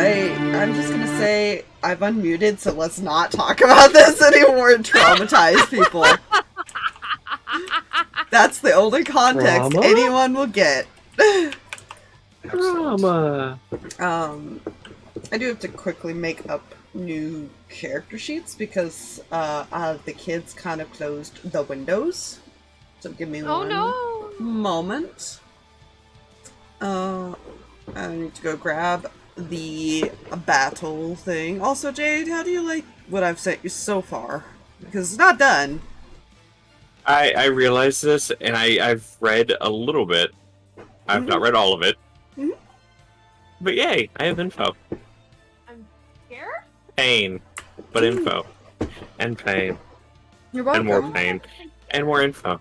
I'm just gonna say I've unmuted, so let's not talk about this anymore and traumatize people. That's the only context Drama? anyone will get. Drama. I do have to quickly make up new character sheets because the kids kind of closed the windows. So give me one moment. I need to go grab the battle thing. Also, Jade, how do you like what I've sent you so far? Because it's not done. I realized this, and I've read a little bit. I've not read all of it. But yay, I have info. I'm here? Pain. But info. And pain. You're welcome. And more pain. And more info.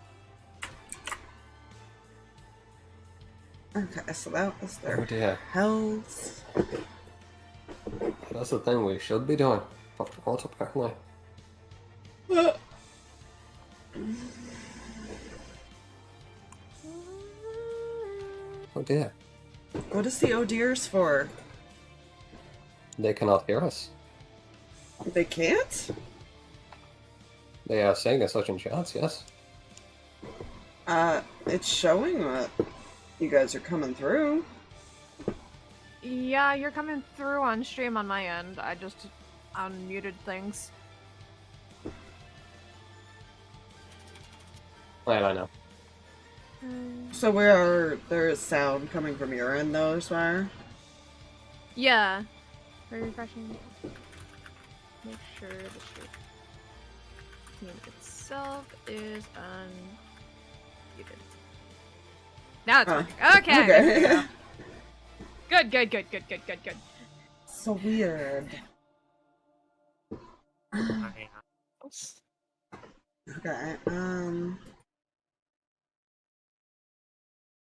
Okay, so that was their Oh dear. health. That's the thing we should be doing. But not apparently. Oh dear. What is the oh dears for? They cannot hear us. They can't? They are saying as such in chats, yes. It's showing that you guys are coming through. Yeah, you're coming through on stream on my end. I just unmuted things. Right, I know. So where there is sound coming from your end though, Spire? Yeah. Very refreshing. Make sure the stream itself is unmuted. Now it's working. Okay. Okay. Good. Good. So weird. Okay,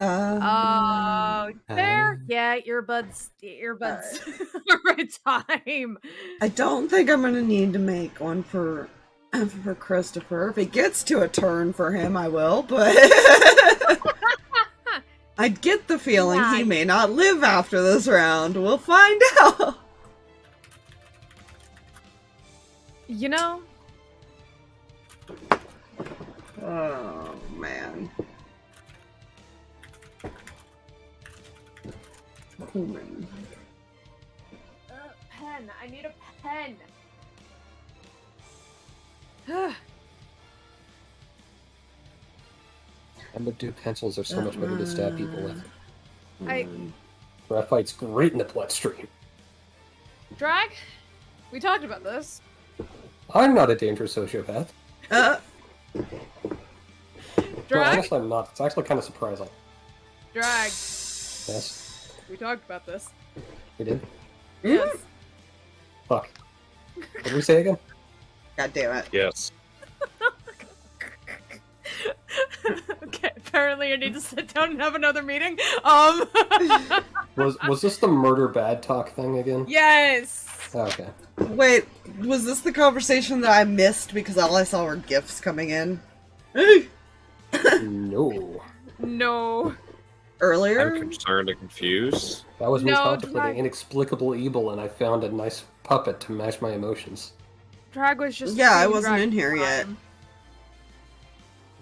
Oh, there? Yeah, earbuds right time. I don't think I'm gonna need to make one for Christopher. If it gets to a turn for him, I will, but I get the feeling he may not live after this round. We'll find out. You know? Oh, man. Human. Pen. I need a pen. And the Duke pencils are so much better to stab people with. Mm. Graphite's great in the bloodstream. Drag? We talked about this. I'm not a dangerous sociopath. No, Drag? honestly, I'm not. It's actually kind of surprising. Drag. Yes, We talked about this. we did. Yes. Fuck. What did we say again? God damn it. Yes. Okay, apparently I need to sit down and have another meeting. Was this the murder bad talk thing again? Yes! Okay. Wait, was this the conversation that I missed because all I saw were gifts coming in? No. No. Earlier? I'm concerned and confused. That was me No, contemplating Drag- inexplicable evil, and I found a nice puppet to match my emotions. Drag was just. Yeah, I being wasn't Drag in here the yet. time.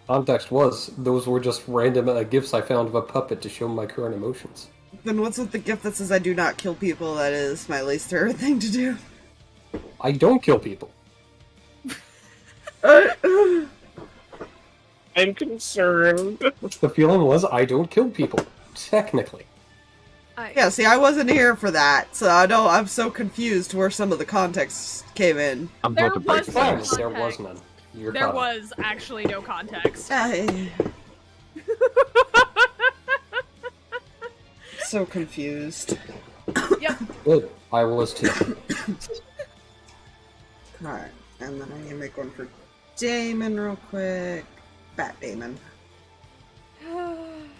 Context was, those were just random gifts I found of a puppet to show my current emotions. Then what's with the gift that says I do not kill people? That is my least favorite thing to do. I don't kill people. I'm concerned. The feeling was, I don't kill people. Technically. Yeah, see, I wasn't here for that, so I know I'm so confused where some of the context came in. I'm There about to break was Fine, things. some there was context. none. You're There caught up. was actually no context. So confused. Yep. Good. I was too. Alright, and then I need to make one for Damon real quick. Bat Damon.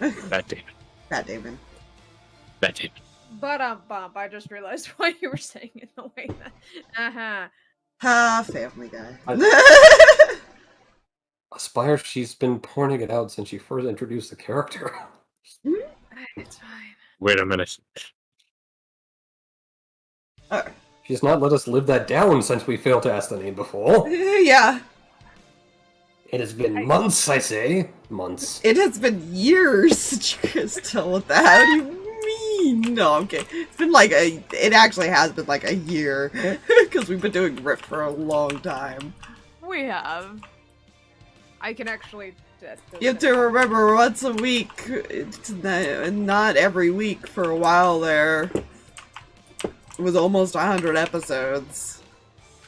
That David. Bat Damon. That David. Bump. I just realized why you were saying it the way that. Ha, Family Guy. Aspire, she's been pointing it out since she first introduced the character. It's fine. Wait a minute. Alright. She's not let us live that down since we failed to ask the name before. Yeah. It has been months, I say. Months. It has been years since you guys tell with that. How do you mean? No, I'm kidding. It's been like it actually has been like a year. Because we've been doing Rift for a long time. We have. I can actually... You have to remember, once a week. It's not every week for a while there. It was almost 100 episodes.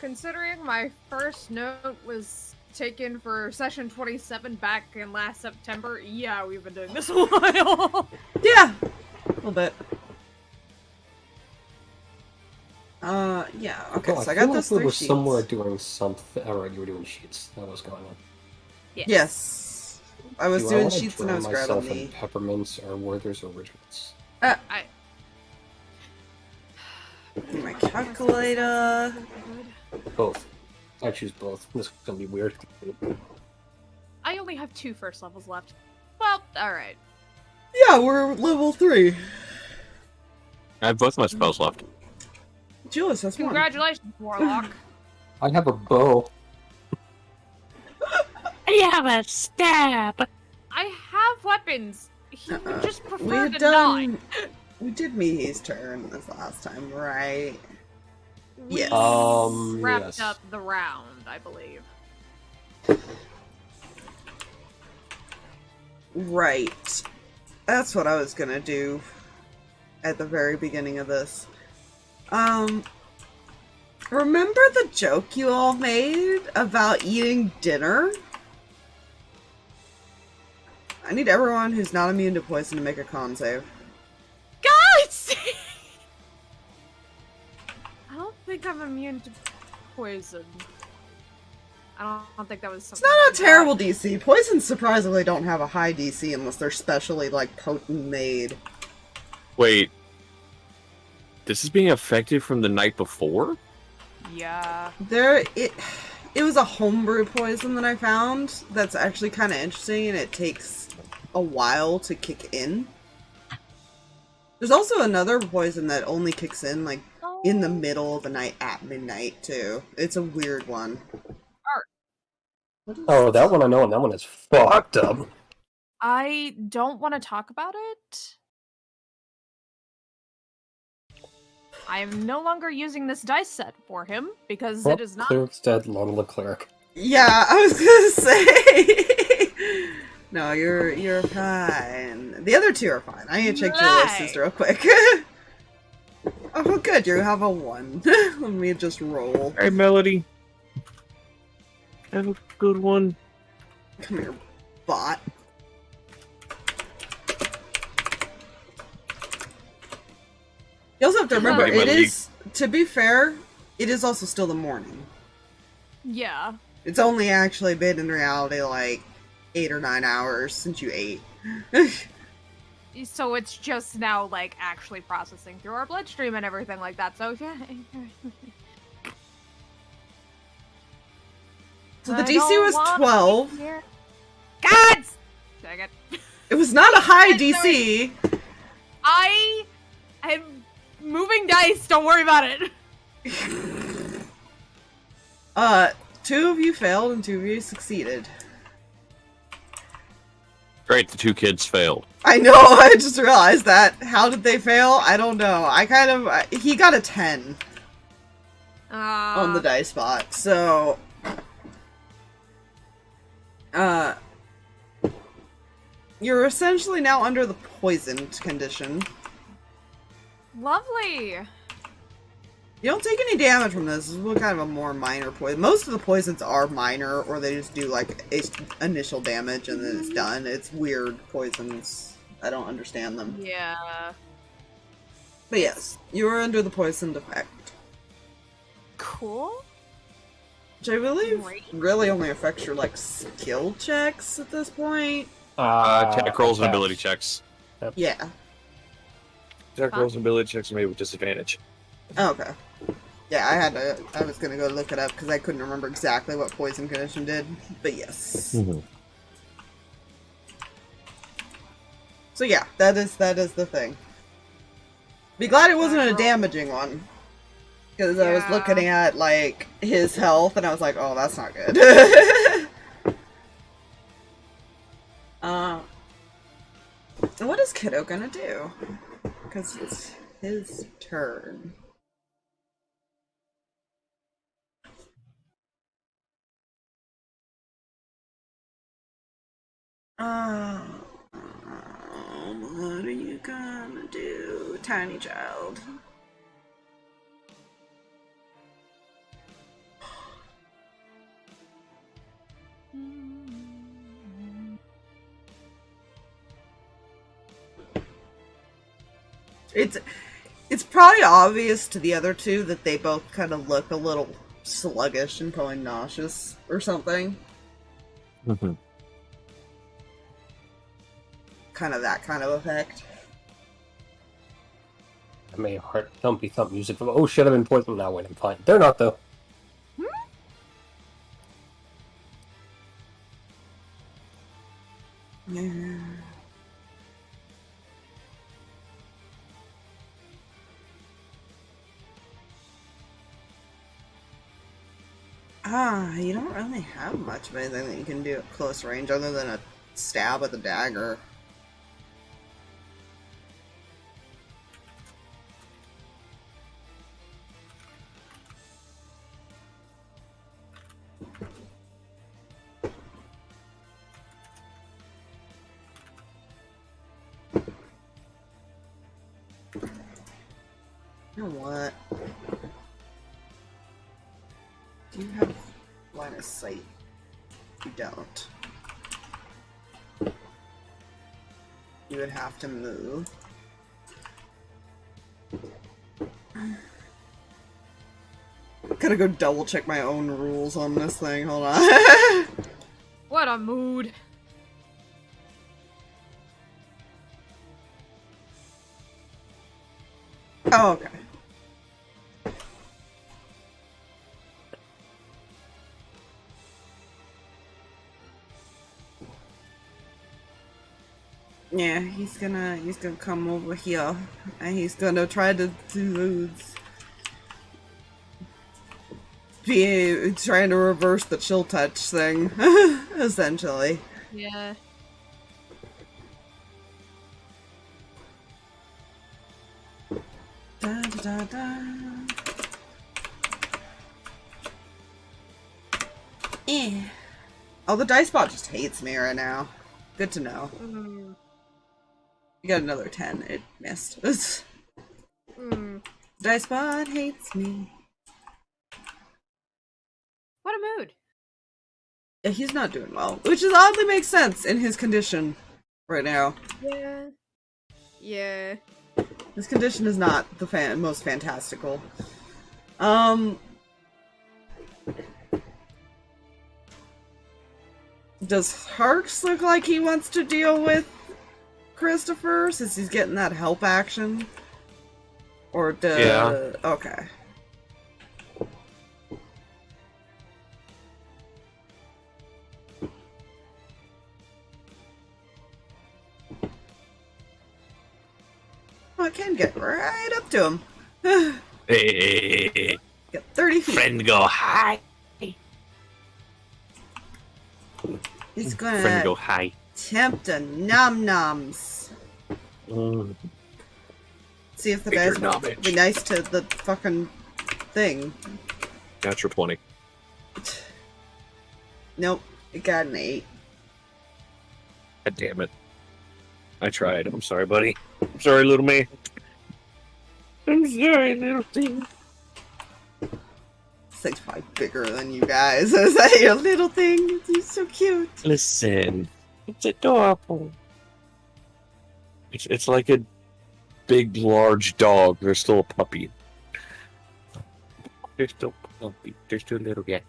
Considering my first note was taken for session 27 back in last September, yeah, we've been doing this a while. Yeah, a little bit. Yeah, okay, so I got those 3 we were sheets. somewhere doing something. Alright, you were doing sheets. That was going on. Yes. I was doing sheets and I was grabbing myself the... in peppermints or Werther's originals. My calculator. Both. I choose both. This is gonna be weird. I only have 2 first levels left. Well, alright. Yeah, we're level 3. I have both my spells left. Julius, that's one. Congratulations, Warlock. I have a bow. I have a stab! I have weapons. He would just prefer We had to done... not. We did Mihi's turn this last time, right? We Yes. wrapped Yes. up the round, I believe. Right. That's what I was gonna do at the very beginning of this. Remember the joke you all made about eating dinner? I need everyone who's not immune to poison to make a con save. God! I don't think I'm immune to poison. I don't think that was It's something. not a terrible DC. Poisons surprisingly don't have a high DC unless they're specially, like, potent made. Wait. This is being affected from the night before? Yeah. It was a homebrew poison that I found that's actually kind of interesting, and it takes a while to kick in. There's also another poison that only kicks in, like, in the middle of the night at midnight, too. It's a weird one. Oh, that one I know, and that one is fucked up. I don't want to talk about it. I am no longer using this dice set for him because Well, it is not. Cleric's dead, Lona the Cleric. Yeah, I was gonna say. No, you're fine. The other 2 are fine. I need to check Julius's real quick. Oh, good. You have a 1. Let me just roll. Hey, Melody. Have a good one. Come here, bot. You also have to remember, Hey, Melody. to be fair, it is also still the morning. Yeah. It's only actually been, in reality, like 8 or 9 hours since you ate. So it's just now, like, actually processing through our bloodstream and everything like that, so yeah. So the DC was 12. God! Dang it. It was not a high I'm DC. I am moving dice, don't worry about it. 2 of you failed and 2 of you succeeded. Great, the 2 kids failed. I know, I just realized that. How did they fail? I don't know. He got a 10 on the dice spot, so... You're essentially now under the poisoned condition. Lovely. You don't take any damage from this. This is kind of a more minor poison. Most of the poisons are minor, or they just do, like, initial damage and then it's done. It's weird poisons. I don't understand them. Yeah. But yes, you are under the poisoned effect. Cool. Which I believe Great. really only affects your, like, skill checks at this point. Attack rolls and ability checks. Yeah. Attack rolls and ability checks are made with disadvantage. Oh, okay. Yeah, I was gonna go look it up because I couldn't remember exactly what poison condition did, but yes. Mm-hmm. So yeah, that is the thing. Be glad it wasn't a damaging one. Because I was looking at, like, his health, and I was like, oh, that's not good. What is Kiddo gonna do? Because it's his turn. What are you gonna do, tiny child? It's probably obvious to the other two that they both kind of look a little sluggish and probably nauseous or something. Mm-hmm. Kind of that kind of effect. I may heart thumpy thump music from. Oh shit! I've been poisoned now. Wait, I'm fine. They're not though. Yeah. You don't really have much of anything that you can do at close range other than a stab with a dagger. You know what? Do you have line of sight? You don't. You would have to move. Gotta go double check my own rules on this thing. Hold on. What a mood. Oh, okay. Yeah, he's gonna come over here and he's gonna try to be trying to reverse the chill touch thing, essentially. Yeah. Da, da, da, da. Eh. Oh, the dice bot just hates me right now. Good to know. Mm. You got another 10. It missed. Dice bot hates me. What a mood. Yeah, he's not doing well, which is oddly makes sense in his condition right now. Yeah. Yeah. His condition is not the most fantastical. Does Harx look like he wants to deal with Christopher since he's getting that help action? Or Yeah. Okay. I can get right up to him. Hey, Get 30 feet. friend, go high. He's Friend, gonna go high. attempt a nom-noms. See if the Figure guys will knowledge. be nice to the fucking thing. Natural 20. Nope, it got an 8. God damn it. I tried. I'm sorry, buddy. I'm sorry, little man. I'm sorry, little thing. This thing's probably bigger than you guys. Is that your little thing? He's so cute. Listen, it's adorable. It's like a big, large dog. They're still a puppy. They're still a puppy. They're still a little guy.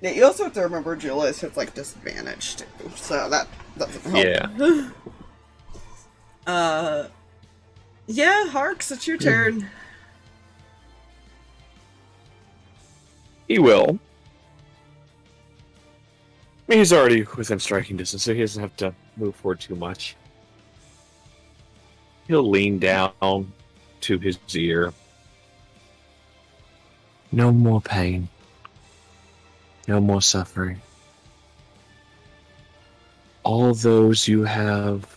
Yeah, you also have to remember Julius has like disadvantage too, so that doesn't help. Yeah. Yeah, Harx, it's your turn. He will. I mean, he's already within striking distance, so he doesn't have to move forward too much. He'll lean down to his ear No more pain. No more suffering. All those you have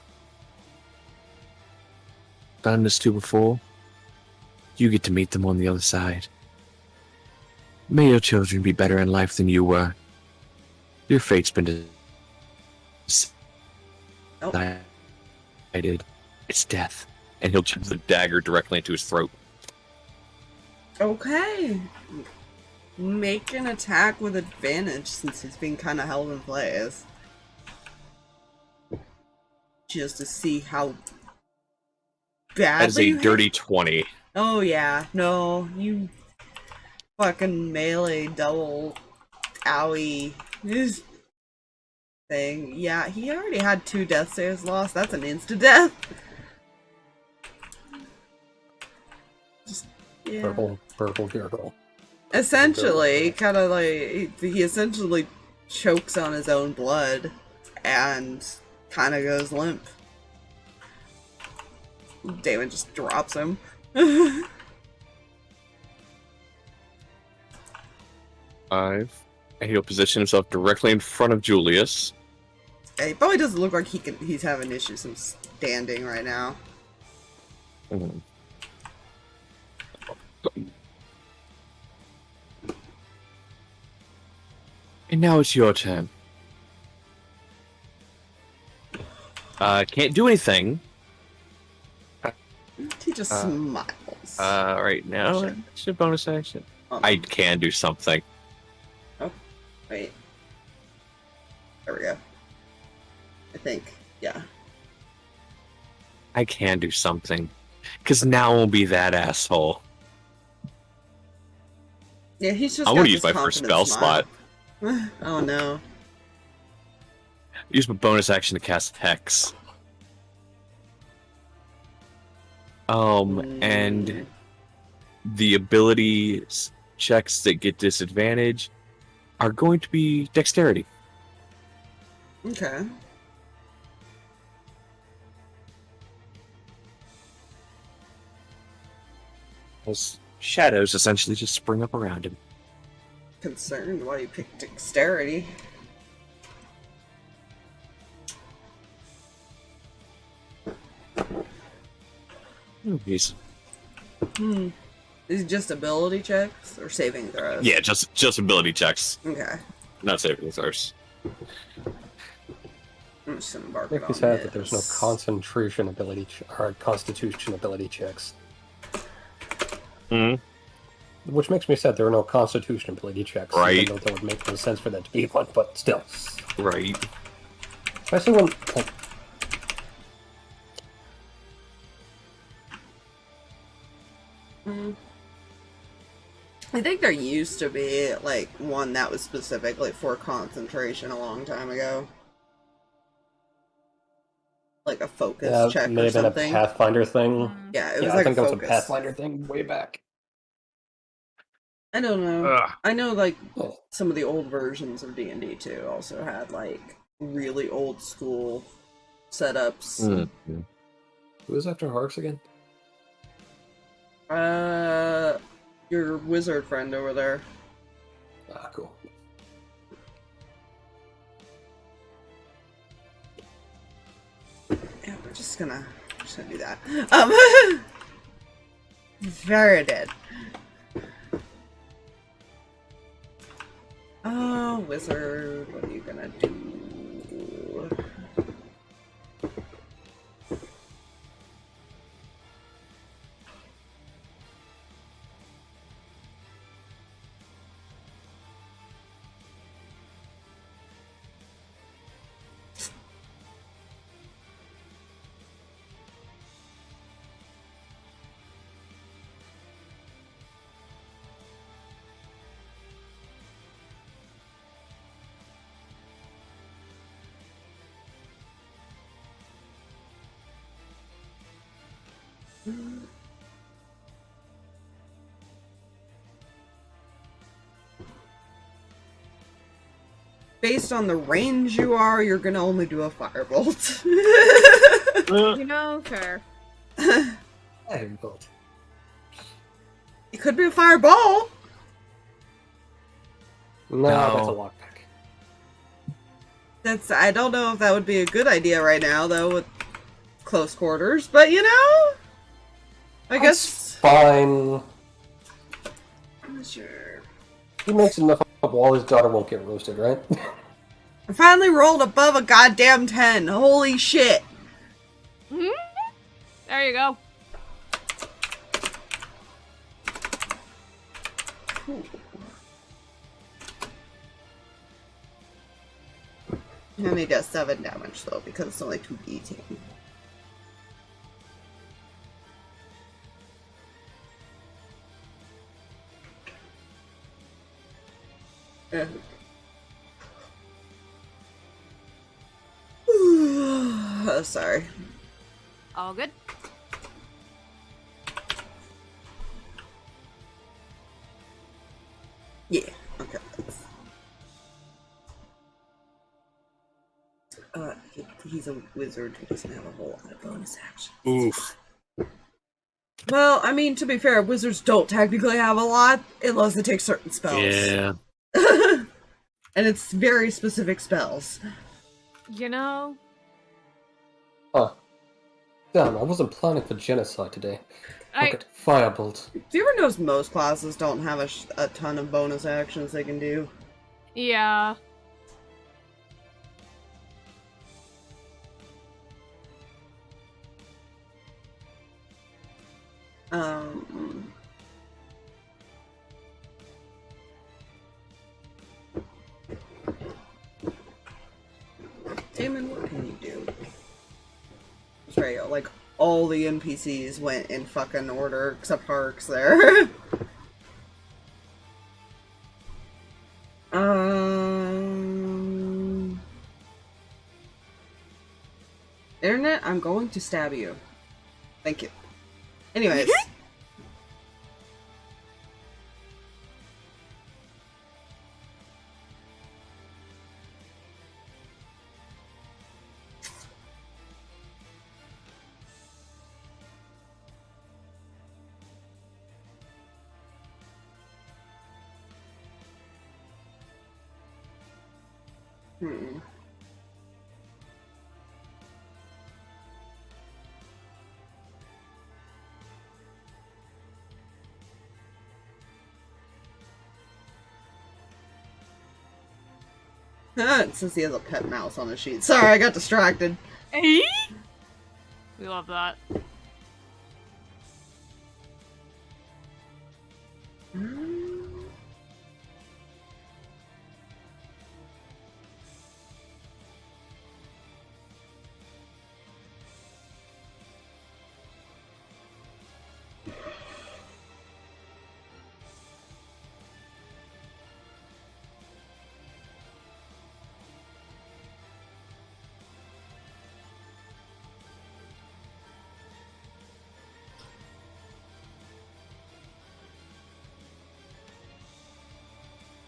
done this to before, you get to meet them on the other side. May your children be better in life than you were. Your fate's been decided. It's death. And he'll jab the dagger directly into his throat. Okay. Make an attack with advantage since he's being kind of held in place. Just to see how badly. As a dirty 20. Oh yeah, no, you fucking melee double owie thing. Yeah, he already had 2 death saves lost. That's an insta death. Just yeah. Purple gurgle. Essentially, kind of like he essentially chokes on his own blood and kind of goes limp. Damon just drops him. And he'll position himself directly in front of Julius. He probably doesn't look like he's having issues in standing right now. Mm-hmm. And now it's your turn. Can't do anything. He just smiles. Right now, it's a bonus action. I can do something. Oh, wait. There we go. I think, yeah. I can do something. Because now I won't be that asshole. Yeah, he's just I'm got gonna use this my first confident spell smile. slot. Oh no. Use my bonus action to cast Hex. And the ability checks that get disadvantage are going to be dexterity. Okay. As shadows essentially just spring up around him. Concerned why you picked dexterity. Oh, jeez. Is it just ability checks or saving throws? Yeah, just ability checks. Okay. Not saving throws. I'm just gonna mark I it think on he said that this. there's no concentration ability or constitution ability checks. Which makes me sad there are no constitution ability checks. Right. Even though that would make no sense for that to be one, but still. Right. Especially when... Like, I think there used to be, like, one that was specifically for concentration a long time ago. Like a focus check may or have been something. a Pathfinder thing. Yeah, it was I like think a that was focus. a Pathfinder thing way back. I don't know. Ugh. I know, like, some of the old versions of D&D, too, also had, like, really old school setups. Who is after Harx again? Your wizard friend over there. Ah, cool. Yeah, we're just gonna do that. Very dead. Oh, wizard, what are you gonna do? Based on the range you are, you're gonna only do a firebolt. You know, fair. Firebolt. It could be a fireball. No, that's a lockpick. I don't know if that would be a good idea right now, though, with close quarters, but you know? I guess... fine. Sure. He makes enough up while his daughter won't get roasted, right? I finally rolled above a goddamn 10. Holy shit. There you go. I only does 7 damage, though, because it's only 2d10. Oh, sorry. All good. Yeah, okay. He's a wizard who doesn't have a whole lot of bonus actions. Oof. Well, I mean, to be fair, wizards don't technically have a lot, unless they take certain spells. Yeah. And it's very specific spells. You know? Huh. Damn, I wasn't planning for genocide today. Look at Firebolt. Do you ever notice most classes don't have a ton of bonus actions they can do? Yeah. Damon, what can you do? That's right, like, all the NPCs went in fucking order, except Harx there. Internet, I'm going to stab you. Thank you. Anyways. It says he has a pet mouse on his sheet. Sorry, I got distracted. We love that.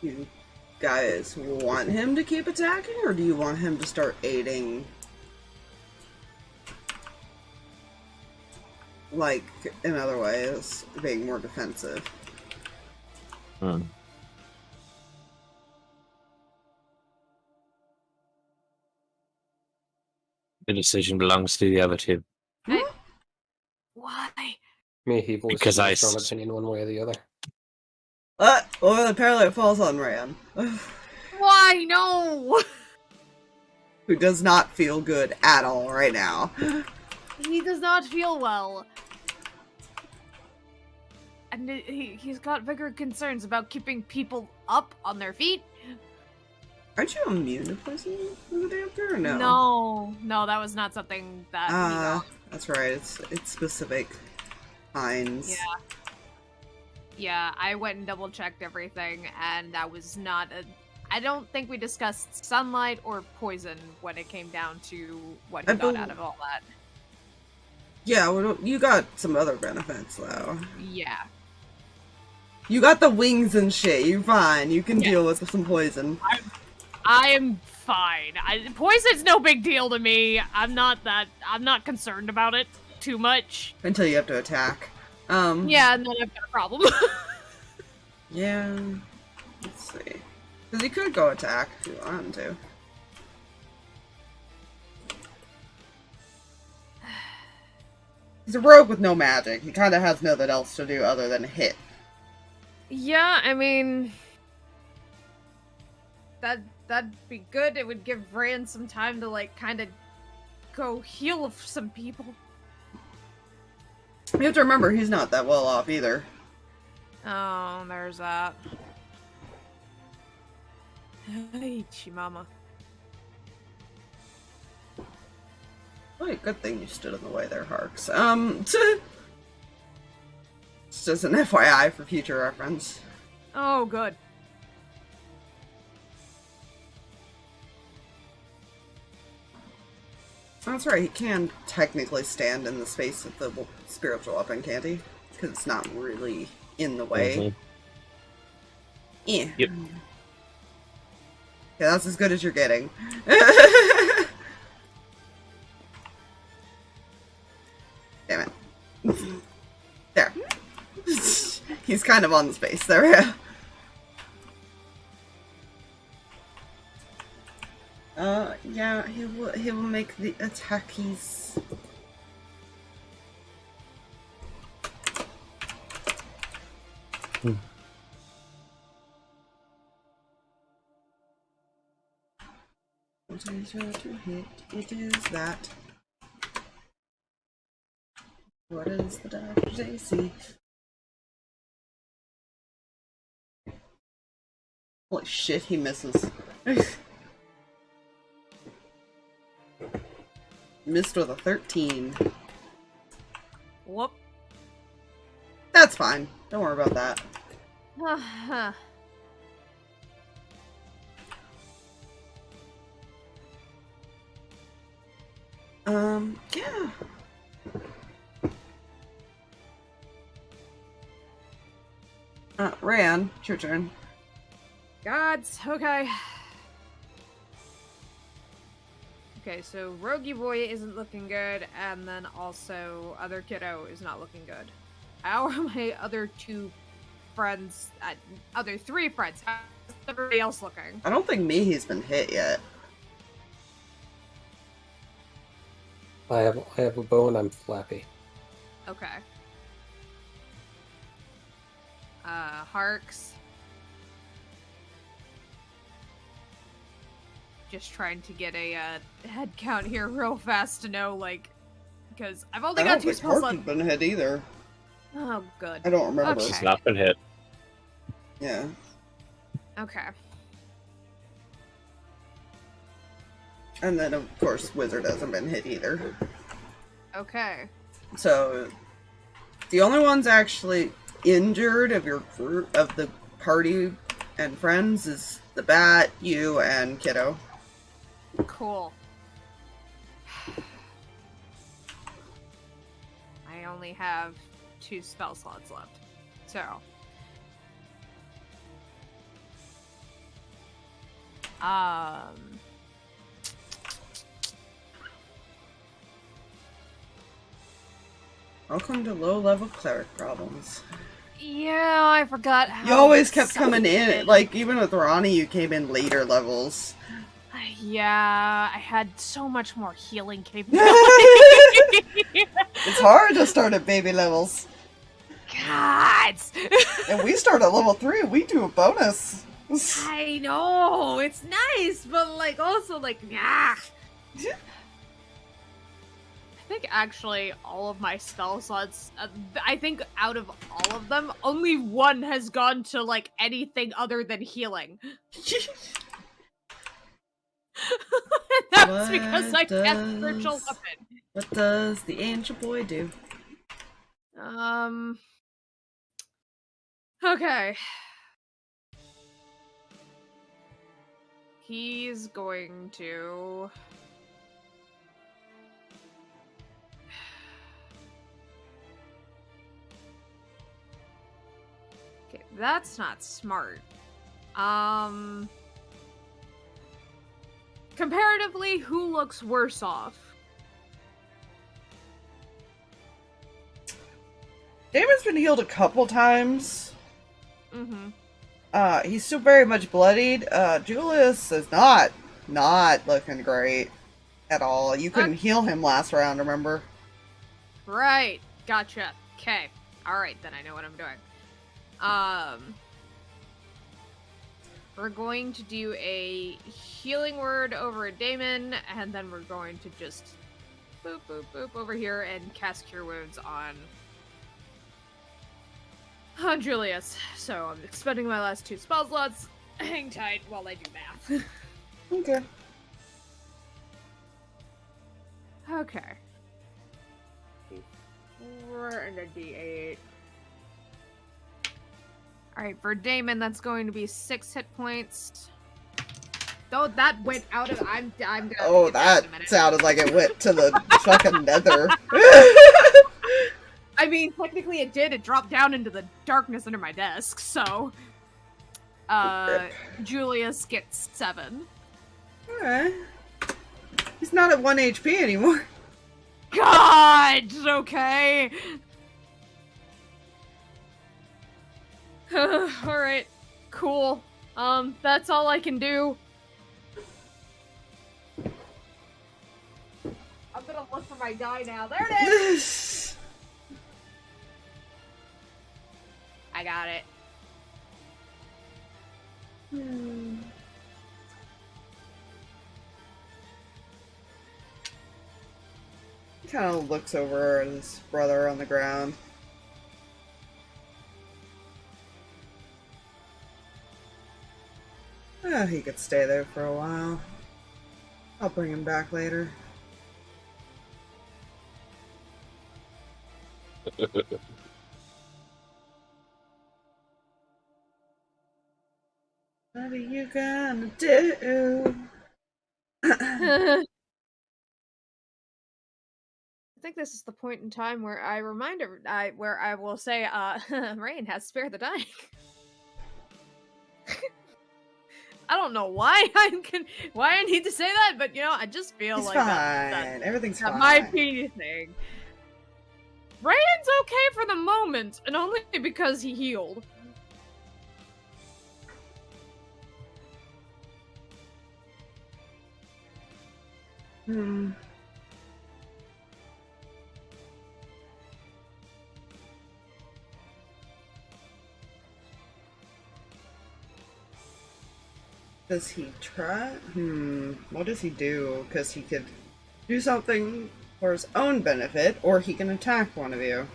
You guys want him to keep attacking, or do you want him to start aiding? Like, in other ways, being more defensive. The decision belongs to the other two. Why? Mihi voiced Because a I strong opinion one way or the other. Well, apparently it falls on Reyan. Why? No! Who does not feel good at all right now. He does not feel well. And he's got bigger concerns about keeping people up on their feet. Aren't you immune to poison from the doctor, or no? No, that was not something that we got. That's right, it's specific kinds. Yeah. Yeah, I went and double-checked everything, and that was not a... I don't think we discussed sunlight or poison when it came down to what he got out of all that. Yeah, well, you got some other benefits, though. Yeah. You got the wings and shit, you're fine. You can deal with some poison. I am fine. Poison's no big deal to me. I'm not concerned about it too much. Until you have to attack. Yeah, and then I've got a problem. Yeah. Let's see. Because he could go attack if you wanted to. He's a rogue with no magic. He kind of has nothing else to do other than hit. Yeah, I mean... That'd be good. It would give Reyan some time to, like, kind of go heal some people. You have to remember, he's not that well off either. Oh, there's that. Hey, Chimama. Oh, good thing you stood in the way there, Harx. It's just an FYI for future reference. Oh, good. That's right, he can technically stand in the space of the spiritual weapon, can't he? Because it's not really in the way. Yeah. Yep. Yeah, that's as good as you're getting. Damn it. There. He's kind of on the space there, yeah. Yeah, he will make the attack. He's... What is your to hit? It is that. What is the doctor's AC? Holy shit, he misses. Missed with a 13. Whoop. That's fine. Don't worry about that. Yeah. Reyan, it's your turn. Gods, okay. Okay, so Rogie Boy isn't looking good, and then also Other Kiddo is not looking good. How are my other two friends, other three friends, how's everybody else looking? I don't think Mihi's been hit yet. I have a bow and I'm flappy. Okay. Harx. Just trying to get a head count here real fast to know, like, because I've only got 2 spells left. Harx been hit either. Oh, good. I don't remember. Okay. He's not been hit. Yeah. Okay. And then, of course, Wizard hasn't been hit either. Okay. So, the only ones actually injured of your group, of the party and friends, is the Bat, you, and Kiddo. Cool. I only have 2 spell slots left. So. Welcome to low-level cleric problems. Yeah, I forgot how You always kept coming in, excited. like, even with Ronnie, you came in later levels. Yeah, I had so much more healing capability. It's hard to start at baby levels. God! And we start at level 3, we do a bonus. I know, it's nice, but like also like, yeah. I think actually all of my spell slots, I think out of all of them, only one has gone to like anything other than healing. That's because I cast spiritual weapon. What does the angel boy do? Okay. He's going to... Okay, that's not smart. Comparatively, who looks worse off? Damon's been healed a couple times. Mm-hmm. He's still very much bloodied. Julius is not looking great at all. You couldn't heal him last round, remember? Right. Gotcha. Okay. Alright, then I know what I'm doing. We're going to do a healing word over a Damon, and then we're going to just boop, boop, boop over here and cast Cure Wounds on Julius. So I'm expending my last 2 spell slots. Hang tight while I do math. Okay. Okay. 4 and a D8. Alright, for Damon, that's going to be 6 hit points. Though that went out of... I'm gonna... Oh, that sounded like it went to the fucking nether. I mean, technically it did. It dropped down into the darkness under my desk, so... Julius gets 7. Alright. He's not at 1 HP anymore. God! Okay! Alright. Cool. That's all I can do. I'm gonna look for my die now. There it is! I got it. He kind of looks over at his brother on the ground. He could stay there for a while. I'll bring him back later. What are you gonna do? I think this is the point in time where I where I will say, Reyan has spare the dying. I don't know why I need to say that, but you know, I just feel He's like fine. Everything's fine. My opinion thing. Reyan's okay for the moment, and only because he healed. Does he try? What does he do? Because he could do something for his own benefit, or he can attack one of you.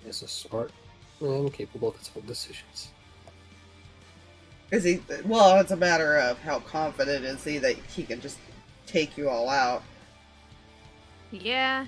He's a smart and capable of his own decisions. Is he? Well, it's a matter of how confident is he that he can just take you all out. Yeah.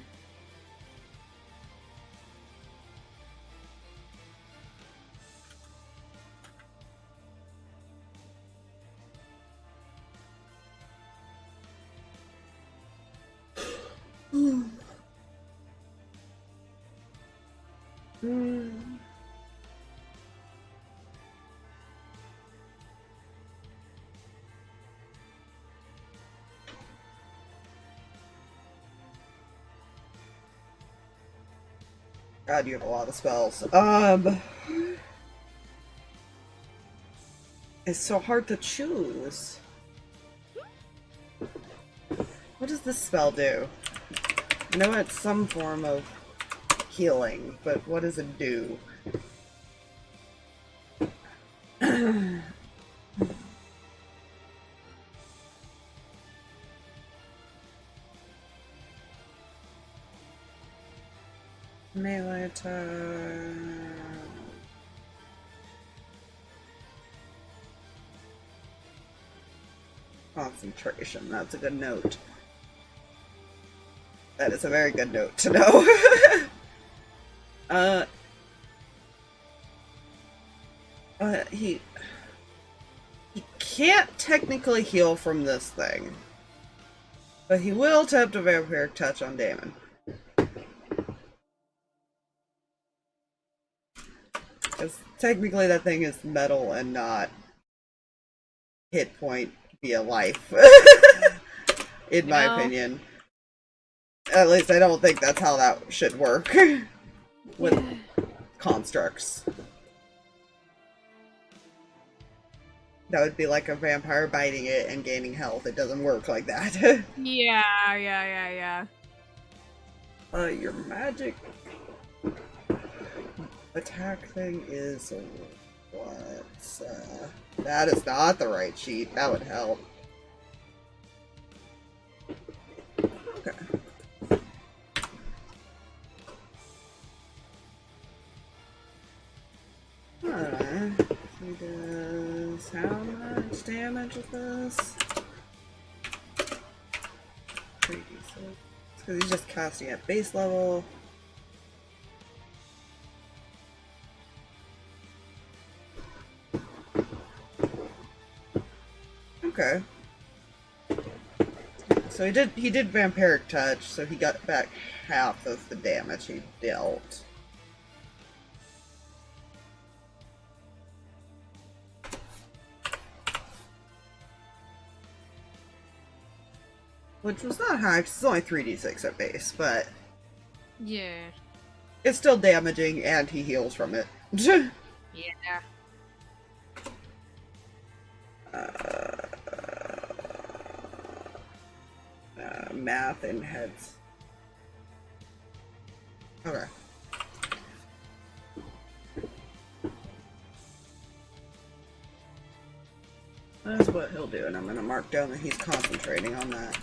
God, you have a lot of spells. It's so hard to choose. What does this spell do? I know it's some form of healing, but what does it do? Melee attack. Concentration, that's a good note. That is a very good note to know. He can't technically heal from this thing. But he will attempt a vampiric touch on Damon. Because technically that thing is metal and not hit point via life. In my opinion. At least I don't think that's how that should work. with constructs. That would be like a vampire biting it and gaining health. It doesn't work like that. Yeah. Your magic attack thing is what? That is not the right sheet. That would help. Okay. Alright. He does how much damage with this? 3d6. Because he's just casting at base level. Okay. So he did vampiric touch, so he got back half of the damage he dealt. Which was not high, because it's only 3d6 at base, but... Yeah. It's still damaging, and he heals from it. Yeah. Math and heads. Okay. That's what he'll do, and I'm going to mark down that he's concentrating on that.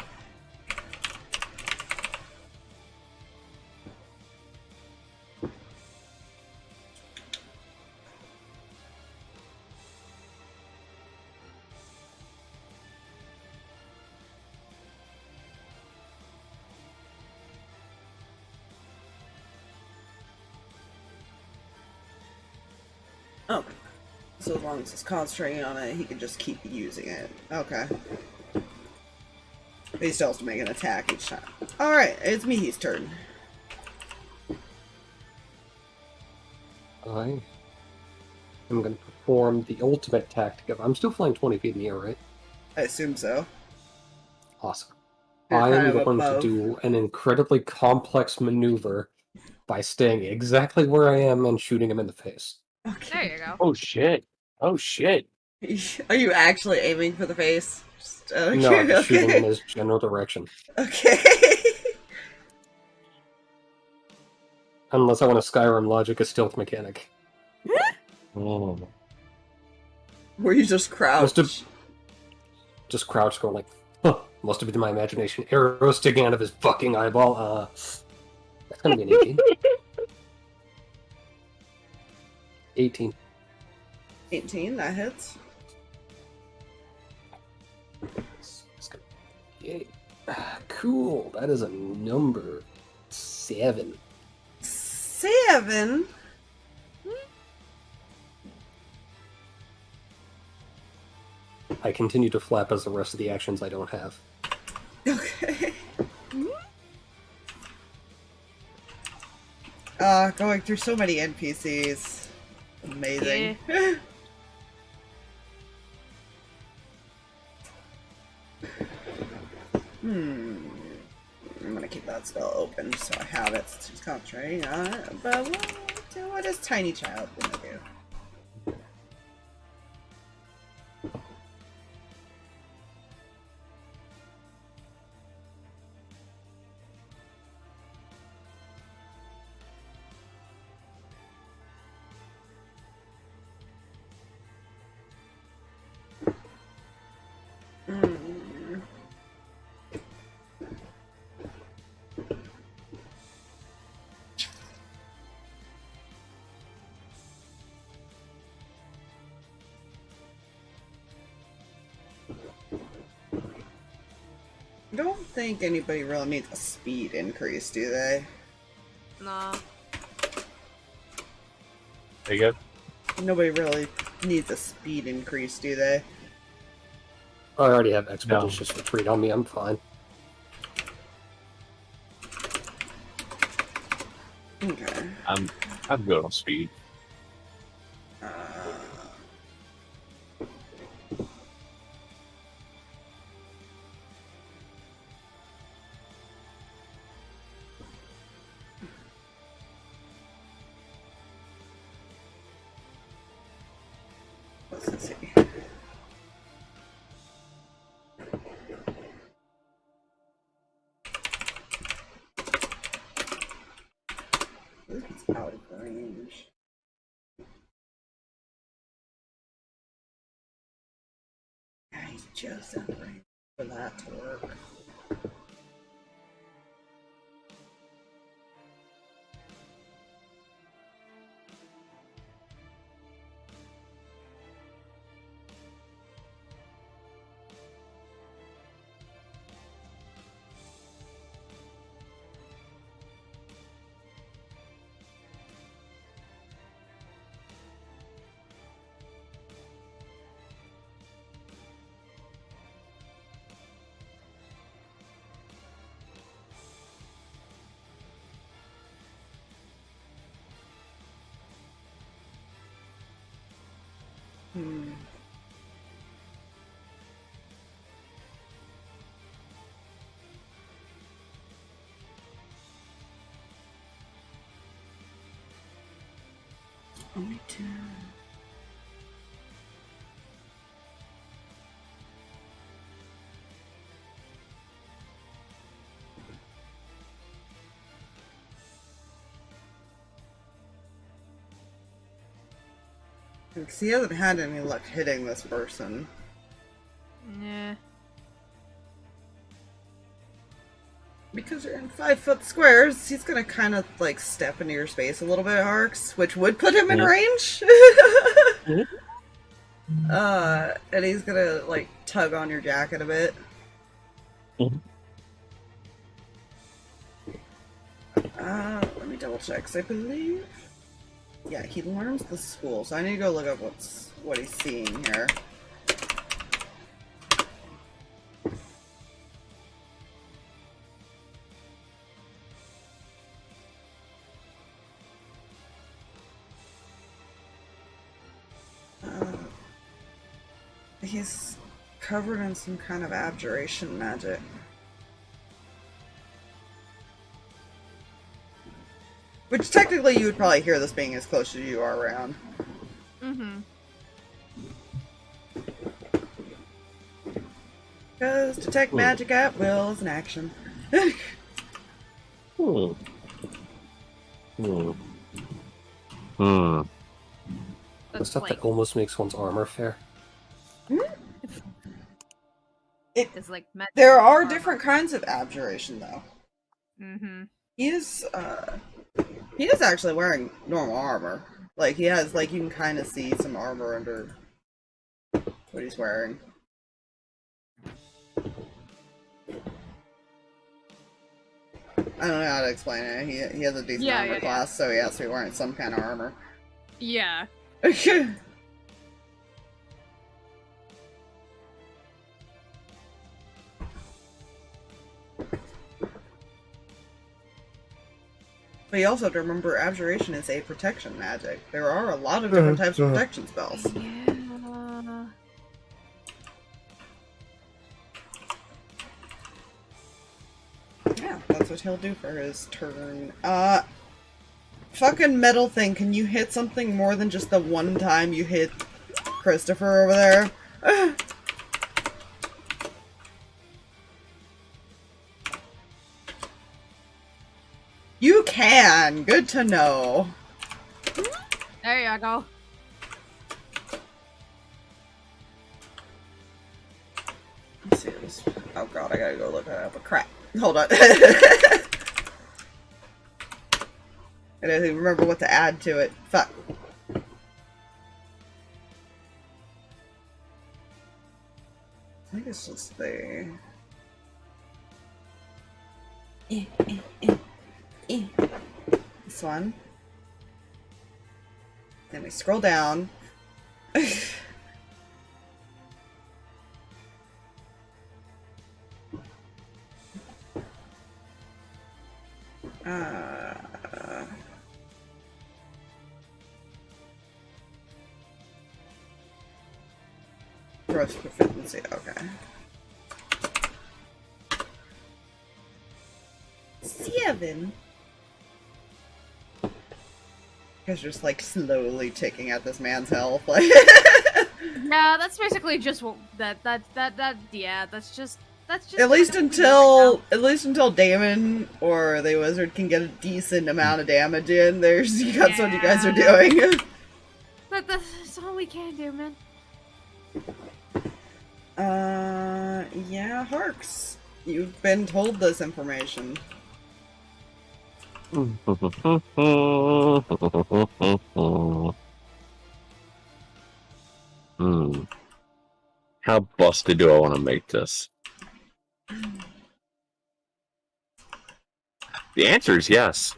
Okay. So as long as he's concentrating on it, he can just keep using it. Okay. But he still has to make an attack each time. Alright, it's Mihi's turn. I am going to perform the ultimate tactic of... I'm still flying 20 feet in the air, right? I assume so. Awesome. You're I kind am of going to above. do an incredibly complex maneuver by staying exactly where I am and shooting him in the face. Okay. There you go. Oh shit! Oh shit! Are you actually aiming for the face? Just, okay, No, I'm just shooting in okay. his general direction. Okay. Unless I want to Skyrim logic a stealth mechanic. Oh. Where you just crouch. Just crouch going like, huh, must have been my imagination. Arrow sticking out of his fucking eyeball. That's gonna be an 18. 18. 18, that hits. Yay. Cool. That is a number 7. 7? I continue to flap as the rest of the actions I don't have. Okay. Going through so many NPCs. Amazing. Yeah. I'm gonna keep that spell open so I have it since he's concentrating on it. But what is Tiny Child gonna do? I don't think anybody really needs a speed increase, do they? No. There you go. Nobody really needs a speed increase, do they? I already have Expeditious Retreat on me, I'm fine. Okay. I'm good on speed. close is he? It's out of range. Yeah, he's just out of range for that to work. Only two. Because he hasn't had any luck hitting this person. Nah. Because you're in 5-foot squares, he's gonna kind of like step into your space a little bit, Harx, which would put him in range. And he's gonna like tug on your jacket a bit. Let me double check. 'Cause I believe, yeah, he learns the school, so I need to go look up what he's seeing here. He's covered in some kind of abjuration magic. Which technically you would probably hear this being as close as you are around. Because detect magic at will is an action. The That's stuff like, that almost makes one's armor fair. it's like There are different kinds of abjuration, though. He is actually wearing normal armor. Like, he has, like, you can kind of see some armor under what he's wearing. I don't know how to explain it. He has a decent armor class, so he has to be wearing some kind of armor. Yeah. But you also have to remember, abjuration is a protection magic. There are a lot of different types of protection spells. Yeah. Yeah, that's what he'll do for his turn. Fucking metal thing, can you hit something more than just the one time you hit Christopher over there? You can! Good to know. There you go. Let's see this. Oh god, I gotta go look that up. Crap. Hold on. I don't even remember what to add to it. Fuck. I think it's just the... This one. Then we scroll down. Gross proficiency, okay. 7. Because just like slowly ticking at this man's health. Like Yeah, that's basically just what yeah, that's just At least until Damon or the wizard can get a decent amount of damage in. That's what you guys are doing. But that's all we can do, man. Yeah, Harx. You've been told this information. How busted do I want to make this? The answer is yes.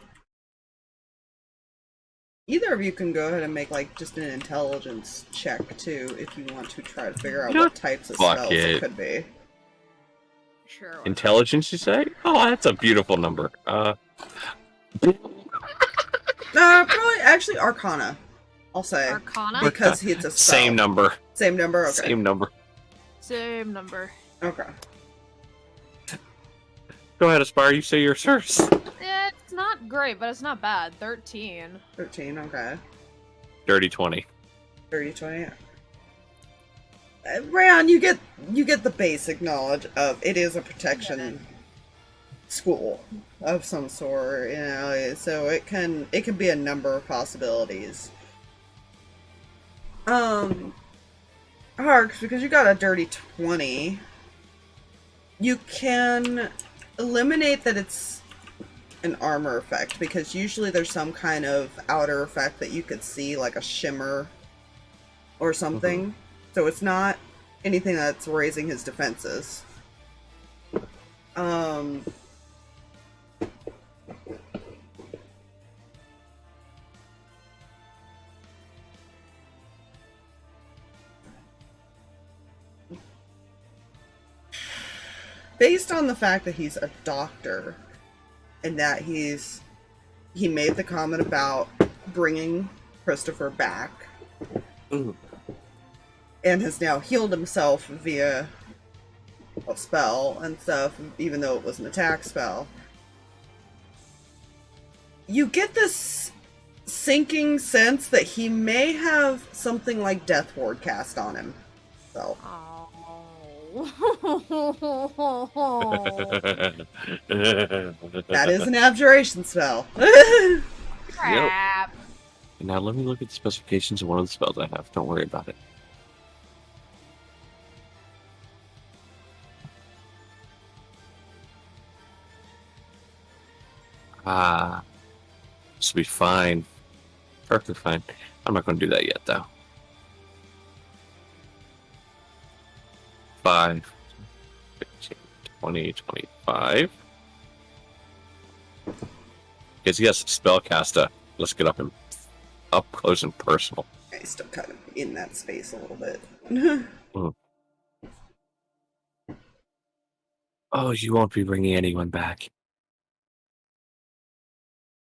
Either of you can go ahead and make, like, just an intelligence check, too, if you want to try to figure out what types of spells it could be. Sure. Intelligence, you say? Oh, that's a beautiful number. Probably, actually, Arcana, I'll say. Arcana? Because it's a spell. Same number. Same number? Okay. Same number. Same number. Okay. Go ahead, Aspire, you say yours first. It's not great, but it's not bad. 13. 13, okay. Dirty 20. 30, 20. Reyan, you get the basic knowledge of it is a protection school of some sort, you know, so it can be a number of possibilities. Harx, because you got a dirty 20, you can eliminate that it's an armor effect, because usually there's some kind of outer effect that you could see, like a shimmer or something. So it's not anything that's raising his defenses. Based on the fact that he's a doctor, and that he made the comment about bringing Christopher back, and has now healed himself via a spell and stuff, even though it was an attack spell, you get this sinking sense that he may have something like Death Ward cast on him. So. That is an abjuration spell. Crap. Yep. Now let me look at the specifications of one of the spells I have. Don't worry about it. This will be fine. Perfectly fine. I'm not going to do that yet, though. 5, 15, 20, 25. Because yes, spellcaster. Let's get up close and personal. He's still kind of in that space a little bit. Oh, you won't be bringing anyone back.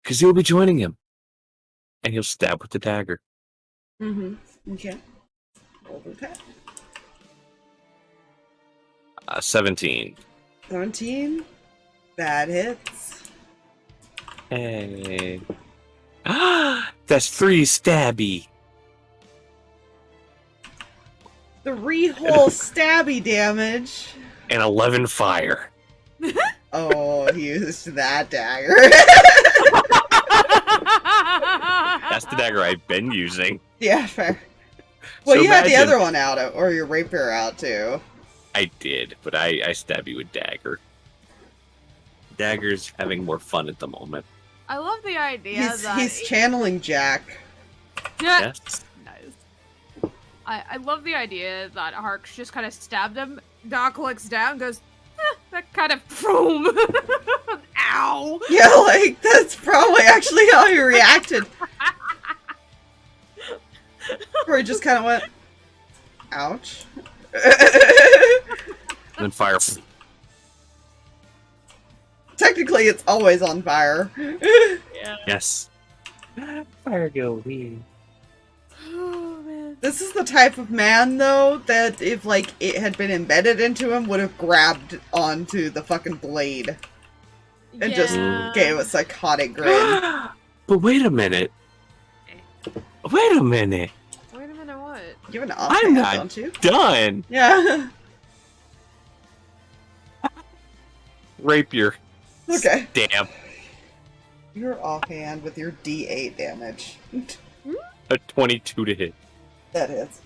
Because you'll be joining him. And he'll stab with the dagger. Okay. Over that. 17. 17. That hits. Hey. That's 3 stabby. 3 whole stabby damage. And 11 fire. Oh, he used that dagger. That's the dagger I've been using. Yeah, fair. Well, So you had the imagine- other one out, or your rapier out, too. I did, but I stab you with dagger. Dagger's having more fun at the moment. I love the idea that He's channeling Jack. Yes. Nice. I love the idea that Harx just kind of stabbed him. Doc looks down, goes, that kind of boom. Ow. Yeah, like, that's probably actually how he reacted. Or he just kind of went, ouch. And then fire. Technically, it's always on fire. Yeah. Yes. Fire go weird. Oh, man. This is the type of man, though, that if, like, it had been embedded into him, would have grabbed onto the fucking blade. And just gave a psychotic grin. But wait a minute. Wait a minute. Wait a minute, what? You have an I'm offhand, not don't you? done. Yeah. Rapier. Okay. Damn. You're offhand with your D8 damage. A 22 to hit. That hits.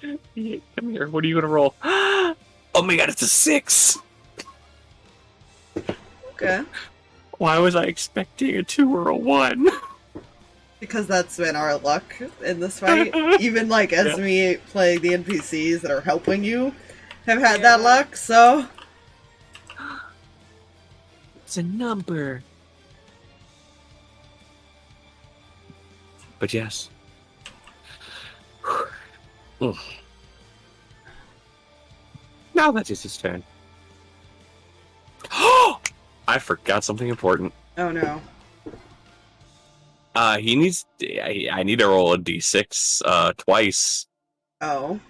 Come here. What are you gonna roll? Oh my god, it's a 6. Okay. Why was I expecting a 2 or a 1? Because that's been our luck in this fight. Even like as me playing the NPCs that are helping you have had that luck, so It's a number. But yes. Now that is his turn. I forgot something important. oh no. He needs. I need to roll a d6 twice. Oh.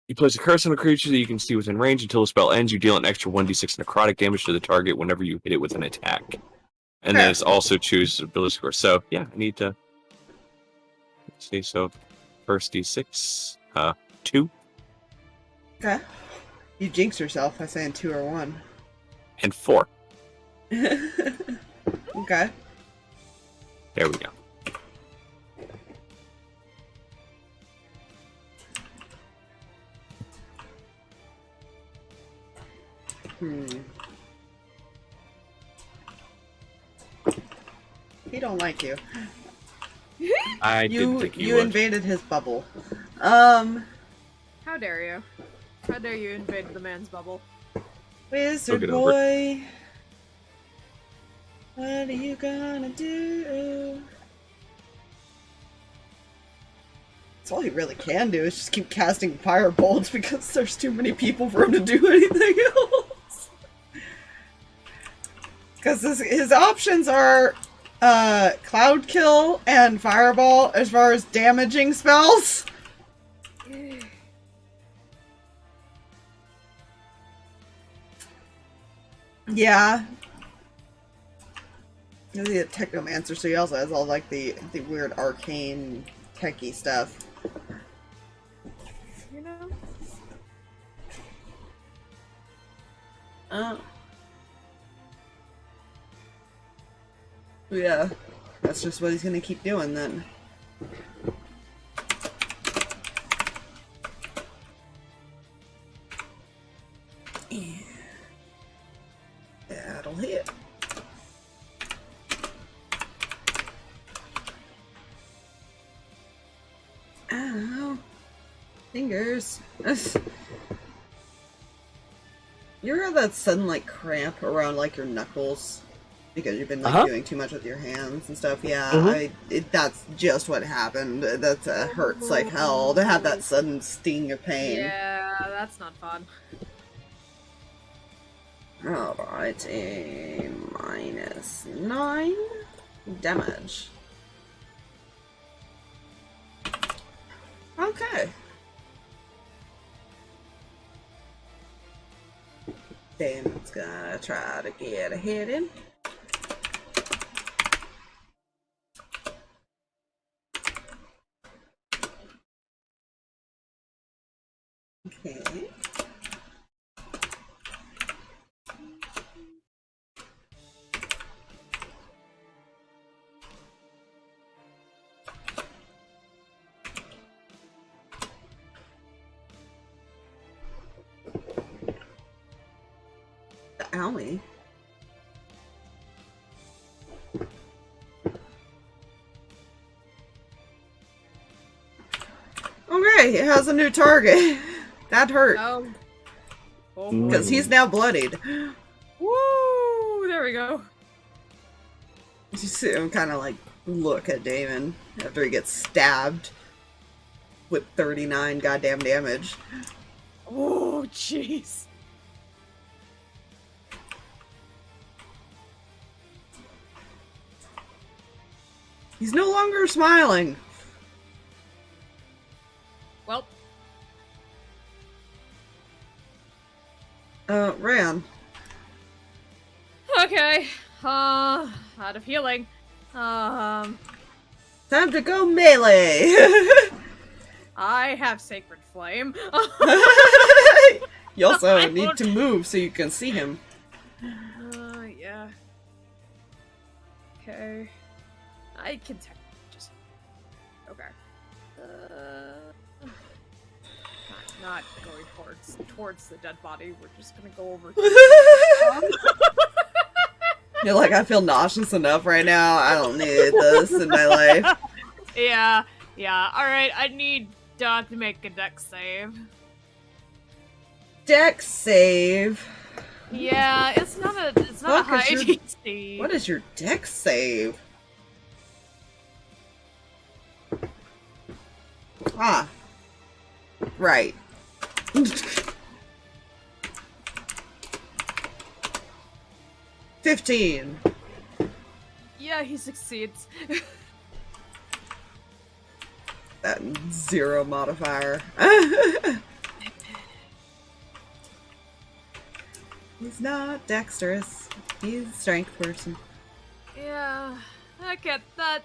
You place a curse on a creature that you can see within range until the spell ends. You deal an extra 1d6 necrotic damage to the target whenever you hit it with an attack. And then it's also choose ability score. So yeah, I need to. Let's see. So first d6, 2. Okay. You jinx yourself by saying 2 or 1. And 4. Okay. There we go. He don't like you. I didn't think he you would. invaded his bubble. How dare you? How dare you invade the man's bubble? Wizard boy, what are you gonna do? That's all he really can do is just keep casting fire bolts because there's too many people for him to do anything else. Because his options are Cloud Kill and Fireball as far as damaging spells. Yeah. He's a technomancer, so he also has all like the weird arcane techie stuff. You know? Yeah. That's just what he's gonna keep doing then. That'll hit. Ow. Fingers. You ever have that sudden like cramp around like your knuckles? Because you've been like doing too much with your hands and stuff. Yeah, that's just what happened. That hurts like hell to have that sudden sting of pain. Yeah, that's not fun. Alright, a -9 damage. Okay. Damon's gonna try to get a hit in. Okay. Owie. Okay, it has a new target. That hurt. Oh. Because he's now bloodied. Woo! There we go. You see him kind of like look at Damon after he gets stabbed with 39 goddamn damage. Oh, jeez. He's no longer smiling. Well. Reyan. Okay. Out of healing. Time to go melee! I have Sacred Flame. You also need to move so you can see him. Yeah. Okay. I can just... Okay. Not going towards the dead body. We're just gonna go over You're like, I feel nauseous enough right now. I don't need this in my life. Yeah. Alright, I need Doc to make a dex save. Dex save? Yeah, it's not a high DC. What is your dex save? Ah. Right. 15. Yeah, he succeeds. That 0 modifier. He's not dexterous. He's a strength person. Yeah, I get that.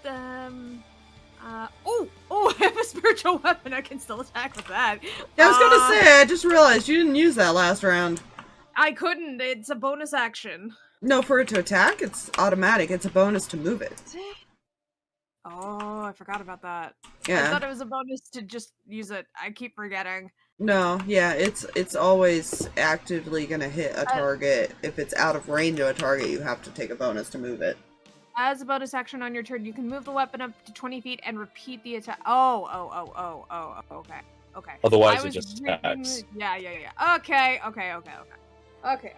Oh, I have a spiritual weapon. I can still attack with that. Yeah, I was gonna say, I just realized you didn't use that last round. I couldn't. It's a bonus action. No, for it to attack, it's automatic. It's a bonus to move it. Oh, I forgot about that. Yeah. I thought it was a bonus to just use it. I keep forgetting. No, yeah, it's always actively gonna hit a target. If it's out of range of a target, you have to take a bonus to move it. As a bonus action on your turn, you can move the weapon up to 20 feet and repeat the attack. Oh, okay. Otherwise, it just attacks. Yeah. Okay.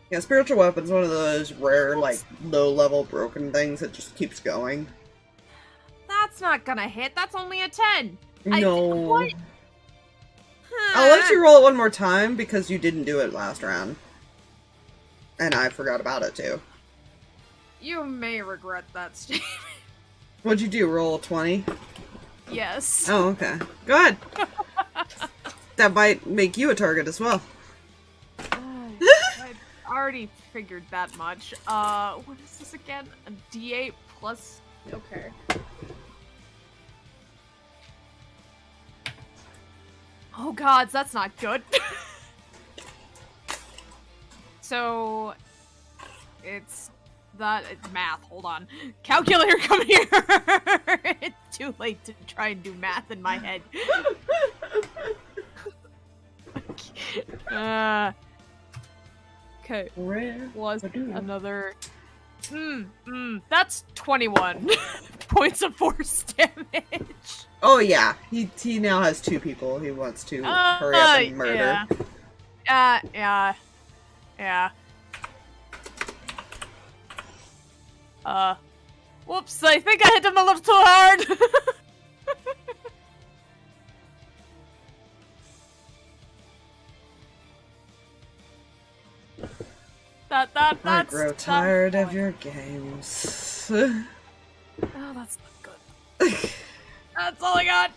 Yeah, spiritual weapon's one of those rare, like, low-level broken things that just keeps going. That's not gonna hit. That's only a 10. No. What? I'll let you roll it one more time because you didn't do it last round. And I forgot about it too. You may regret that statement. What'd you do? Roll 20? Yes. Oh, okay. Go ahead. That might make you a target as well. I already figured that much. What is this again? A D8 plus... Okay. Oh gods, that's not good. So... It's math. Hold on. Calculator, come here! It's too late to try and do math in my head. Okay. Was another... That's 21 points of force damage. Oh yeah, he now has 2 people he wants to hurry up and murder. Yeah. Whoops, I think I hit him a little too hard. I grow tired of your games. Oh, that's not good. That's all I got.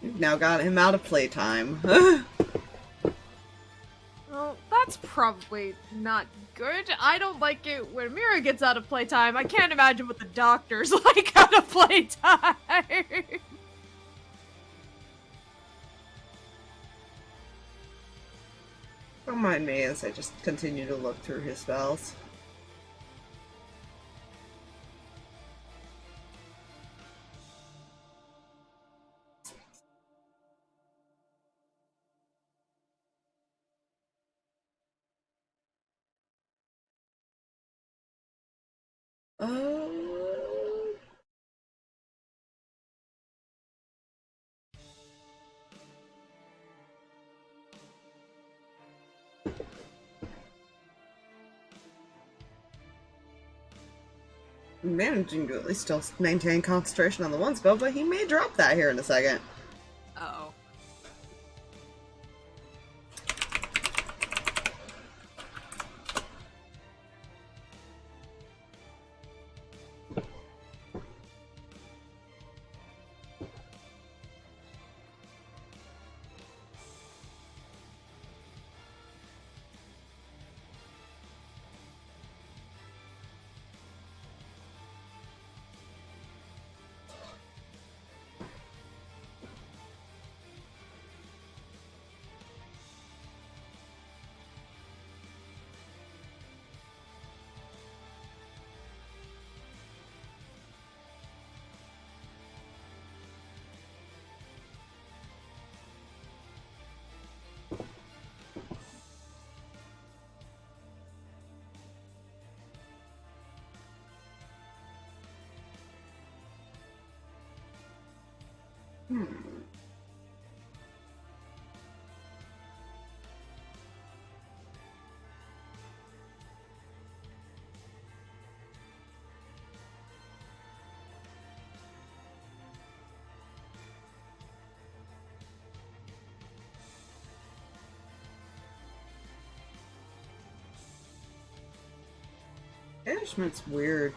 You've now got him out of playtime. Well, that's probably not good. I don't like it when Mira gets out of playtime. I can't imagine what the doctor's like out of playtime. Don't mind me as I just continue to look through his spells. Managing to at least still maintain concentration on the one spell, but he may drop that here in a second. Uh-oh. Hmm. Banishment's weird.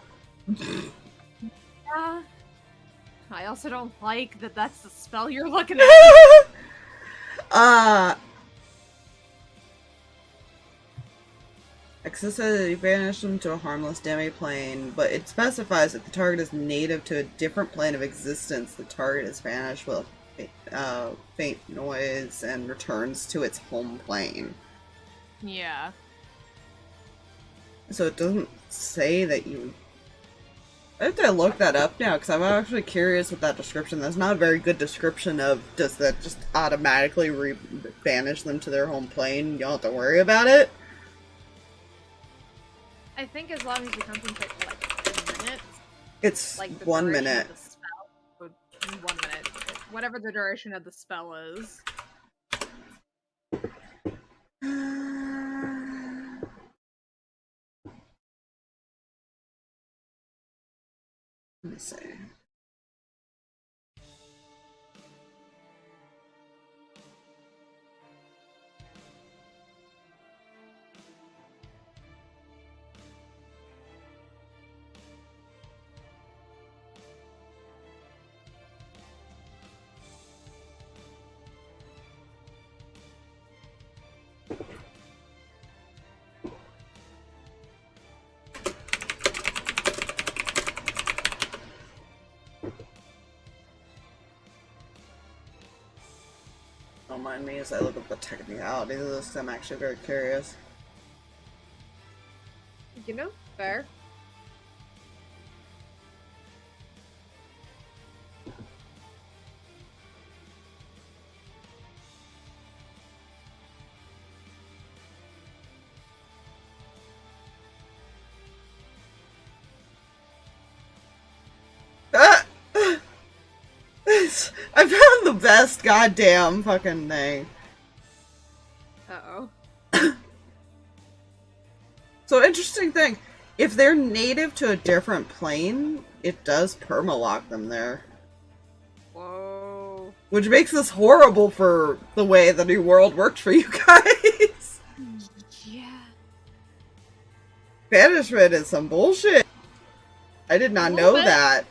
Yeah. I also don't like that that's the spell you're looking at. Accessibility banish them to a harmless demi-plane, but it specifies that the target is native to a different plane of existence. The target is banished with a faint noise and returns to its home plane. Yeah. So it doesn't say that you... I have to look that up now, because I'm actually curious with that description. That's not a very good description of, does that just automatically banish them to their home plane? You don't have to worry about it? I think as long as you concentrate for like 10 minutes. It's like the 1 duration minute. Of the spell, 1 minute. Whatever the duration of the spell is. Let me see. Don't mind me as I look up the technicalities of this. I'm actually very curious. You know, fair. I found the best goddamn fucking thing. Uh-oh. So, interesting thing. If they're native to a different plane, it does permalock them there. Whoa. Which makes this horrible for the way the New World worked for you guys. Yeah. Banishment is some bullshit. I did not know that.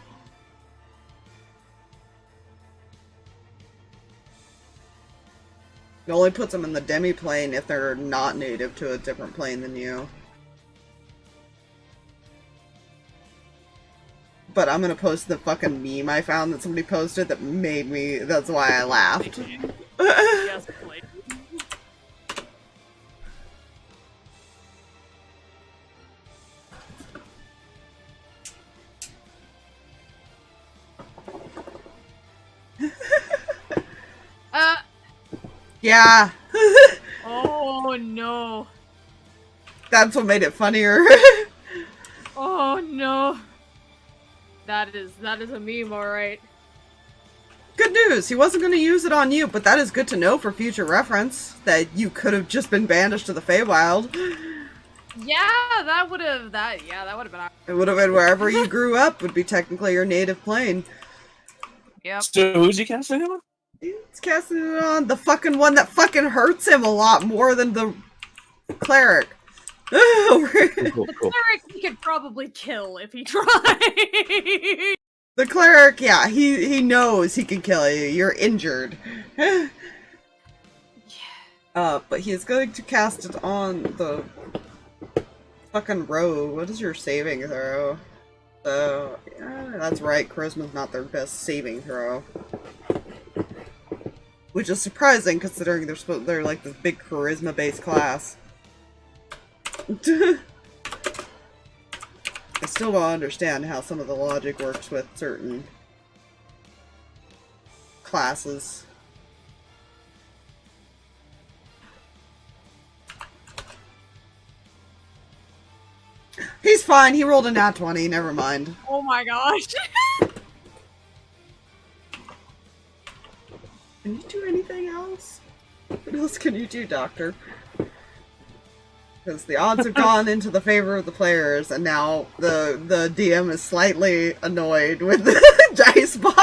It only puts them in the demi-plane if they're not native to a different plane than you. But I'm gonna post the fucking meme I found that somebody posted that made me... That's why I laughed. Yes, please. Yeah. Oh no. That's what made it funnier. Oh no. That is a meme, alright. Good news, he wasn't going to use it on you, but that is good to know for future reference, that you could have just been banished to the Feywild. Yeah, that would have been... It would have been wherever you grew up, would be technically your native plane. Yep. So who's he casting him on? He's casting it on the fucking one that fucking hurts him a lot more than the cleric. Cool, The cool. cleric he could probably kill if he tried. The cleric, yeah, he knows he can kill you. You're injured. But he's going to cast it on the fucking rogue. What is your saving throw? So, yeah, that's right, charisma's not their best saving throw. Which is surprising considering they're like this big charisma-based class. I still don't understand how some of the logic works with certain classes. He's fine, he rolled a nat 20, never mind. Oh my gosh. Can you do anything else? What else can you do, Doctor? Because the odds have gone into the favor of the players, and now the DM is slightly annoyed with the dice bot.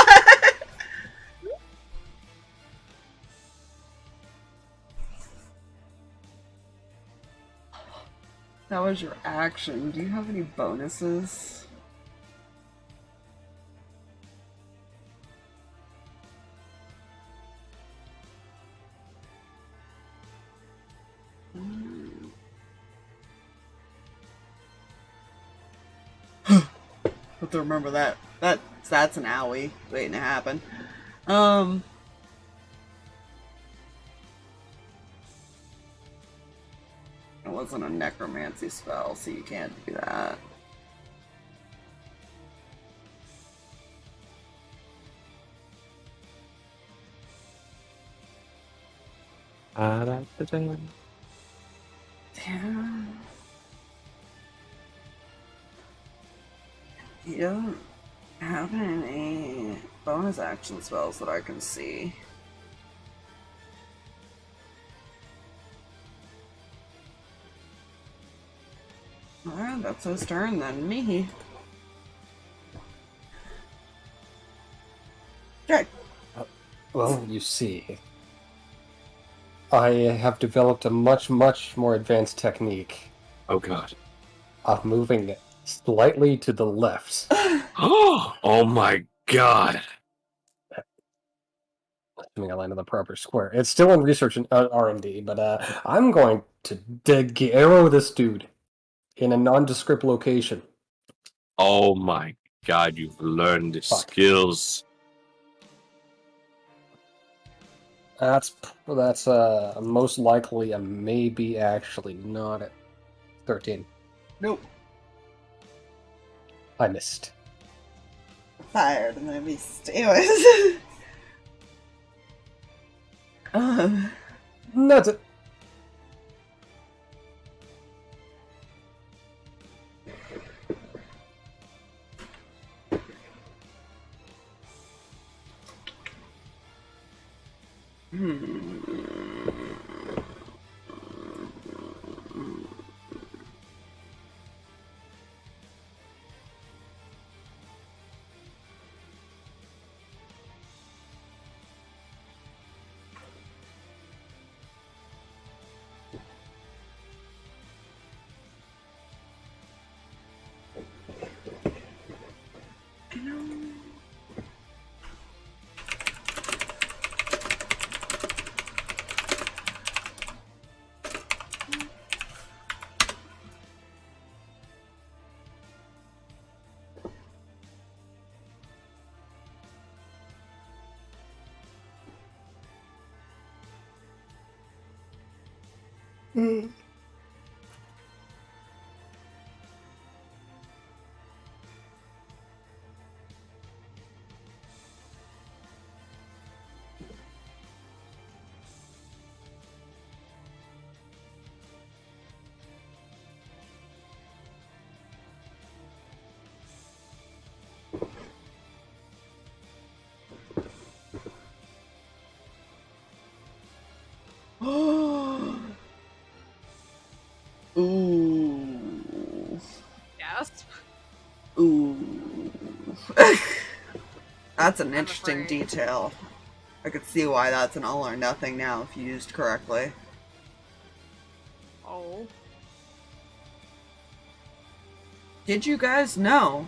That was your action. Do you have any bonuses? Have to remember that. That's an owie waiting to happen. It wasn't a necromancy spell, so you can't do that. Damn. You don't have any bonus action spells that I can see. Alright, that's his turn then. Mihi. Okay. Well, you see, I have developed a much, much more advanced technique Oh god. of moving slightly to the left. Oh my god. Assuming I land in the proper square. It's still in research and R&D, but I'm going to arrow this dude in a nondescript location. Oh my god, you've learned the skills. That's most likely a maybe, actually not at 13. Nope. I missed. Fired and then missed. Anyways. That's it. Ooh. Yes. Ooh. That's an interesting detail. I could see why that's an all or nothing now if used correctly. Oh. Did you guys know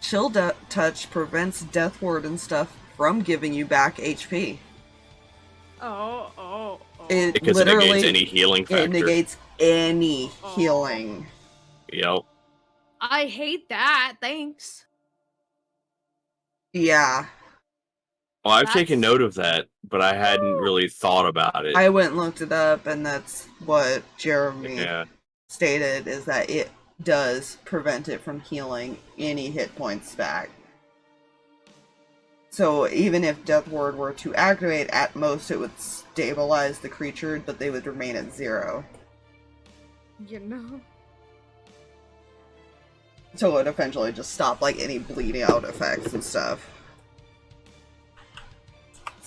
Chill Touch prevents Death Ward and stuff from giving you back HP? Oh. Because it negates any healing factor. It negates any healing. Yep. I hate that. Thanks. Yeah. Well, I've taken note of that, but I hadn't really thought about it. I went and looked it up, and that's what Jeremy stated, is that it does prevent it from healing any hit points back. So even if Death Ward were to activate, at most it would stabilize the creature, but they would remain at 0. You know? So it would eventually just stop, like, any bleeding out effects and stuff.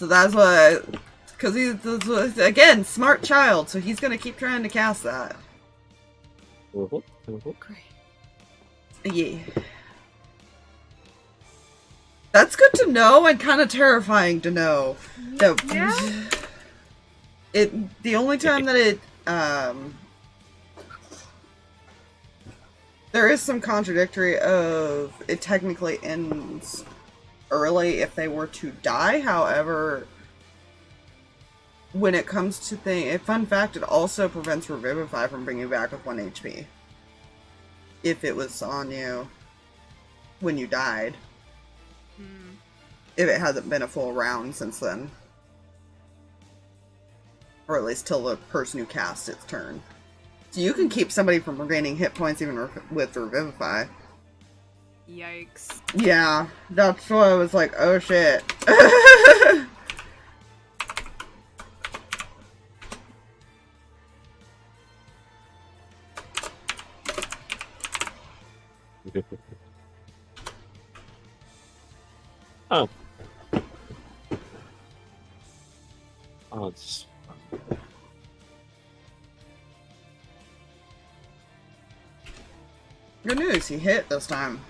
So that's what, because he's, again, smart child, so he's gonna keep trying to cast that. Great. Yeah. That's good to know and kind of terrifying to know. That the only time that it there is some contradictory of it technically ends early if they were to die. However, when it comes to a fun fact, it also prevents Revivify from bringing you back with 1 HP. If it was on you when you died. If it hasn't been a full round since then. Or at least till the person who cast its turn. So you can keep somebody from regaining hit points even with Revivify. Yikes. Yeah, that's why I was like, oh shit. Oh. Oh, it's... Good news, he hit this time.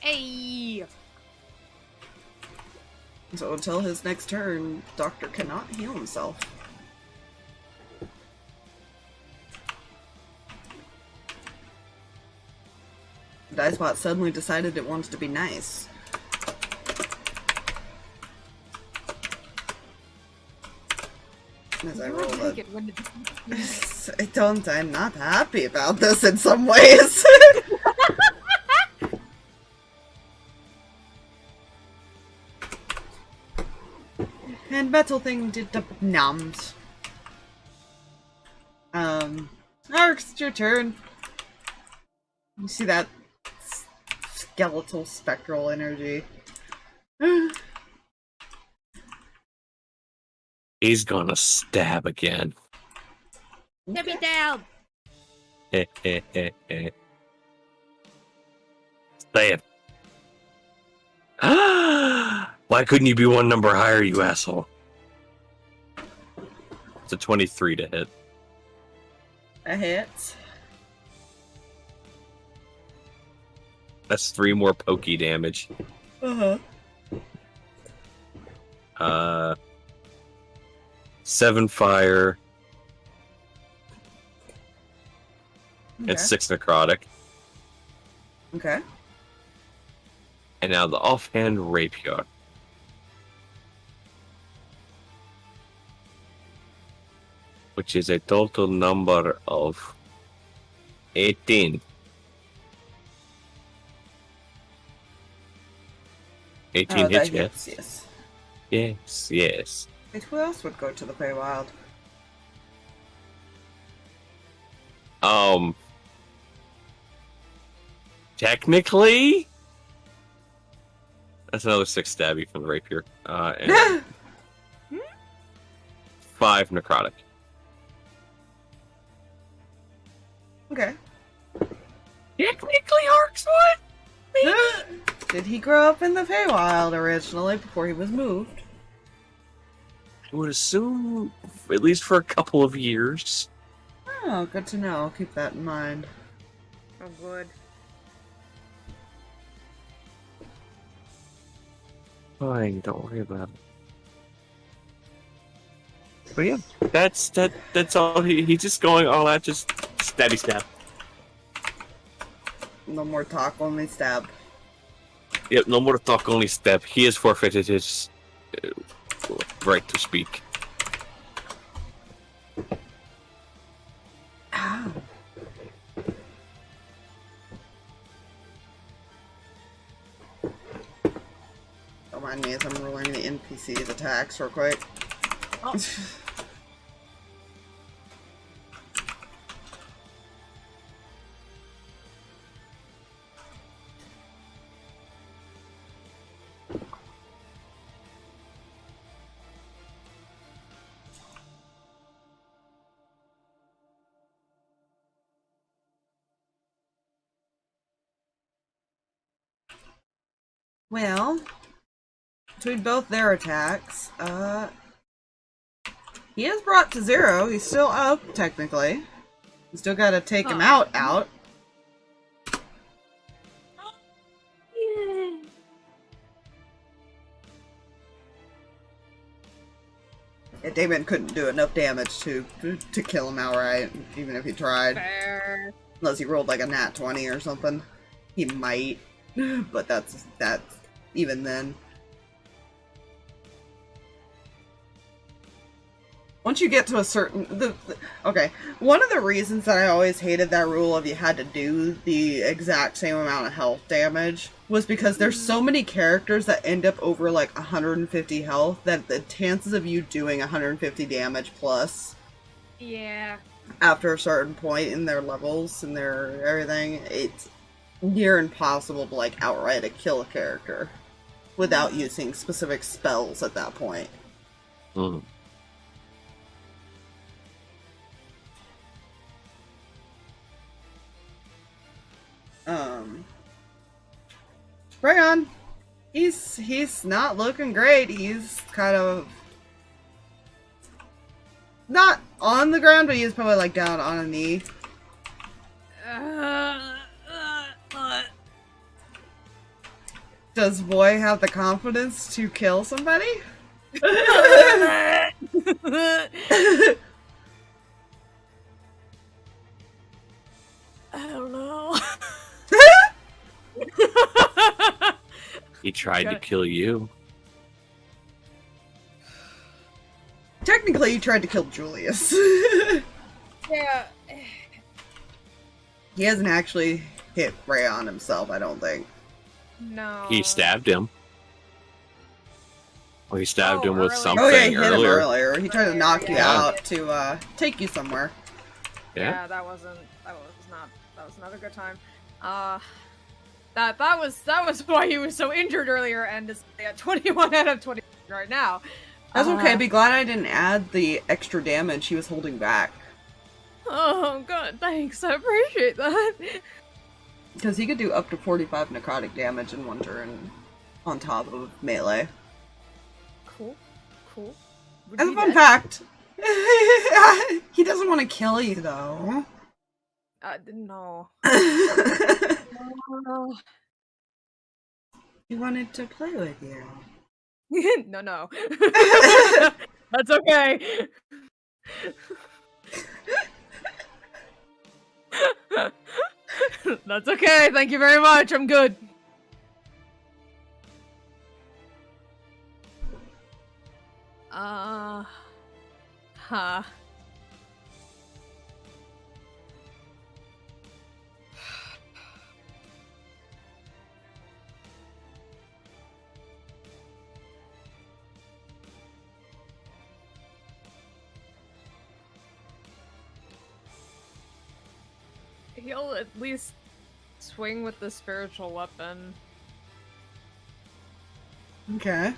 Hey! So until his next turn, Doctor cannot heal himself. Dicebot suddenly decided it wants to be nice. As I roll it. I'm not happy about this in some ways. And Metal Thing did the nums. Harx, it's your turn. You see that skeletal spectral energy. He's gonna stab again. Get me down! Stab. Why couldn't you be one number higher, you asshole? It's a 23 to hit. A hit. That's 3 more pokey damage. Uh-huh. 7 fire. Okay. And 6 necrotic. Okay. And now the offhand rapier. Which is a total number of 18. 18 hits, yes. yes. Yes, yes. Wait, who else would go to the Feywild? Technically, that's another 6 stabby from the rapier. And 5 necrotic. Okay. Technically, Harx would? Maybe? Did he grow up in the Feywild originally before he was moved? I would assume at least for a couple of years. Oh, good to know. I'll keep that in mind. Oh, good. Fine, don't worry about it. But yeah, that's all. He's just going all out, just stabby stab. No more talk, only stab. Yep, no more talk, only stab. He has forfeited his right to speak. Ow. Don't mind me as I'm rolling the NPC's attacks real quick. Oh. Well, between both their attacks. He is brought to 0. He's still up, technically. You still gotta take him out. Yeah, Damon couldn't do enough damage to kill him outright, even if he tried. Fair. Unless he rolled like a nat 20 or something. He might, but that's even then. Once you get to a certain... okay, one of the reasons that I always hated that rule of you had to do the exact same amount of health damage was because there's so many characters that end up over like 150 health that the chances of you doing 150 damage plus... Yeah. After a certain point in their levels and their everything, it's near impossible to like outright kill a character without using specific spells at that point. Mm. Reyan, he's not looking great. He's kind of not on the ground, but he's probably like down on a knee. Does boy have the confidence to kill somebody? I don't know. He tried to kill you. Technically, he tried to kill Julius. Yeah. He hasn't actually hit Reyan himself, I don't think. No. He stabbed him. Well, he stabbed him with earlier. something Oh yeah, he hit him earlier. earlier. He tried to knock you Yeah. out to take you somewhere. Yeah. That was not a good time. That was why he was so injured earlier and is at 21 out of 20 right now. That's okay. Be glad I didn't add the extra damage he was holding back. Oh god, thanks. I appreciate that. Because he could do up to 45 necrotic damage in one turn on top of melee. Cool. Would As a be fun dead. fact, he doesn't want to kill you though. No. He wanted to play with you. No. That's okay. That's okay. Thank you very much. I'm good. Huh. He'll at least swing with the spiritual weapon. Okay.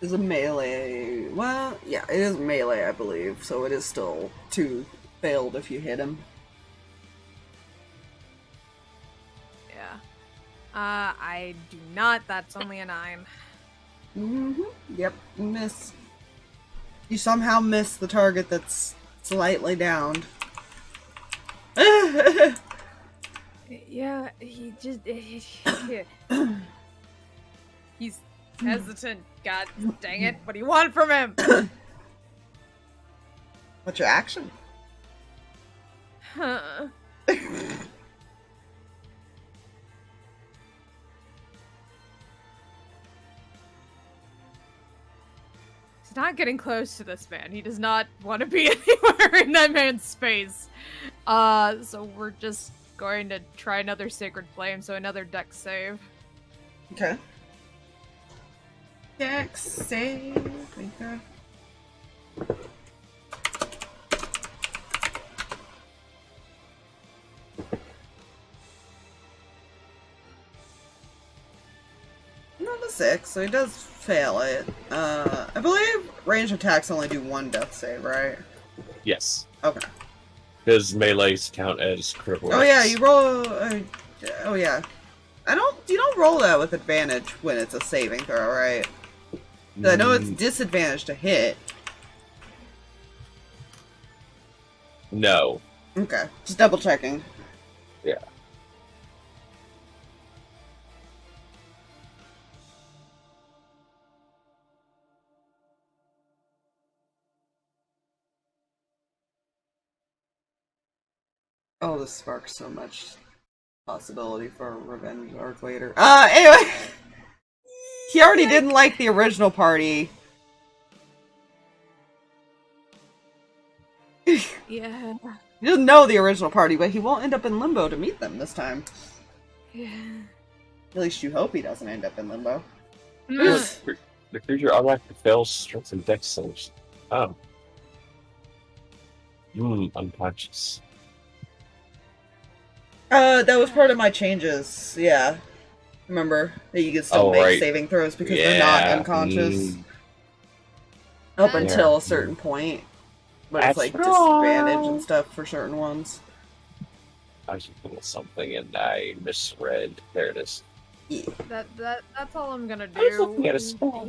Is a melee. Well, yeah, it is melee, I believe, so it is still 2 failed if you hit him. Yeah. I do not. That's only a 9. Yep, you miss. You somehow miss the target that's slightly downed. Yeah, he just... He's hesitant. God dang it. What do you want from him? What's your action? Huh. He's not getting close to this man. He does not want to be anywhere in that man's space. So we're just going to try another Sacred Flame, so another dex save. Okay. Dex save. Okay. Not a 6, so he does fail it. I believe range attacks only do 1 death save, right? Yes. Okay. His melees count as critical. Oh yeah, hits. you roll. Oh yeah. You don't roll that with advantage when it's a saving throw, right? 'Cause I know it's disadvantage to hit. No. Okay, just double checking. Yeah. Oh, this sparks so much possibility for a revenge arc later. Anyway! He already didn't like the original party. Yeah. He doesn't know the original party, but he won't end up in limbo to meet them this time. Yeah. At least you hope he doesn't end up in limbo. The creature automatically fails strength and dex saves. Oh. Unconscious. That was part of my changes, yeah. Remember that you can still make saving throws because they're not unconscious. Up until a certain point. But it's like disadvantage and stuff for certain ones. I was looking at something and I misread. There it is. Yeah. That's all I'm gonna do. I was looking at a spell.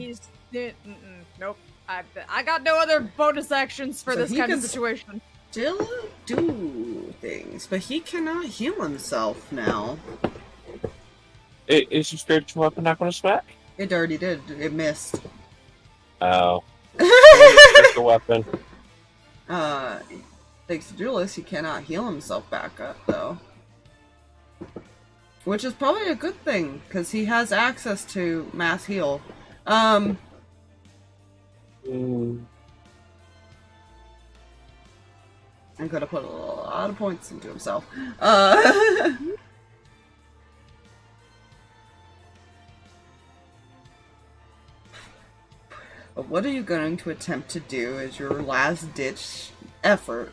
Nope. I got no other bonus actions for this kind of situation. Still do things, but he cannot heal himself now. Is your spiritual weapon not going to smack? It already did. It missed. Oh. Spiritual weapon. Thanks to Julius, he cannot heal himself back up, though. Which is probably a good thing, because he has access to mass heal. I'm gonna put a lot of points into himself. But what are you going to attempt to do as your last-ditch effort?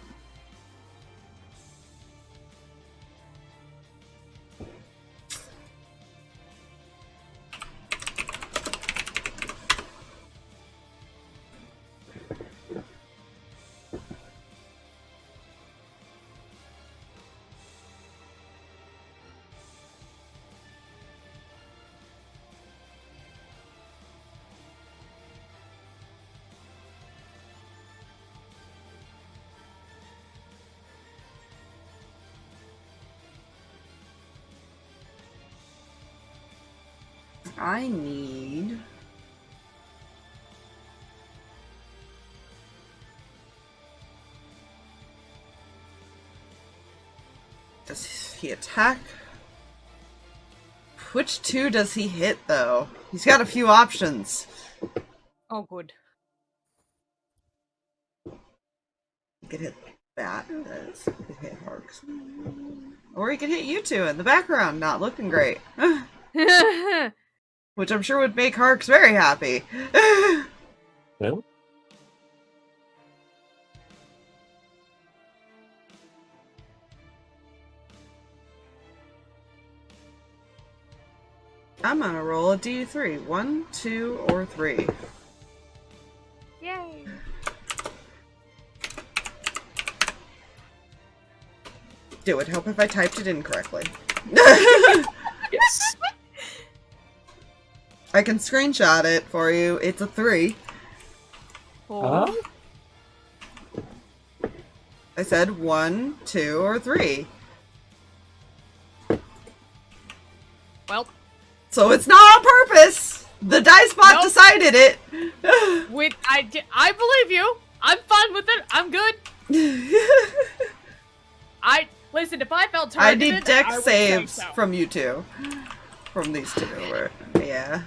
I need... Does he attack? Which two does he hit, though? He's got a few options. Oh, good. He could hit that. He could hit Harx. Or he could hit you two in the background, not looking great. Which I'm sure would make Harx very happy. No? I'm gonna roll a d3. 1, 2, or 3. Yay! It would help if I typed it incorrectly. Yes. I can screenshot it for you. It's a 3. Huh? I said 1, 2, or 3. Well. So it's not on purpose! The dice bot decided it! Wait, I believe you! I'm fine with it! I'm good! Listen, if I felt targeted, I need dex I would saves say so. from you two. From these two. Yeah.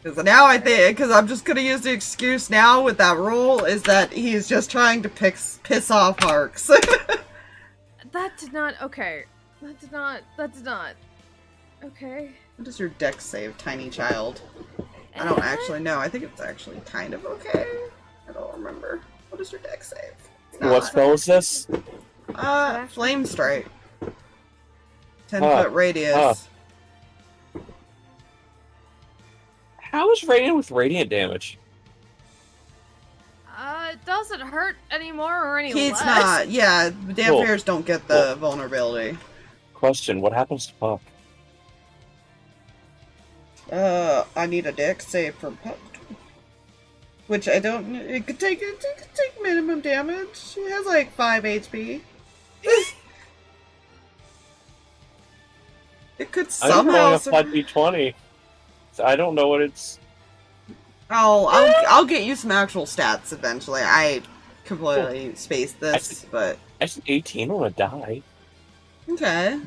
Because now I think, because I'm just gonna use the excuse now with that roll, is that he's just trying to piss off Harx. That did not, okay. That did not, okay. What is your dex save, tiny child? I don't actually know. I think it's actually kind of okay. I don't remember. What is your dex save? What spell is this? Flame Strike. 10-foot radius. How is Reyan with radiant damage? It doesn't hurt anymore or any It's less. not. Yeah, vampires don't get the vulnerability. Question, what happens to Puck? I need a dex save for Puck. Which I don't. It could take minimum damage. She has like 5 HP. It could somehow. I'm rolling a D20. So I don't know what it's. I'll get you some actual stats eventually. I completely spaced this, but I said 18 on a die. okay.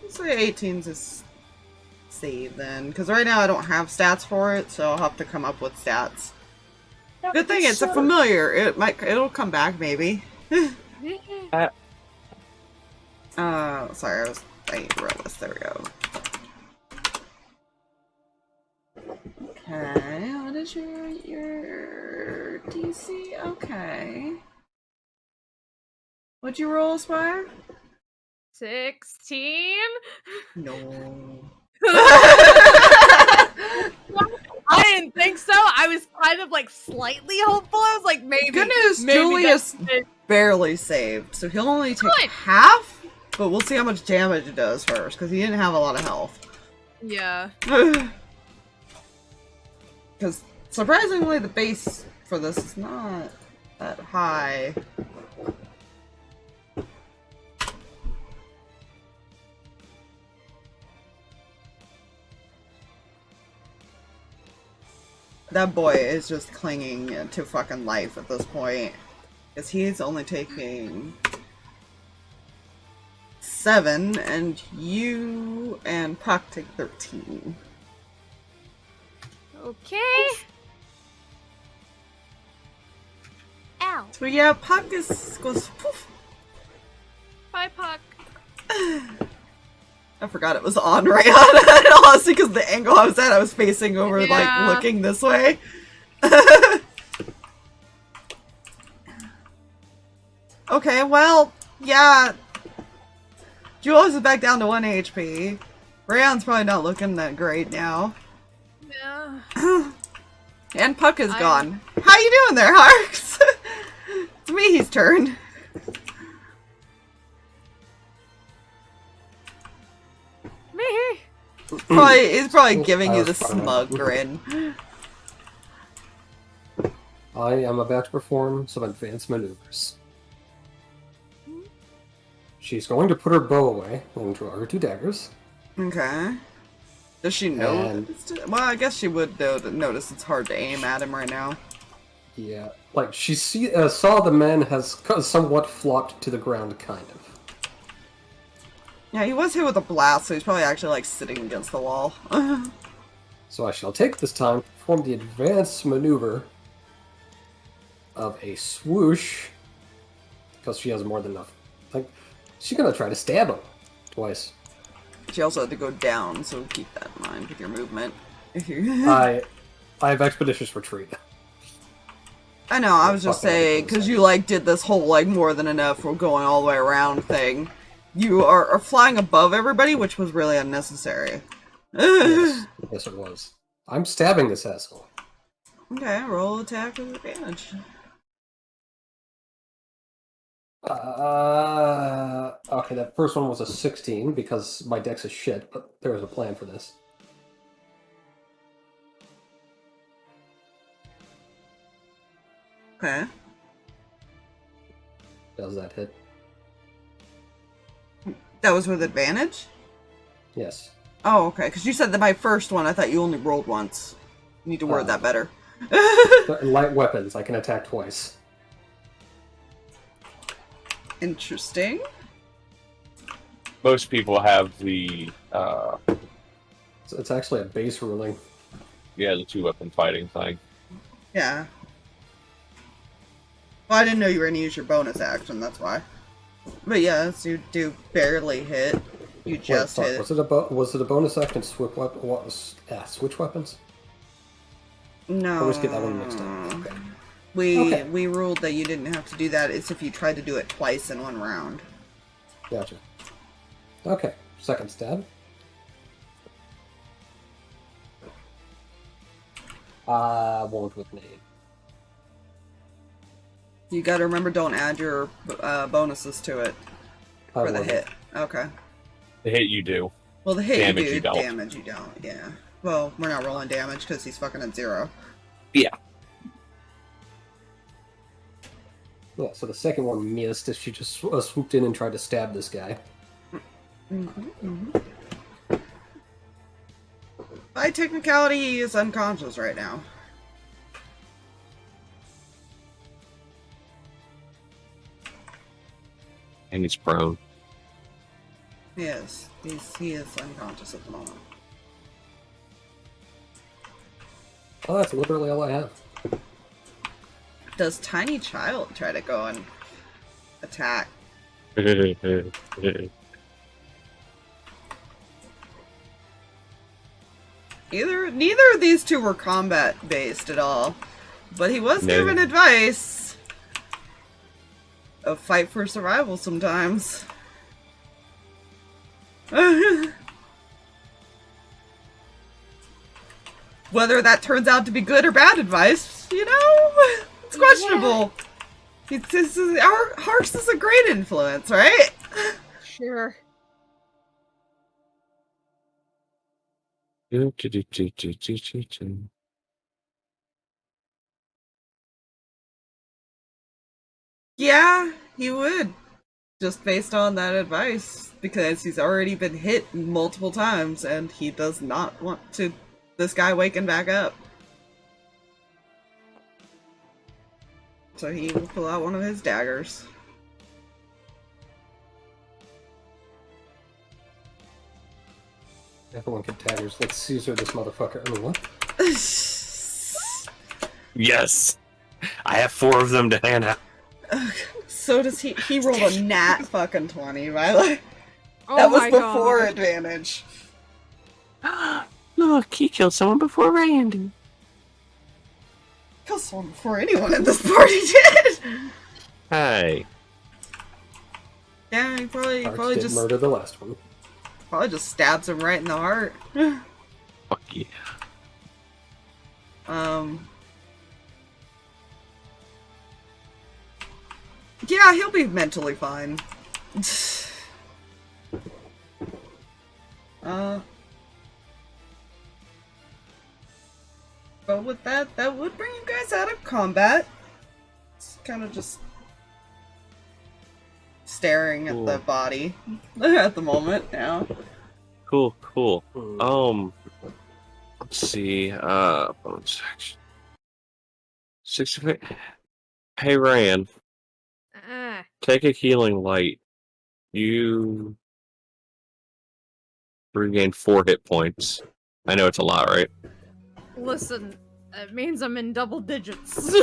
Say 18's is save then, because right now I don't have stats for it, so I'll have to come up with stats. Good thing it's a familiar. It'll come back maybe. Sorry, I need to roll this. There we go. Okay, what is your DC? Okay. What'd you roll, Spire? 16? No. I didn't think so. I was kind of like slightly hopeful. I was like, maybe. Good news, Julius barely saved, so he'll only take Good. half, but we'll see how much damage it does first, because he didn't have a lot of health. Yeah. Because surprisingly, the base for this is not that high. That boy is just clinging to fucking life at this point. Because he's only taking 7, and you and Puck take 13. Okay. Ow. So yeah, Puck goes poof. Bye, Puck. I forgot it was on Reyan. Honestly, because the angle I was at, I was facing over, Yeah. like, looking this way. Okay, well, yeah. Julius is back down to 1 HP. Reyan's probably not looking that great now. Yeah. And Puck is gone. How you doing there, Harx? It's Mihi's turn. Mihi. He's probably giving you the smug grin. I am about to perform some advanced maneuvers. She's going to put her bow away and draw her 2 daggers. Okay. Does she know? Well, I guess she would notice it's hard to aim at him right now. Yeah, like she saw the man has somewhat flopped to the ground, kind of. Yeah, he was hit with a blast, so he's probably actually like sitting against the wall. So I shall take this time to perform the advanced maneuver of a swoosh, because she has more than enough. Like, she's gonna try to stab him twice. She also had to go down, so keep that in mind with your movement. I have expeditious retreat. I know, I was just saying, because you like did this whole like more than enough, we're going all the way around thing. You are flying above everybody, which was really unnecessary. Yes, yes it was. I'm stabbing this asshole. Okay, roll attack with advantage. Okay, that first one was a 16 because my dex is shit, but there was a plan for this. Okay. Does that hit? That was with advantage? Yes. Oh, okay, because you said that my first one, I thought you only rolled once. You need to word that better. Light weapons, I can attack twice. Interesting. Most people have the, So it's actually a base ruling. yeah, the 2-weapon fighting thing. Yeah. Well, I didn't know you were going to use your bonus action, that's why. But yes, you do barely hit. You just hit. Was it a bonus action switch weapon? What was switch weapons? No. I always get that one mixed up. Okay. We ruled that you didn't have to do that. It's if you tried to do it twice in one round. Gotcha. Okay, second stab. Won't with nade. You gotta remember, don't add your bonuses to it for the hit. Okay. The hit you do. Well, the hit Damage you do, you don't. damage you don't, yeah. Well, we're not rolling damage because he's fucking at 0. Yeah. Yeah, so the second one missed as she just swooped in and tried to stab this guy. By technicality, he is unconscious right now. And he's prone. He is. He is unconscious at the moment. Oh, that's literally all I have. Does Tiny Child try to go and attack? Neither of these two were combat based at all, but he was given advice of fight for survival sometimes. Whether that turns out to be good or bad advice, you know, it's questionable. Our Harx is a great influence, right? Sure. Yeah, he would. Just based on that advice, because he's already been hit multiple times and he does not want to this guy waking back up. So he will pull out one of his daggers. Everyone can daggers. Let's Caesar this motherfucker. I mean, what? Yes! I have 4 of them to hand out. So does he. He rolled a nat fucking 20, right? Oh that was my before God. advantage. Look, he killed someone before Reyan. Killed someone before anyone in this party did! Hey. Yeah, he probably Harx did just murder the last one. probably just stabs him right in the heart. Fuck yeah. Yeah, he'll be mentally fine. But with that would bring you guys out of combat. It's kind of just staring at the body at the moment now. Cool. Let's see, bonus action. 60. Hey, Reyan. Take a healing light. You regain 4 hit points. I know it's a lot, right? Listen, it means I'm in double digits.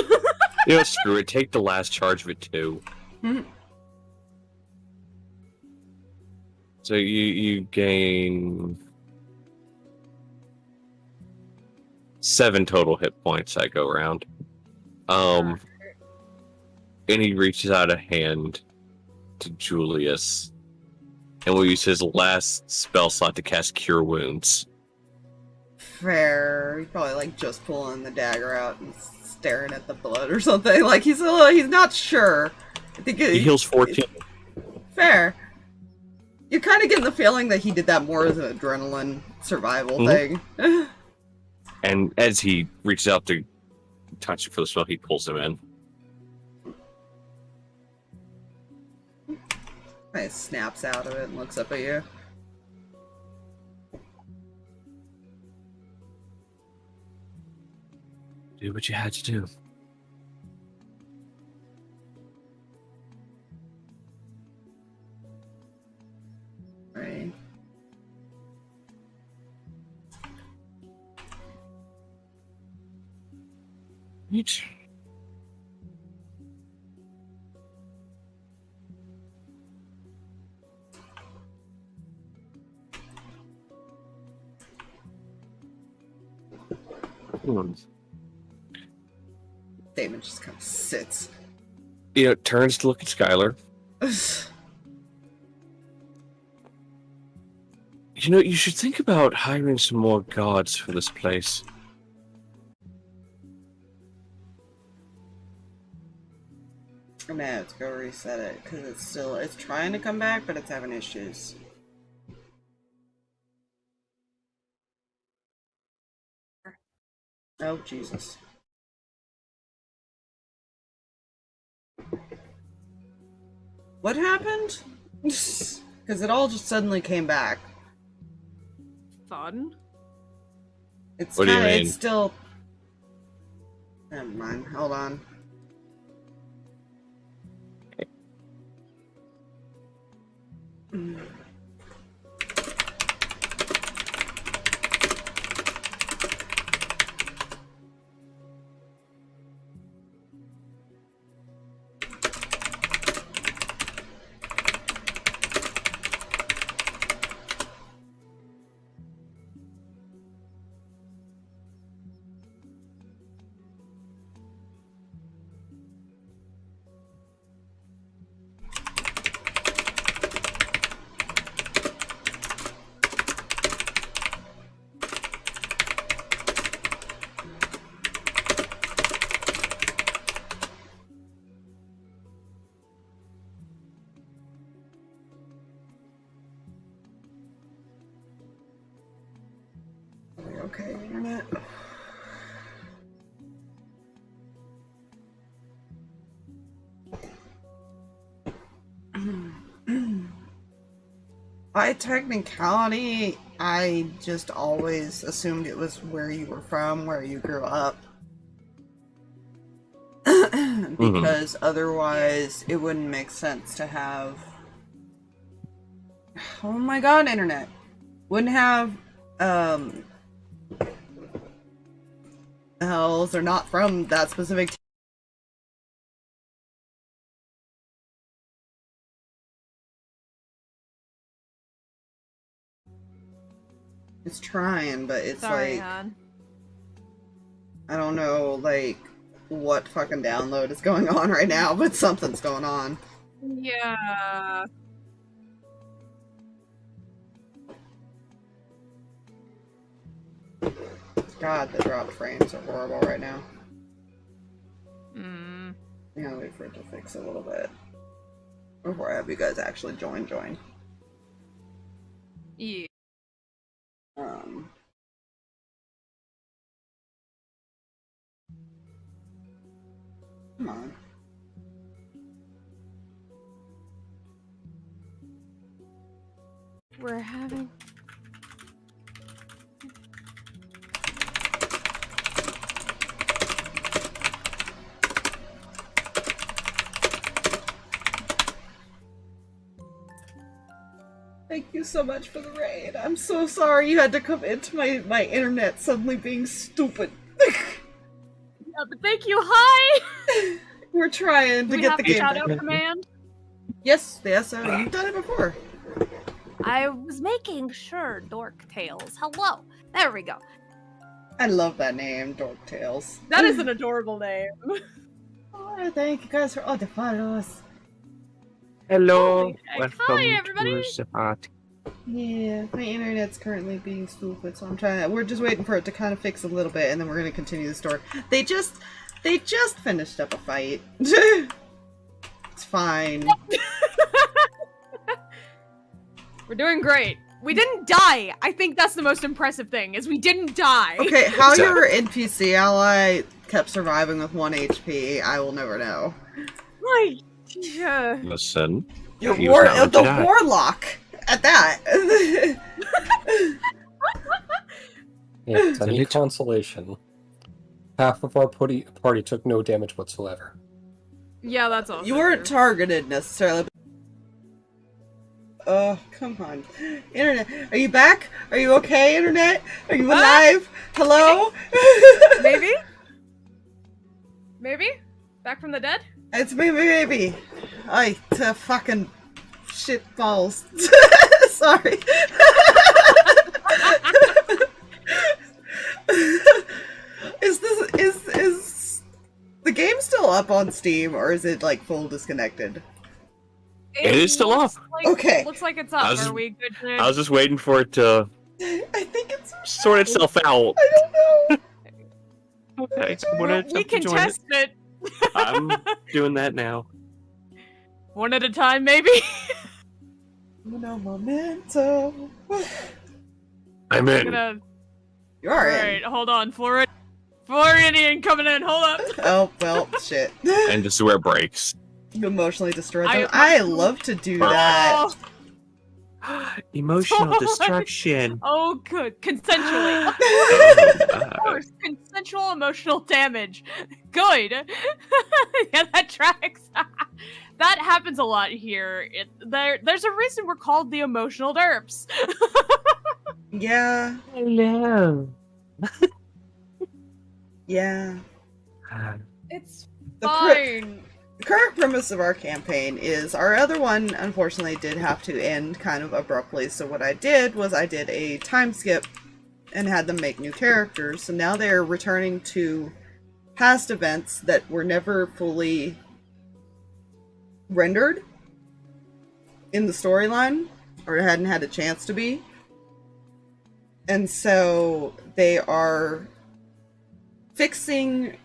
You know, screw it. Take the last charge of it too. So you gain 7 total hit points that go around. And he reaches out a hand to Julius, and will use his last spell slot to cast Cure Wounds. Fair. He's probably like just pulling the dagger out and staring at the blood or something. Like he's not sure. I think He heals 14. Fair. You're kind of getting the feeling that he did that more as an adrenaline survival thing. And as he reaches out to touch you for the spell, he pulls him in. Kind of snaps out of it and looks up at you. Do what you had to do. Right. Each. Damon just kind of sits. You know, turns to look at Skylar. You know, you should think about hiring some more guards for this place. I'm gonna have to go reset it because it's trying to come back, but it's having issues. Oh, Jesus. What happened? Because it all just suddenly came back. Fun. It's What do you kinda, mean? it's still... Never mind, hold on. Okay, internet. By technicality, I just always assumed it was where you were from, where you grew up. Because otherwise it wouldn't make sense to have... Oh my god, internet. Wouldn't have, hells are not from that specific... It's trying, but it's Sorry, like... hon. I don't know, like, what fucking download is going on right now, but something's going on. Yeah. God, the drop frames are horrible right now. Mm. I'm gonna wait for it to fix a little bit. Before I have you guys actually join. Yeah. Come on. We're having... Thank you so much for the raid. I'm so sorry you had to come into my internet suddenly being stupid. Yeah, but thank you, hi! We're trying to get the game shadow back. command? Yes, you've done it before. I was making sure, Dork Tales. Hello. There we go. I love that name, Dork Tales. That is an adorable name. Oh, thank you guys for all the follows. Hello, Holy heck. welcome Hi, everybody. to the party. Yeah, my internet's currently being stupid, so we're just waiting for it to kind of fix a little bit, and then we're gonna continue the story. They just finished up a fight. It's fine. We're doing great. We didn't die. I think that's the most impressive thing, is we didn't die. Okay, how Exactly. your NPC ally kept surviving with 1 HP, I will never know. Right. Yeah. Listen, Your he was not meant to the die. warlock at that. If any consolation, half of our party took no damage whatsoever. Yeah, that's all. You weren't targeted necessarily. Oh, come on. Internet, are you back? Are you okay, Internet? Are you alive? Hello? Maybe? Maybe? Back from the dead? It's me, baby. I fucking shit balls. Sorry. Is the game still up on Steam, or is it like full disconnected? It is still up. Okay. Looks like it's up. I was Are just- we good to... I was just waiting for it to I think it's. sort itself out. I don't know. Okay, I'm gonna we attempt can to join test it. I'm doing that now. One at a time, maybe? No momento. I'm in. Gonna... You are in. Alright, hold on. Florida. Floridian coming in, hold up. Oh, well, shit. And this is where it breaks. Emotionally destroy them. I love to do that. Emotional destruction. Oh, good. Consensually. Of course, consensual emotional damage. Good. Yeah, that tracks. That happens a lot here. There's a reason we're called the emotional derps. Yeah. Hello. Yeah. It's The fine. The current premise of our campaign is our other one, unfortunately, did have to end kind of abruptly. So what I did was I did a time skip and had them make new characters. So now they're returning to past events that were never fully rendered in the storyline, or hadn't had a chance to be. And so they are fixing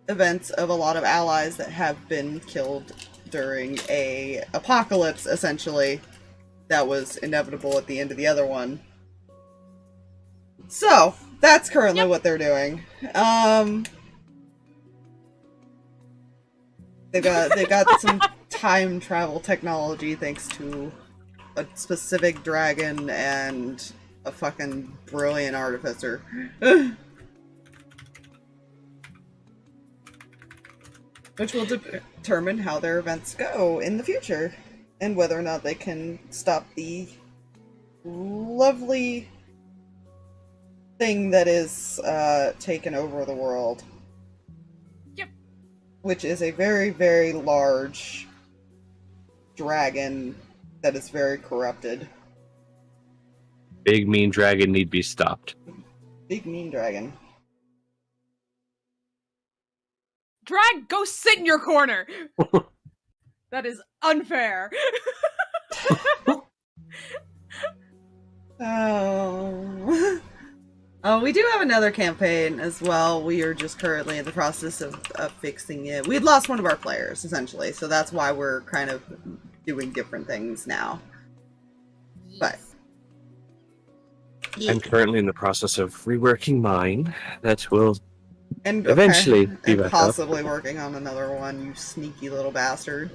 events of a lot of allies that have been killed during a apocalypse, essentially, that was inevitable at the end of the other one. So, that's currently what they're doing. They got some time travel technology thanks to a specific dragon and a fucking brilliant artificer. Which will determine how their events go in the future, and whether or not they can stop the lovely thing that is taken over the world. Yep. Which is a very, very large dragon that is very corrupted. Big mean dragon need be stopped. Big mean dragon. Drag, go sit in your corner. That is unfair. Oh. Oh, we do have another campaign as well. We are just currently in the process of fixing it. We'd lost one of our players, essentially, so that's why we're kind of doing different things now. But I'm currently in the process of reworking mine. That will and eventually be back possibly working on another one, you sneaky little bastard.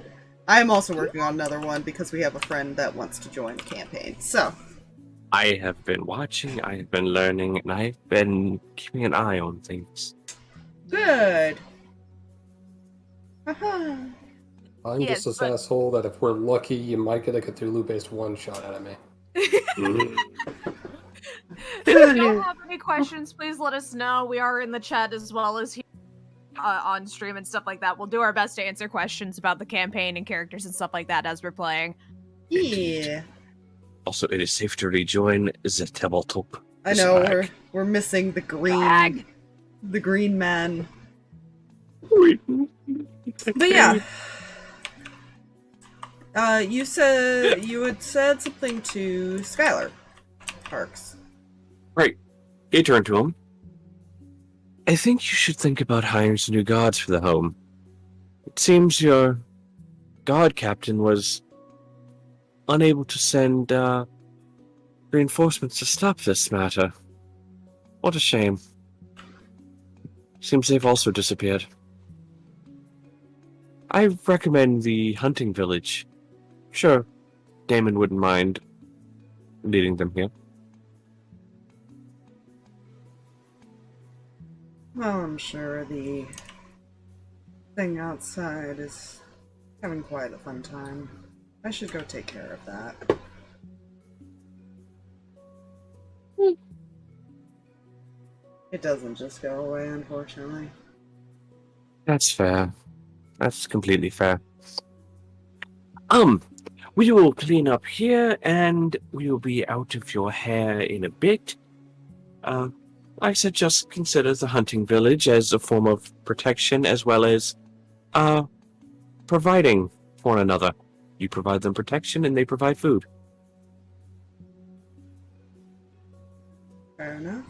I am also working on another one because we have a friend that wants to join the campaign. So I have been watching, I have been learning, and I've been keeping an eye on things. good. Uh-huh. I'm just this asshole that if we're lucky, you might get a Cthulhu-based one-shot out of me. If you don't have any questions, please let us know. We are in the chat as well as here on stream and stuff like that. We'll do our best to answer questions about the campaign and characters and stuff like that as we're playing. Yeah. Also, it is safe to rejoin the tabletop. I know, we're missing the green man. But yeah. You had said something to Skylar, Harx. Right. You turn to him. I think you should think about hiring some new guards for the home. It seems your guard captain was unable to send reinforcements to stop this matter. What a shame. Seems they've also disappeared. I recommend the hunting village. Sure, Damon wouldn't mind leading them here. Well, I'm sure the thing outside is having quite a fun time. I should go take care of that. It doesn't just go away, unfortunately. That's fair. That's completely fair. We will clean up here, and we will be out of your hair in a bit. I said just consider the hunting village as a form of protection, as well as, providing for one another. You provide them protection, and they provide food. Fair enough.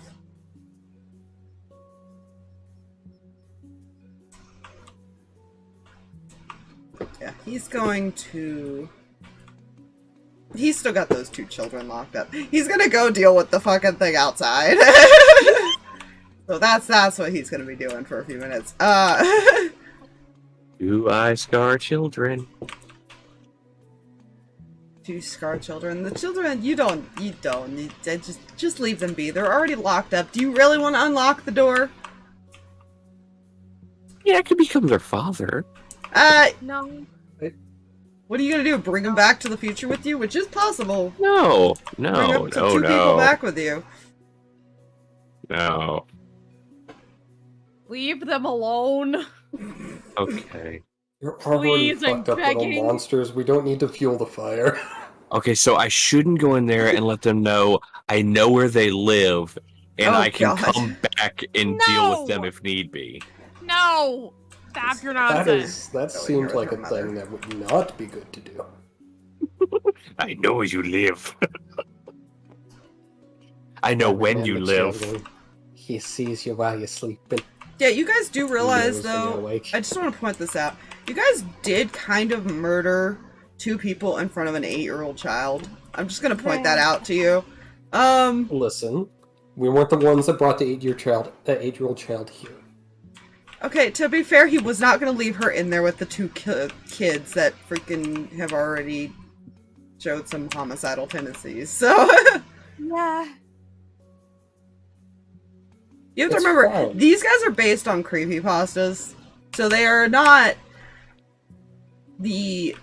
Yeah, he's going to... He's still got those two children locked up. He's gonna go deal with the fucking thing outside. So that's what he's gonna be doing for a few minutes. Do I scar children? To scar children. The children, you don't. Just leave them be. They're already locked up. Do you really want to unlock the door? Yeah, I could become their father. No. What are you gonna do? Bring them back to the future with you? Which is possible. No, Bring up to two people back with you. No. Leave them alone. Okay. You're already Please, I'm fucked up little begging. monsters. We don't need to fuel the fire. Okay, so I shouldn't go in there and let them know I know where they live, and Oh, I can God. come back and deal with them if need be. No! Stop your That nonsense. seems here like a with her thing that would not be good to do. I know where you live. I know when Man, you the live. children, he sees you while you're sleeping. Yeah, you guys do realize, knows when you're though, awake. I just want to point this out. You guys did kind of murder 2 people in front of an 8-year-old child. I'm just gonna point that out to you. Listen, we weren't the ones that brought the 8-year-old child here. Okay, to be fair, he was not gonna leave her in there with the 2 kids that freaking have already showed some homicidal tendencies, so... Yeah. You have to It's remember, fine. these guys are based on creepypastas, so they are not the,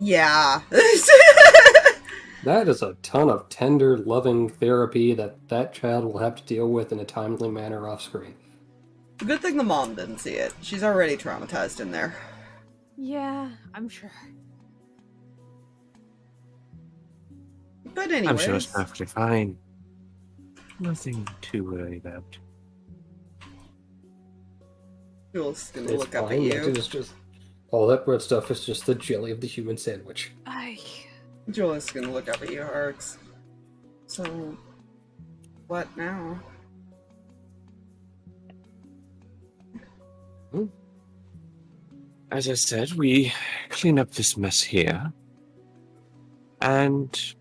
yeah. That is a ton of tender, loving therapy that child will have to deal with in a timely manner off screen. Good thing the mom didn't see it. She's already traumatized in there. Yeah, I'm sure. But anyways, I'm sure it's perfectly fine. Nothing to worry about. Jules gonna It's look up at fine. That you. is just all that red stuff is just the jelly of the human sandwich. Jules gonna look up at you, Harx. So, what now? As I said, we clean up this mess here and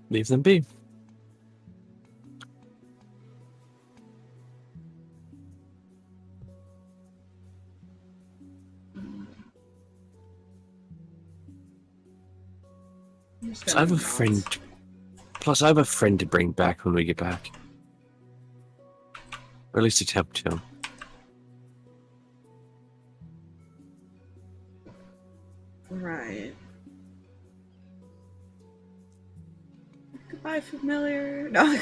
leave them be. I have a friend. Plus, I have a friend to bring back when we get back. Or at least attempt to. Right. Goodbye, familiar. No.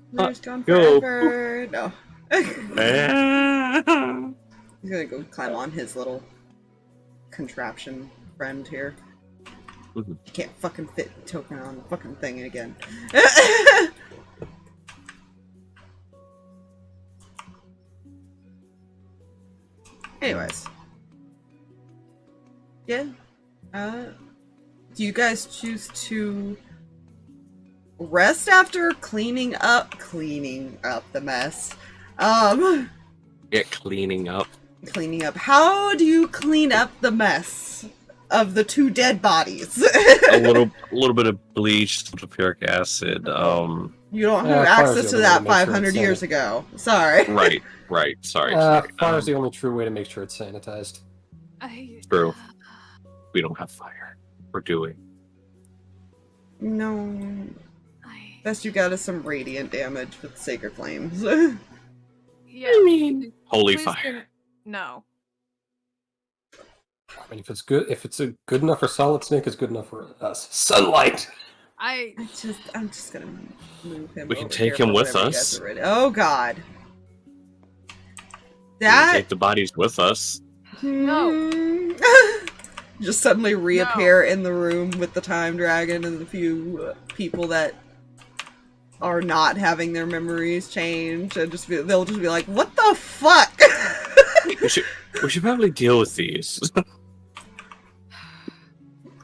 Familiar's gone go. forever. No. He's gonna go climb on his little contraption friend here. Mhm. You can't fucking fit the token on the fucking thing again. Anyways. Yeah. Do you guys choose to rest after cleaning up the mess? Get cleaning up. Cleaning up. How do you clean up the mess of the 2 dead bodies? A little bit of bleach, sulfuric acid. You don't have fire's access the to only way that to make sure 500 it's years ago. Sorry. Right. Sorry. Fire's the only true way to make sure it's sanitized. True. We don't have fire. We're doing. No. Best you got is some radiant damage with sacred flames. Yeah. I mean, holy Please fire. don't- No. I mean, if it's a good enough for Solid Snake, it's good enough for us. Sunlight. I I'm just gonna move him. We can over take here him for with whenever you us. guys are ready. Oh God. We That take the bodies with us. No. just suddenly reappear in the room with the time dragon and the few people that are not having their memories change, and they'll just be like, "What the fuck?" We should probably deal with these.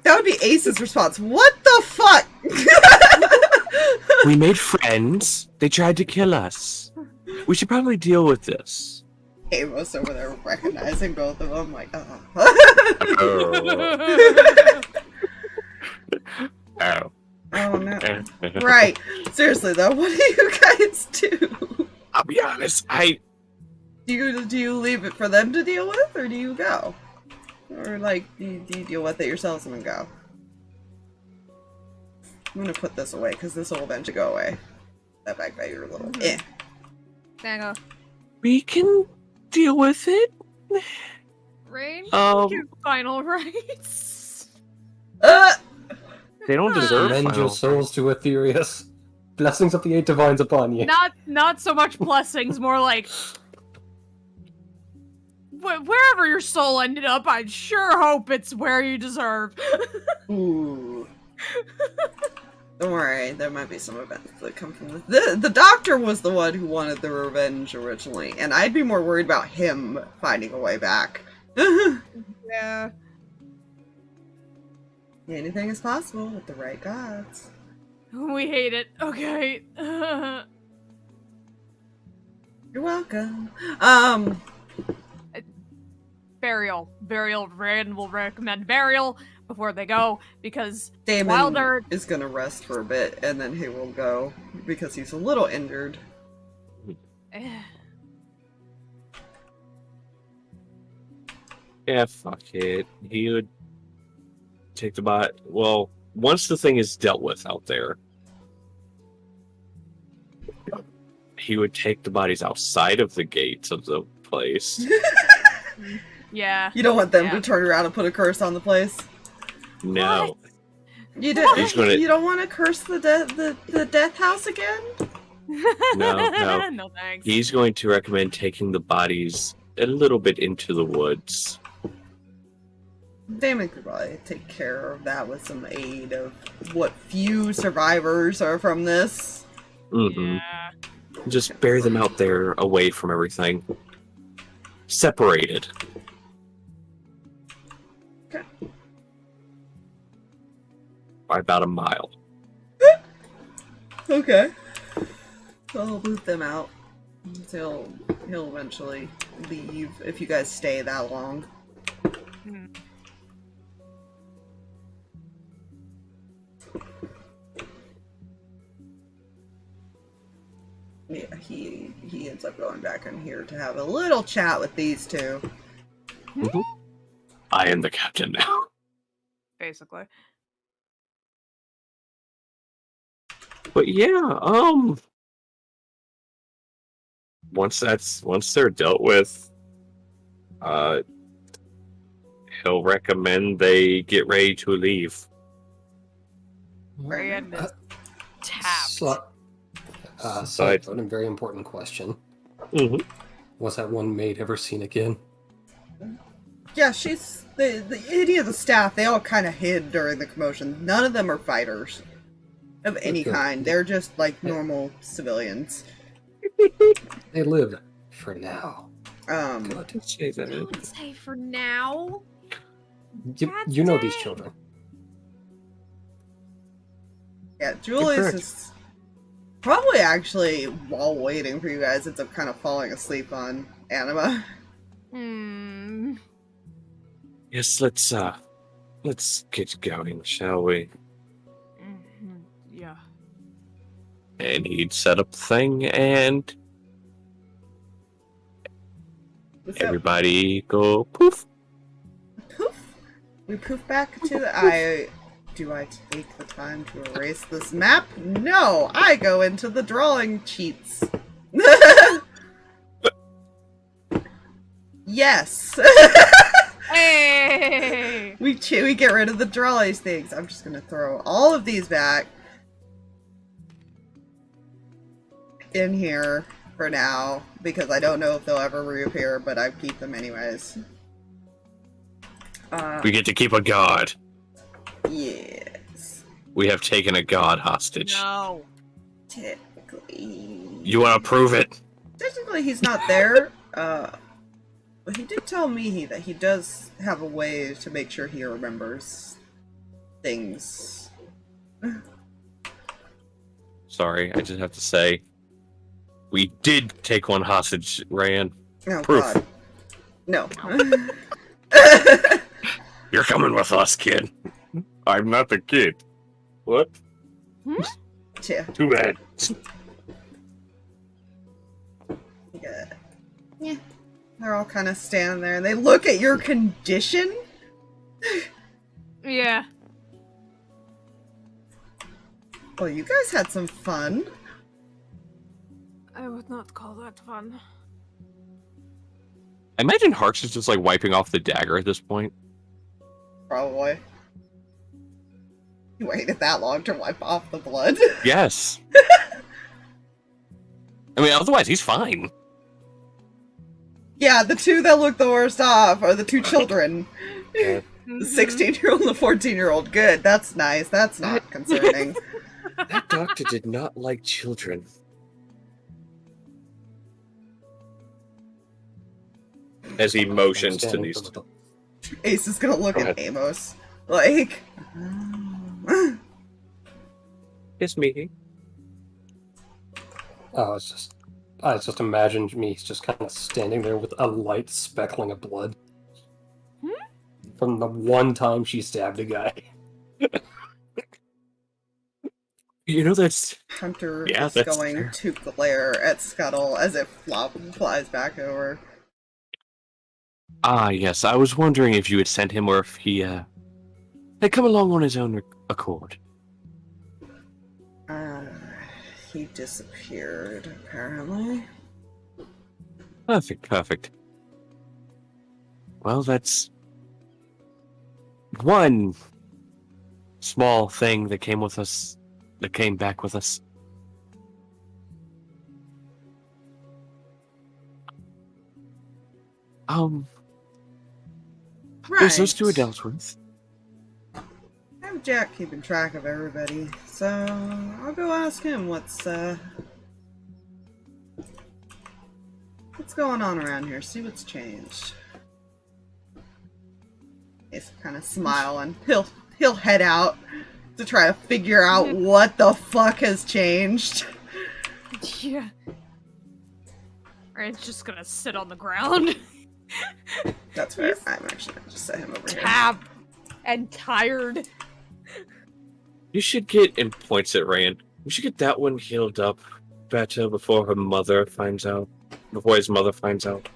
That would be Ace's response. What the fuck? We made friends. They tried to kill us. We should probably deal with this. Amos over there recognizing both of them, like, oh. Oh. Oh. Oh No. Right. Seriously though, what do you guys do? I'll be honest, Do you leave it for them to deal with, or do you go? Or like, do you deal with it yourselves and then go? I'm gonna put this away because this will eventually go away. That back by your little There you go. we can deal with it. Rain, Um, give final rights. They don't deserve Commend your final. souls to Aetherius. Blessings of the eight divines upon you. Not so much blessings, more like wherever your soul ended up. I sure hope it's where you deserve. Ooh. Don't worry, there might be some events that come from this. The doctor was the one who wanted the revenge originally, and I'd be more worried about him finding a way back. Yeah. Anything is possible with the right gods. We hate it. Okay. You're welcome. Burial. Rand will recommend burial before they go, because Damon Wilder is gonna rest for a bit, and then he will go, because he's a little injured. Yeah, fuck it. He would take the bot. Well, once the thing is dealt with out there, he would take the bodies outside of the gates of the place. Yeah. You don't want them Yeah. to turn around and put a curse on the place? No. You, He's gonna- you don't want to curse the death house again? No. No thanks. He's going to recommend taking the bodies a little bit into the woods. Damon could probably take care of that with some aid of what few survivors are from this. Mm-hmm. Yeah. Just bury them out there away from everything. Separated. Okay. By about a mile. Okay. So I'll boot them out. So he'll eventually leave if you guys stay that long. Hmm. Yeah, he ends up going back in here to have a little chat with these two. Mm-hmm. I am the captain now. Basically. But yeah, once they're dealt with, he'll recommend they get ready to leave. Reyan is tapped. Side note, a very important question. Mm-hmm. Was that one maid ever seen again? Yeah, she's any of the staff. They all kind of hid during the commotion. None of them are fighters of any Okay. kind. They're just like normal civilians. They live for now. What did say that? Don't say for now. You know these children. Yeah, Julius correct. is probably actually, while waiting for you guys, ends up kind of falling asleep on Anima. Hmm. Yes, let's get going, shall we? Mm-hmm. Yeah. And he'd set up the thing, and What's up? everybody go poof. Poof. We poof back to the. Do I take the time to erase this map? No, I go into the drawing cheats. Yes. Hey! we get rid of the drawing things. I'm just gonna throw all of these back in here for now because I don't know if they'll ever reappear, but I keep them anyways. We get to keep a god. Yes. We have taken a god hostage. No. Technically. You want to prove it? Technically, he's not there. But he did tell Mihi that he does have a way to make sure he remembers things. Sorry, I just have to say, we did take one hostage, Reyan. Oh, Proof. God. No. You're coming with us, kid. I'm not the kid. What? Yeah. Too bad. Yeah. They're all kind of standing there and they look at your condition. Yeah. Well, you guys had some fun. I would not call that fun. I imagine Harx is just like wiping off the dagger at this point. Probably. You waited that long to wipe off the blood? Yes. I mean, otherwise he's fine. Yeah, the two that look the worst off are the two children. Yeah. The 16-year-old and the 14-year-old. Good, that's nice. That's not concerning. That doctor did not like children. As he motions to these. Ace is gonna look at Amos. Like... It's Mihi. Oh, I just imagined me just kind of standing there with a light speckling of blood. From the one time she stabbed a guy. You know, that's... Hunter Yeah, is that's going fair. to glare at Scuttle as it flies back over. Ah, yes, I was wondering if you had sent him or if he, had come along on his own accord. He disappeared, apparently. Perfect, perfect. Well, that's... one small thing that came with us, that came back with us. There's those two are dealt with. I have Jack keeping track of everybody, so I'll go ask him what's going on around here, see what's changed. He's kind of smile and he'll head out to try to figure out what the fuck has changed. Yeah. Or it's just gonna sit on the ground. That's fair. I'm actually gonna just set him over here. Tab and tired. You should get, and points at Reyan, we should get that one healed up better before her mother finds out. Before his mother finds out.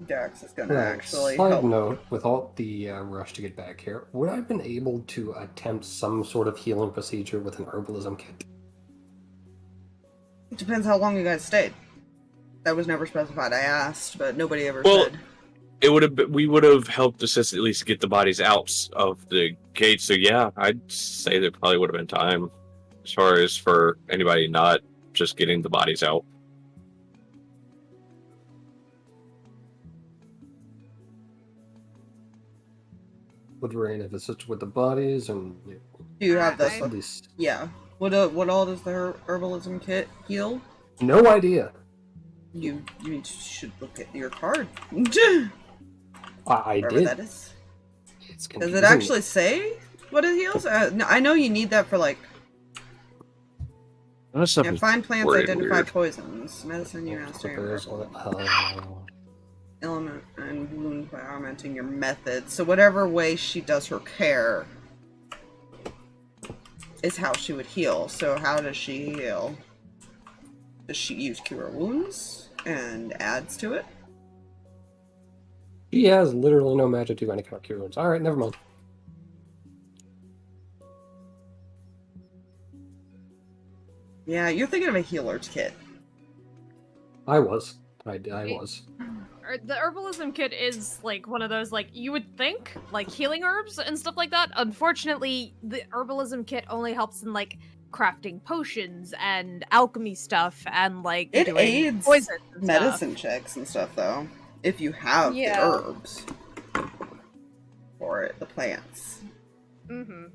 Dax is gonna actually Side help. note, with all the rush to get back here, would I have been able to attempt some sort of healing procedure with an herbalism kit? It depends how long you guys stayed. That was never specified. I asked, but nobody ever Well, said. it would have. We would have helped assist at least get the bodies out of the gate. So yeah, I'd say there probably would have been time, as far as for anybody not just getting the bodies out. Would Reyan have assisted with the bodies and Do you have this? at least? Yeah. What all does the herbalism kit heal? No idea. You should look at your card. I Whatever did. that is. It's Does confusing. it actually say what it heals? No, I know you need that for like That stuff is find plants, worded identify weird. poisons, medicine you So master, there's all element and wound by augmenting your method. So whatever way she does her care is how she would heal. So how does she heal? Does she use cure wounds and adds to it? He has literally no magic to any kind of cure wounds. Alright, never mind. Yeah, you're thinking of a healer's kit. I was. I was. The herbalism kit is like one of those, like, you would think like healing herbs and stuff like that. Unfortunately, the herbalism kit only helps in like crafting potions and alchemy stuff and like It doing aids poisons and medicine stuff. checks and stuff, though. If you have the herbs for it, the plants. Mm-hmm.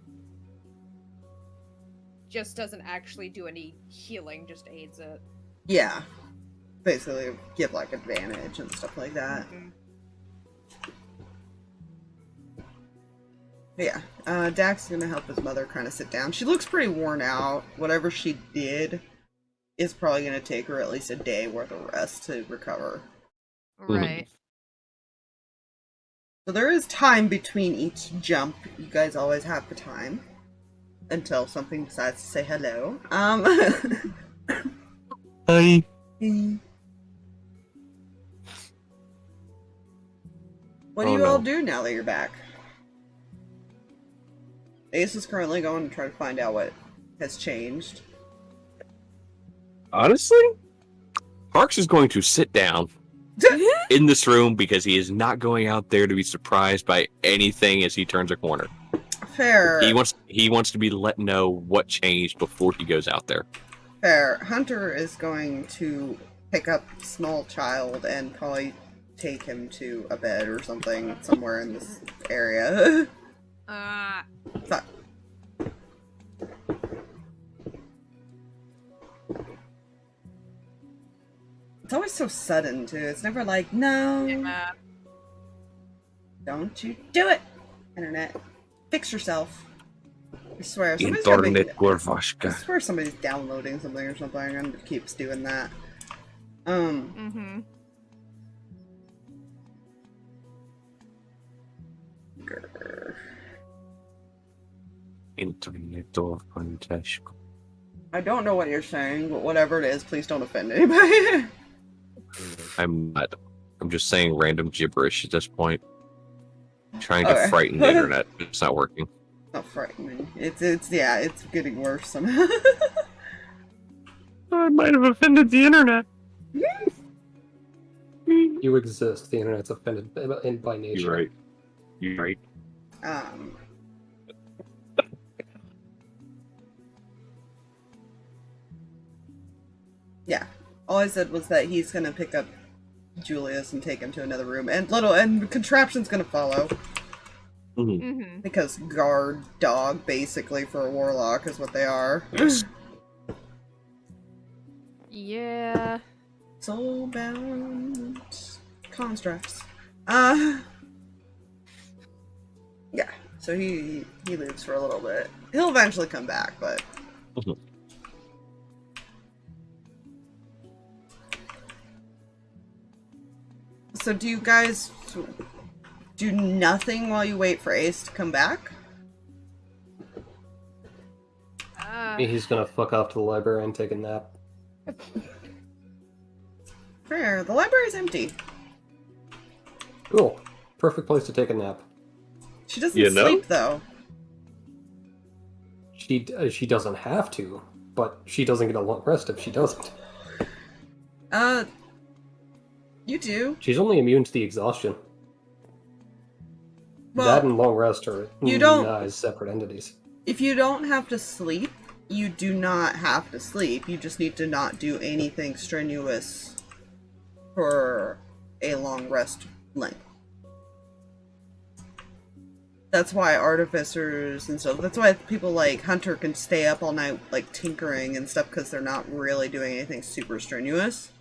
Just doesn't actually do any healing, just aids it. Yeah. Basically, give like advantage and stuff like that. Mm-hmm. Yeah, Dax is gonna help his mother kind of sit down. She looks pretty worn out. Whatever she did is probably gonna take her at least a day worth of rest to recover. Right. So there is time between each jump. You guys always have the time. until something decides to say hello. Hi. What do you all do now that you're back? Ace is currently going to try to find out what has changed. Honestly, Harx is going to sit down in this room because he is not going out there to be surprised by anything as he turns a corner. Fair. He wants to be let know what changed before he goes out there. Fair. Hunter is going to pick up small child and probably take him to a bed or something somewhere in this area. Fuck. It's always so sudden too. It's never like, no. Yeah. Don't you do it, internet. Fix yourself. I swear somebody's downloading something or something and keeps doing that. Internet of fantástico. I don't know what you're saying, but whatever it is, please don't offend anybody. I'm not. I'm just saying random gibberish at this point. Trying to frighten the internet. It's not working. Not frightening. It's getting worse somehow. I might have offended the internet. You exist. The internet's offended by nature. You're right. You're right. Yeah. All I said was that he's gonna pick up Julius and take him to another room, and contraption's gonna follow. Because guard dog, basically, for a warlock is what they are. Yeah. Soulbound constructs. Yeah. So he leaves for a little bit. He'll eventually come back, but. So do you guys do nothing while you wait for Ace to come back? He's gonna fuck off to the library and take a nap. Fair. The library's empty. Cool. Perfect place to take a nap. She doesn't sleep, though. She doesn't have to, but she doesn't get a long rest if she doesn't. You do. She's only immune to the exhaustion. Well, that and long rest are as separate entities. If you don't have to sleep, you do not have to sleep. You just need to not do anything strenuous for a long rest length. That's why artificers and stuff, that's why people like Hunter can stay up all night like tinkering and stuff, because they're not really doing anything super strenuous.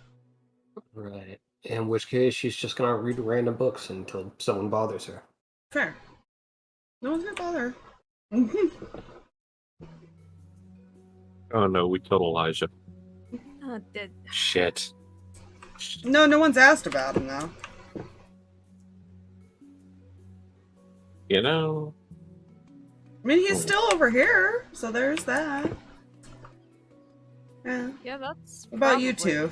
Right. In which case, she's just gonna read random books until someone bothers her. Fair. No one's gonna bother. Oh no, we killed Elijah. Shit. No one's asked about him though. You know. I mean, he's still over here, so there's that. Yeah. Yeah, that's. What about you two?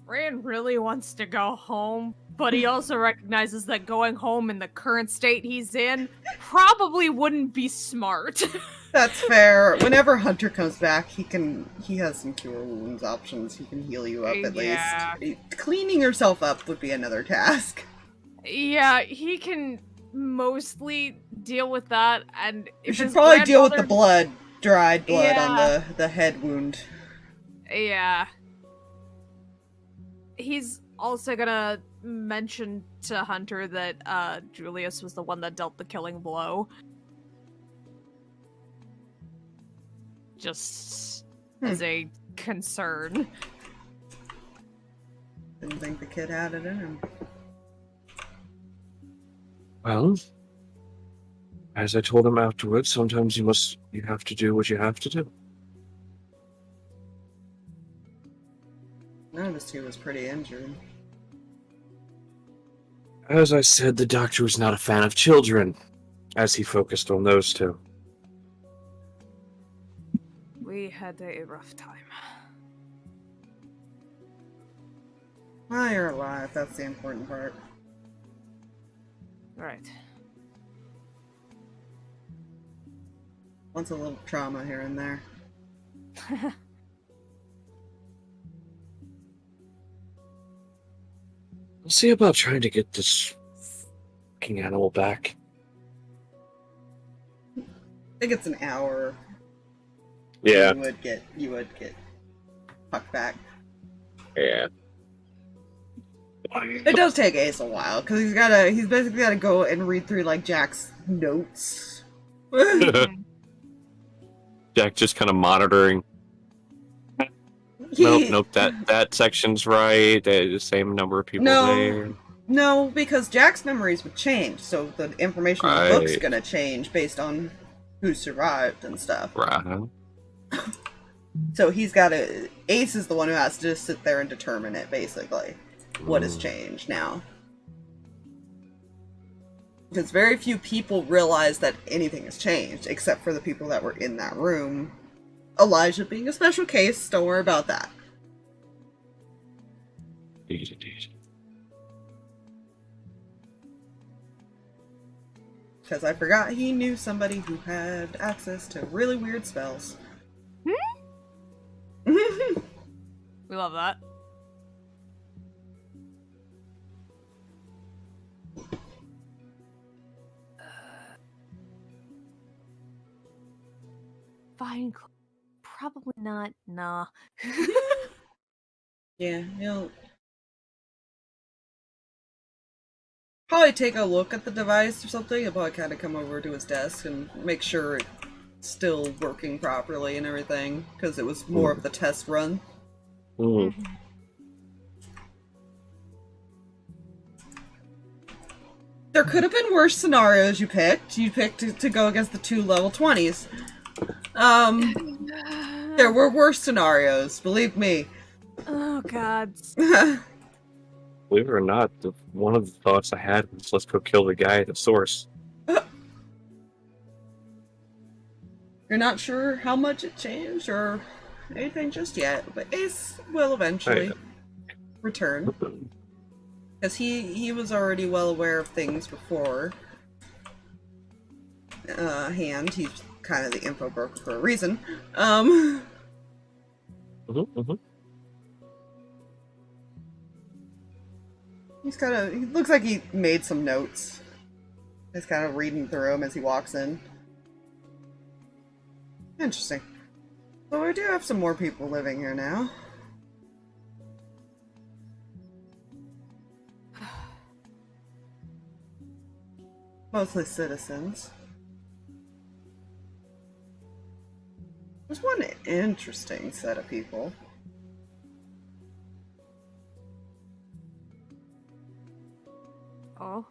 Reyan really wants to go home, but he also recognizes that going home in the current state he's in probably wouldn't be smart. That's fair. Whenever Hunter comes back, he has some cure wounds options. He can heal you up at least. Cleaning yourself up would be another task. Yeah, he can mostly deal with that, and you should probably deal with the dried blood on the head wound. Yeah. He's also gonna mention to Hunter that Julius was the one that dealt the killing blow. Just as a concern. Didn't think the kid had it in him. Well, as I told him afterwards, sometimes you have to do what you have to do. I noticed he was pretty injured. As I said, the doctor was not a fan of children, as he focused on those two. We had a rough time. Well, you're alive. That's the important part. Right. Once a little trauma here and there. We'll see about trying to get this fucking animal back. I think it's an hour. Yeah. You would get fucked back. Yeah. It does take Ace a while, because he's basically gotta go and read through, like, Jack's notes. Jack just kind of monitoring. Nope, that section's right. The same number of people there. No, because Jack's memories would change, so the information in the book's gonna change based on who survived and stuff. Right. So Ace is the one who has to just sit there and determine it, basically. What has changed now. Because very few people realize that anything has changed, except for the people that were in that room. Elijah being a special case, don't worry about that. Indeed. Because I forgot he knew somebody who had access to really weird spells. We love that. Fine. Probably not. Nah. Yeah, he'll probably take a look at the device or something. He'll probably kind of come over to his desk and make sure it's still working properly and everything, because it was more of the test run. Mm-hmm. There could have been worse scenarios you picked. You picked to go against the 2 level 20s. There were worse scenarios, believe me. Oh, God. Believe it or not, one of the thoughts I had was let's go kill the guy at the source. You're not sure how much it changed or anything just yet, but Ace will eventually return. Because he was already well aware of things before hand. He's kind of the info broker for a reason. He looks like he made some notes. He's kind of reading through them as he walks in. Interesting. So we do have some more people living here now. Mostly citizens. There's one interesting set of people. Oh.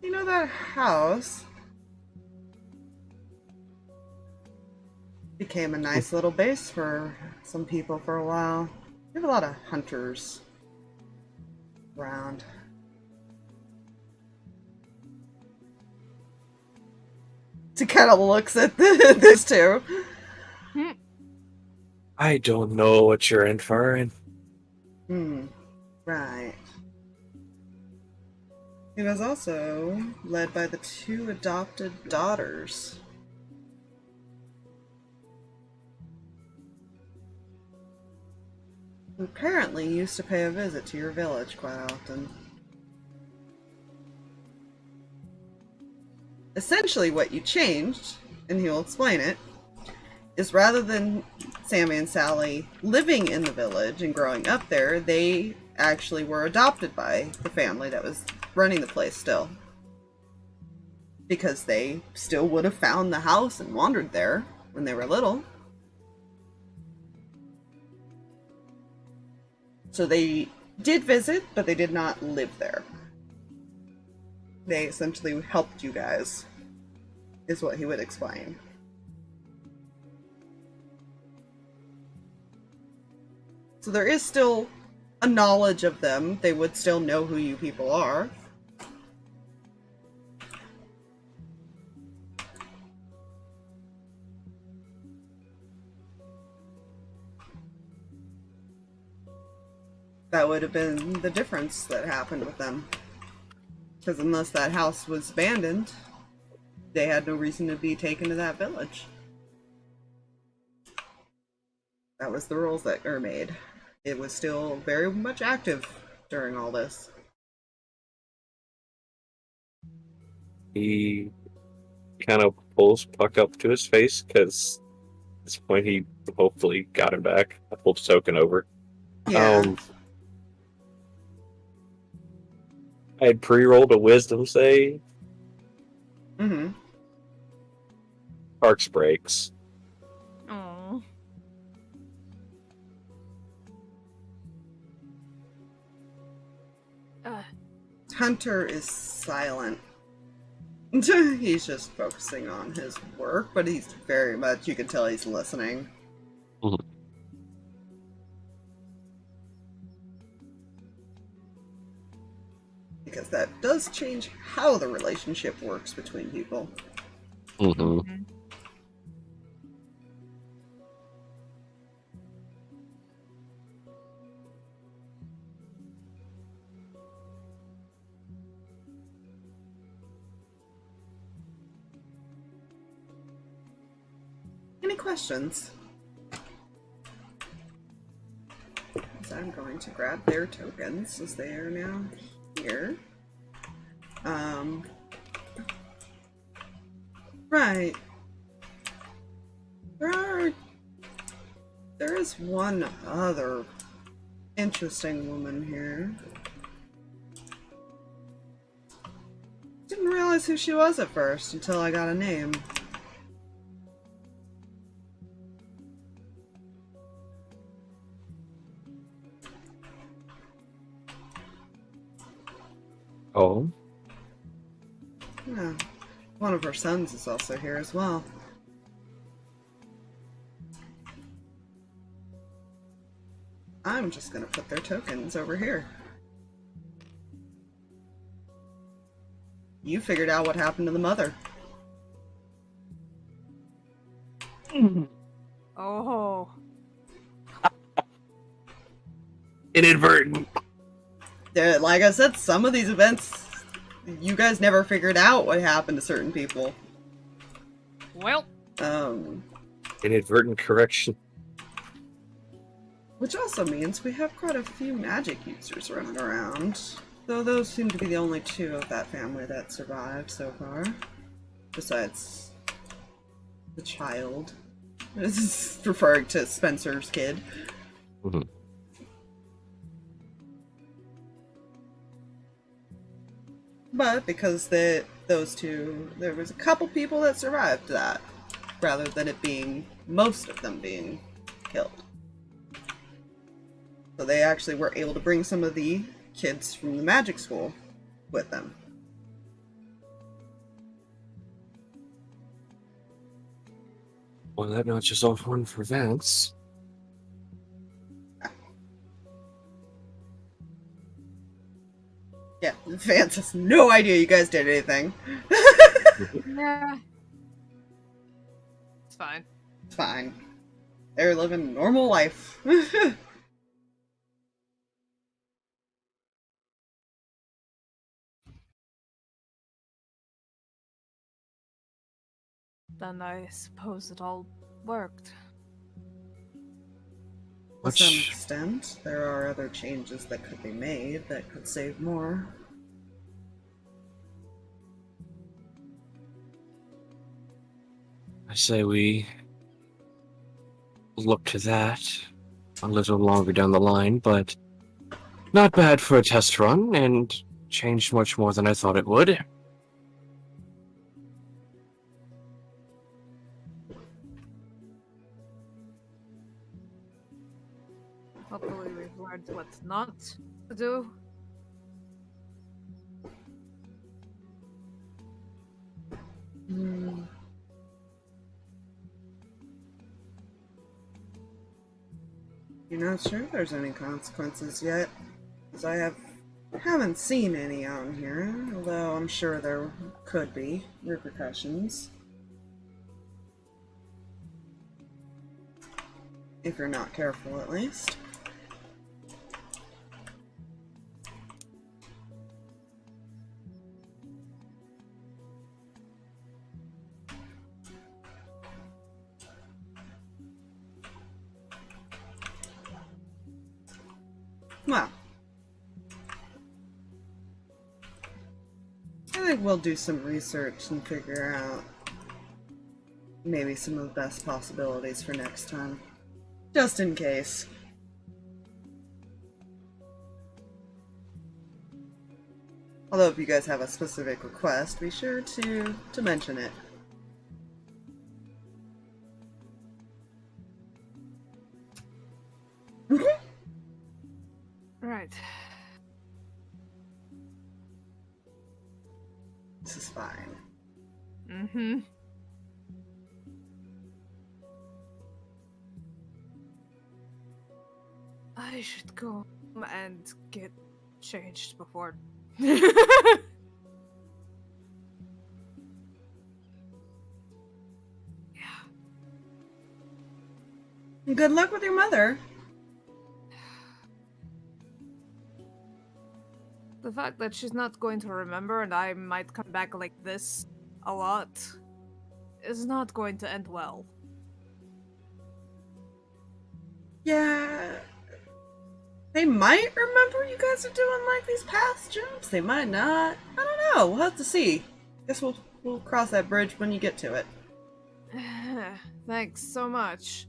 You know that house became a nice little base for some people for a while. We have a lot of hunters around. She kind of looks at this too. I don't know what you're inferring. Right. He was also led by the 2 adopted daughters. Who apparently used to pay a visit to your village quite often. Essentially what you changed, and he'll explain it, is rather than Sammy and Sally living in the village and growing up there, they actually were adopted by the family that was running the place still. Because they still would have found the house and wandered there when they were little. So they did visit, but they did not live there. They essentially helped you guys, is what he would explain. So there is still a knowledge of them, they would still know who you people are. That would have been the difference that happened with them. Because unless that house was abandoned, they had no reason to be taken to that village. That was the rules that were made. It was still very much active during all this. He kind of pulls Puck up to his face, because at this point he hopefully got him back. I pulled the token over. Yeah. I had pre-rolled a wisdom save. Mm-hmm. Harx breaks. Oh. Hunter is silent. He's just focusing on his work, but he's very much, you can tell he's listening. Mhm. Because that does change how the relationship works between people. Mm-hmm. Any questions? So I'm going to grab their tokens as they are now here. Right. There is one other interesting woman here. Didn't realize who she was at first until I got a name. Oh? Yeah. One of her sons is also here as well. I'm just gonna put their tokens over here. You figured out what happened to the mother. Oh. Inadvertent. Like I said, some of these events, you guys never figured out what happened to certain people. Well. Inadvertent correction. Which also means we have quite a few magic users running around. Though those seem to be the only two of that family that survived so far. Besides the child. This is referring to Spencer's kid. Mm-hmm. But because those two, there was a couple people that survived that, rather than it being most of them being killed. So they actually were able to bring some of the kids from the magic school with them. Well, that notches off one for Vance. Yeah, Vance has no idea you guys did anything. Yeah. It's fine. It's fine. They're living a normal life. Then I suppose it all worked. To some extent, there are other changes that could be made that could save more. I say we look to that a little longer down the line, but not bad for a test run, and changed much more than I thought it would. Hopefully we've learned what not to do. You're not sure if there's any consequences yet, because I haven't seen any out here, although I'm sure there could be repercussions. If you're not careful, at least. Well, I think we'll do some research and figure out maybe some of the best possibilities for next time. Just in case. Although if you guys have a specific request, be sure to mention it. Right. This is fine. Mm-hmm. I should go and get changed before. Yeah. Good luck with your mother. The fact that she's not going to remember and I might come back like this a lot is not going to end well. Yeah. They might remember you guys are doing like these past jumps. They might not. I don't know. We'll have to see. Guess we'll cross that bridge when you get to it. Thanks so much.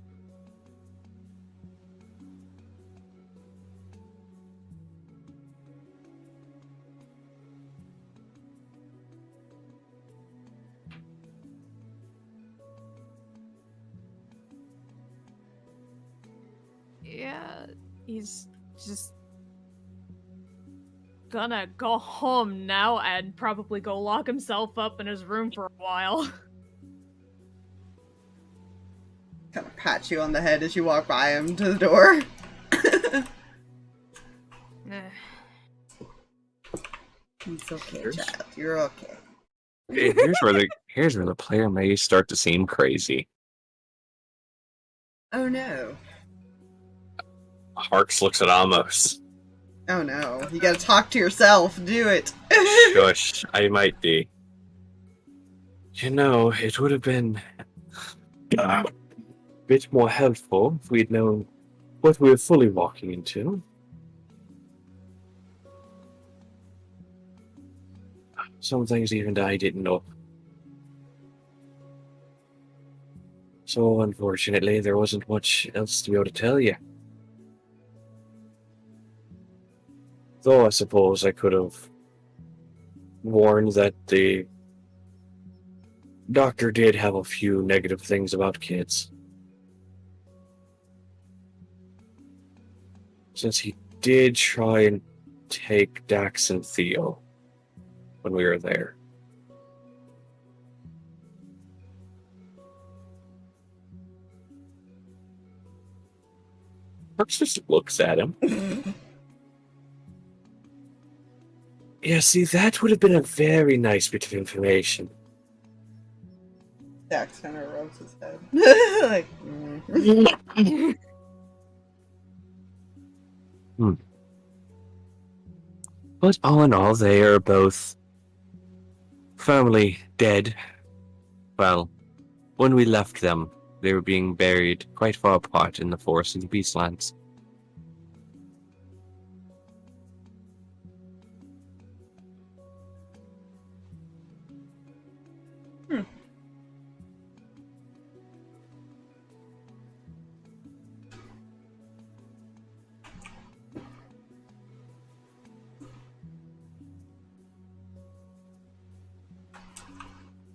Yeah, he's just gonna go home now and probably go lock himself up in his room for a while. Kind of pat you on the head as you walk by him to the door. It's okay, child. You're okay. Here's where the player may start to seem crazy. Oh no. Harx looks at Amos. Oh no. You gotta talk to yourself. Do it. Shush, I might be. You know, it would have been a bit more helpful if we'd known what we were fully walking into. Some things even I didn't know. So, unfortunately, there wasn't much else to be able to tell you. Though I suppose I could have warned that the doctor did have a few negative things about kids. Since he did try and take Dax and Theo when we were there. Harx just looks at him. Yeah, see, that would have been a very nice bit of information. Dax kind of rubs his head. Like, But all in all, they are both firmly dead. Well, when we left them, they were being buried quite far apart in the forest of the Beastlands.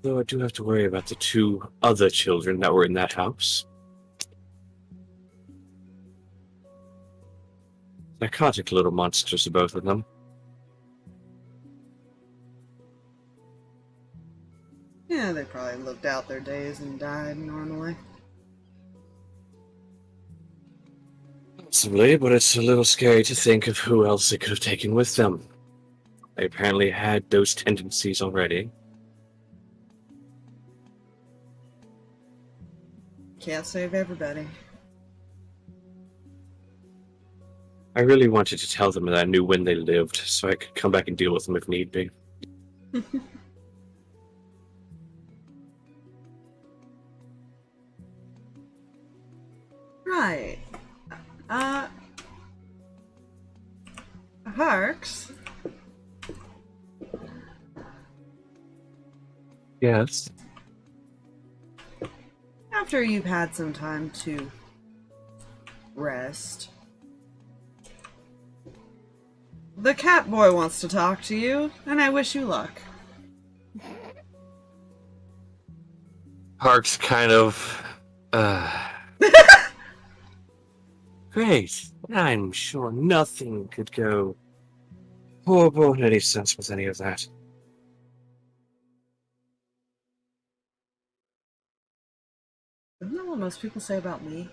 Though I do have to worry about the two other children that were in that house. Psychotic little monsters, the both of them. yeah, they probably lived out their days and died normally. Possibly, but it's a little scary to think of who else they could have taken with them. They apparently had those tendencies already. Can't save everybody. I really wanted to tell them that I knew when they lived, so I could come back and deal with them if need be. Right. Harx. Yes. After you've had some time to rest, the cat boy wants to talk to you, and I wish you luck. Harx kind of, Great. I'm sure nothing could go horrible in any sense with any of that. Isn't that what most people say about me?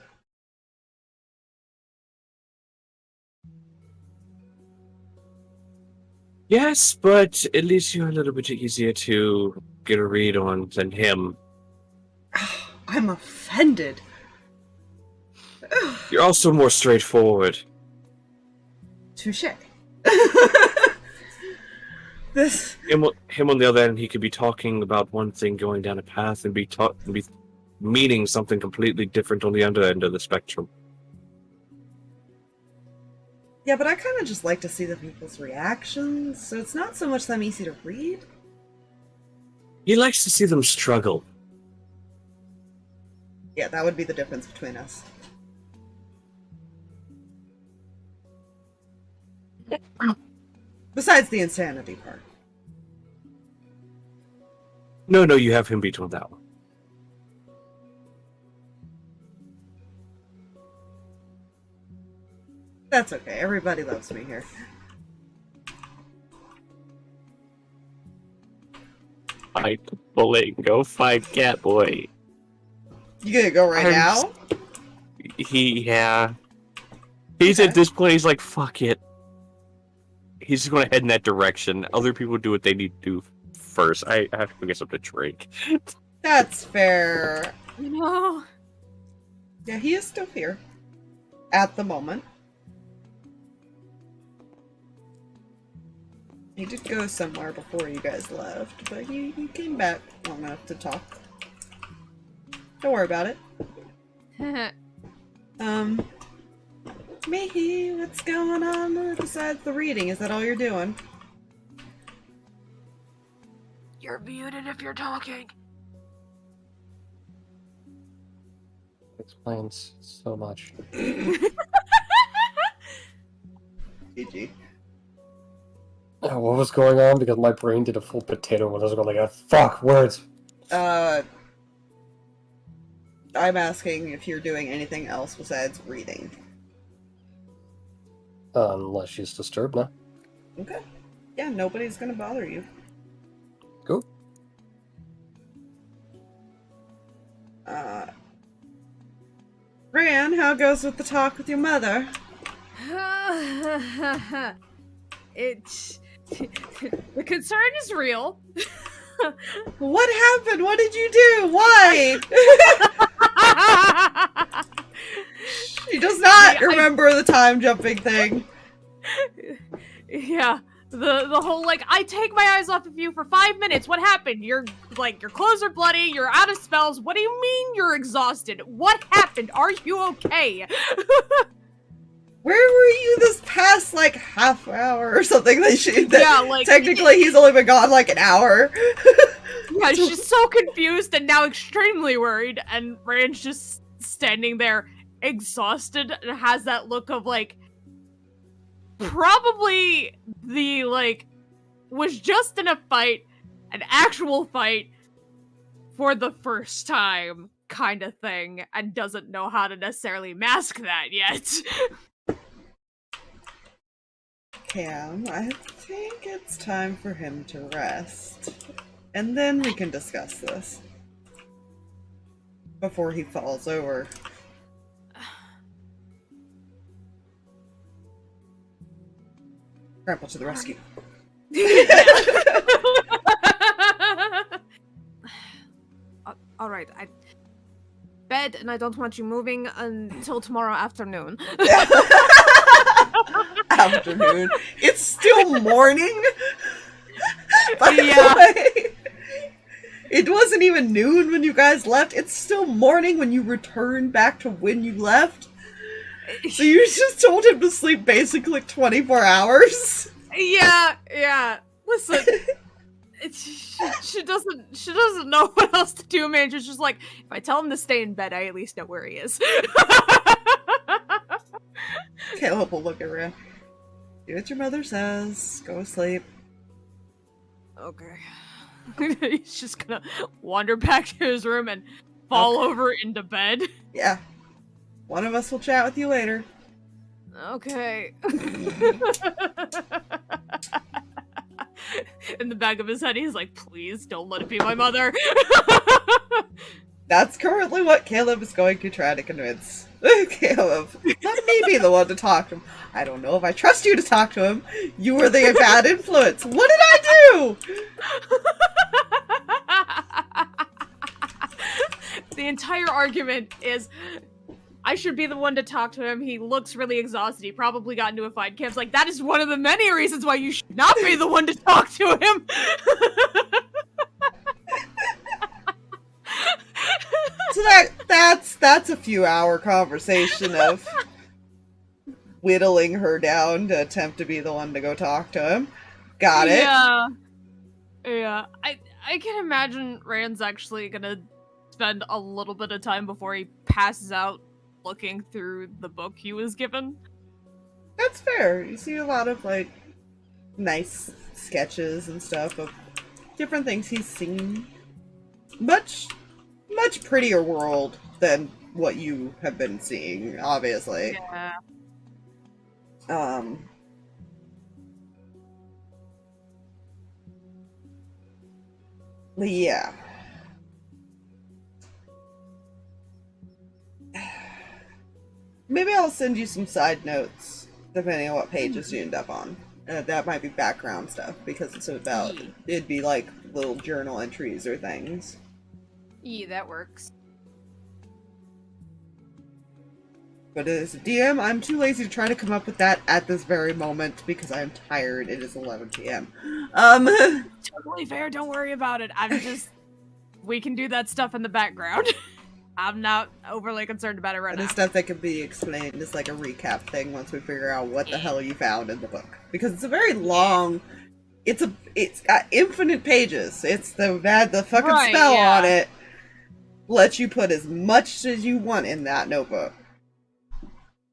Yes, but at least you're a little bit easier to get a read on than him. I'm offended. You're also more straightforward. Touche. This Him on the other end, he could be talking about one thing going down a path and be meaning something completely different on the other end of the spectrum. Yeah, but I kind of just like to see the people's reactions, so it's not so much that I'm easy to read. He likes to see them struggle. Yeah, that would be the difference between us. Besides the insanity part. No, you have him beat on that one. That's okay, everybody loves me here. Fight bullet, go fight Catboy. You gonna go right now? Yeah. He's at this place like, fuck it. He's just gonna head in that direction. Other people do what they need to do first. I have to go get something to drink. That's fair. No. Yeah, he is still here. At the moment. He did go somewhere before you guys left, but he came back long enough to talk. Don't worry about it. Mihi, what's going on besides the reading? Is that all you're doing? You're muted if you're talking. Explains so much. GG. What was going on? Because my brain did a full potato when I was going like, fuck, words. I'm asking if you're doing anything else besides reading. Unless she's disturbed now. Okay. Yeah, nobody's gonna bother you. Cool. Reyan, how goes with the talk with your mother? The concern is real. What happened? What did you do? Why? She does not remember the time jumping thing. Yeah, the whole like, I take my eyes off of you for 5 minutes. What happened? Your clothes are bloody. You're out of spells. What do you mean you're exhausted? What happened? Are you okay? Where were you this past, like, half hour or something? Yeah, like... Technically, he's only been gone, like, an hour. Yeah, she's so confused and now extremely worried, and Rand's just standing there, exhausted, and has that look of, like... Probably the, like... Was just in a fight, an actual fight, for the first time, kind of thing, and doesn't know how to necessarily mask that yet. Cam, I think it's time for him to rest. And then we can discuss this. Before he falls over. Grandpa to the rescue. All right, bed, and I don't want you moving until tomorrow afternoon. Afternoon. It's still morning. By the Yeah. way, it wasn't even noon when you guys left. It's still morning when you returned back to when you left. So you just told him to sleep basically like 24 hours. Yeah. Listen, she doesn't know what else to do, man. She's just like, if I tell him to stay in bed, I at least know where he is. Caleb will look around. Do what your mother says. Go to sleep. Okay. He's just gonna wander back to his room and fall over into bed. Yeah. One of us will chat with you later. Okay. In the back of his head, he's like, please don't let it be my mother. That's currently what Caleb is going to try to convince Caleb. Let me be the one to talk to him. I don't know if I trust you to talk to him. You were the bad influence. What did I do? The entire argument is I should be the one to talk to him. He looks really exhausted. He probably got into a fight. Cam's like, that is one of the many reasons why you should not be the one to talk to him. So that's a few hour conversation of whittling her down to attempt to be the one to go talk to him. Got it. Yeah. I can imagine Rand's actually gonna spend a little bit of time before he passes out looking through the book he was given. That's fair. You see a lot of, like, nice sketches and stuff of different things he's seen. Much prettier world than what you have been seeing, obviously. Yeah. But yeah. Maybe I'll send you some side notes, depending on what pages you end up on. That might be background stuff, because it's about, it'd be like little journal entries or things. Yeah, that works. But as a DM, I'm too lazy to try to come up with that at this very moment, because I'm tired. It is 11 p.m. Totally fair, don't worry about it. We can do that stuff in the background. I'm not overly concerned about it right now. And stuff that can be explained as like a recap thing once we figure out what the hell you found in the book. Because it's a very long, it's got infinite pages. It's the fucking spell on it lets you put as much as you want in that notebook.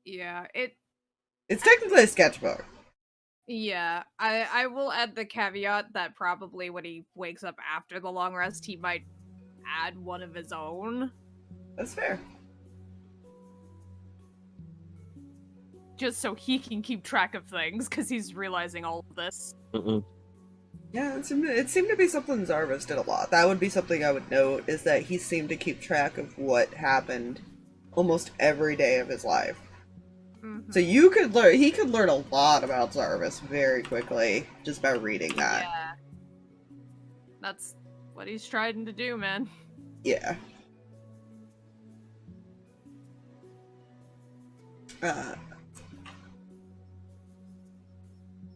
Yeah, it's technically a sketchbook. Yeah, I will add the caveat that probably when he wakes up after the long rest, he might add one of his own. That's fair. Just so he can keep track of things, because he's realizing all of this. Yeah, it seemed to be something Zarvis did a lot. That would be something I would note, is that he seemed to keep track of what happened almost every day of his life. So he could learn a lot about Zarvis very quickly just by reading that. Yeah. That's what he's trying to do, man. Yeah.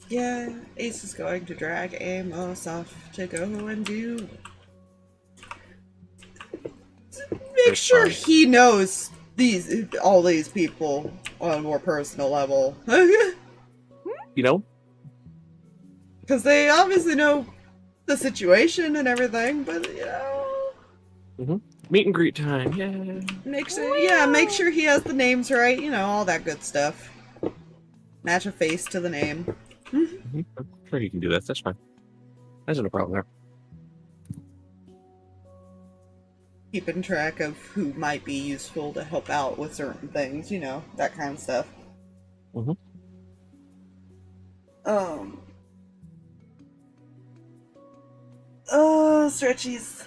Yeah, Ace is going to drag Amos off to go and do... Make sure he knows all these people on a more personal level. You know? Because they obviously know the situation and everything, but, you know... Meet and greet time, yeah. Make sure he has the names right, you know, all that good stuff. Match a face to the name. I'm sure you can do that, that's fine. There's no problem there. Keeping track of who might be useful to help out with certain things, you know, that kind of stuff. Stretchies.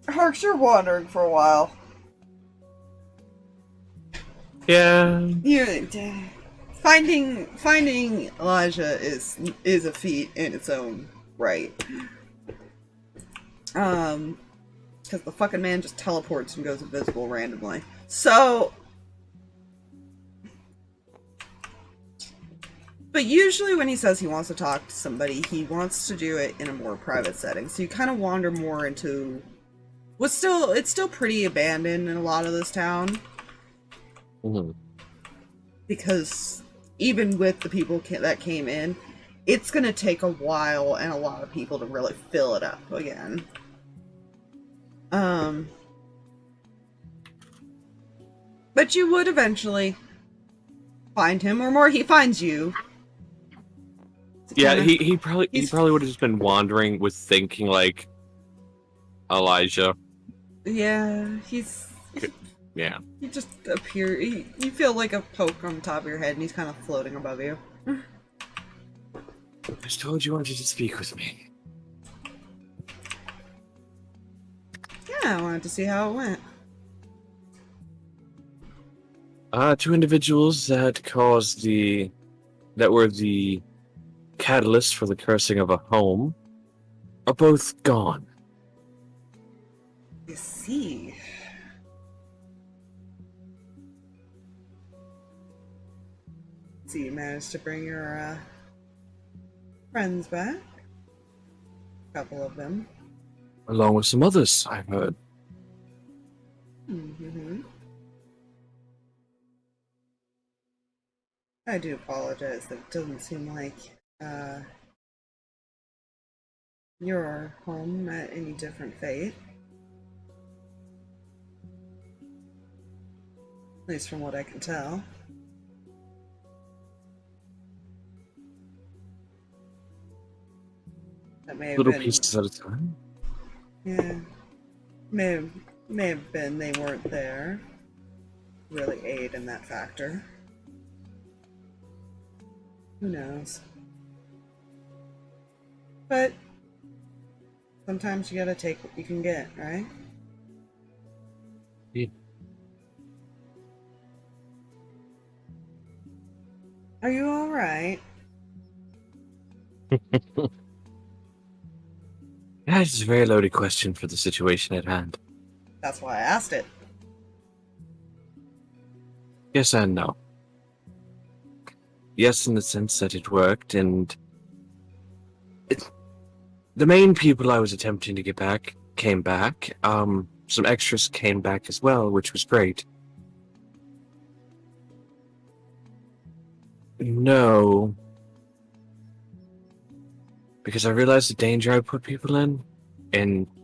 Harx, you're wandering for a while. Yeah. Finding Elijah is a feat in its own right. Because the fucking man just teleports and goes invisible randomly. So, but usually when he says he wants to talk to somebody, he wants to do it in a more private setting. So you kind of wander more into it's still pretty abandoned in a lot of this town. Mm-hmm. Because even with the people that came in, it's going to take a while and a lot of people to really fill it up again. But you would eventually find him, or more, he finds you. Yeah, he probably would have just been wandering with thinking like Elijah. Yeah, Yeah. he just appears. You feel like a poke on the top of your head, and he's kind of floating above you. I just told you wanted to speak with me. Yeah, I wanted to see how it went. Two individuals that were the catalyst for the cursing of a home are both gone. You see. So you managed to bring your friends back? A couple of them. Along with some others, I've heard. Mm-hmm. I do apologize that it doesn't seem like your home met any different fate. At least from what I can tell. That may have Little been, pieces at a time. yeah. May have been they weren't there. Really aid in that factor. Who knows? But sometimes you gotta take what you can get, right? Yeah. Are you alright? That is a very loaded question for the situation at hand. That's why I asked it. Yes and no. Yes, in the sense that it worked, and the main people I was attempting to get back came back. Some extras came back as well, which was great. No. Because I realized the danger I put people in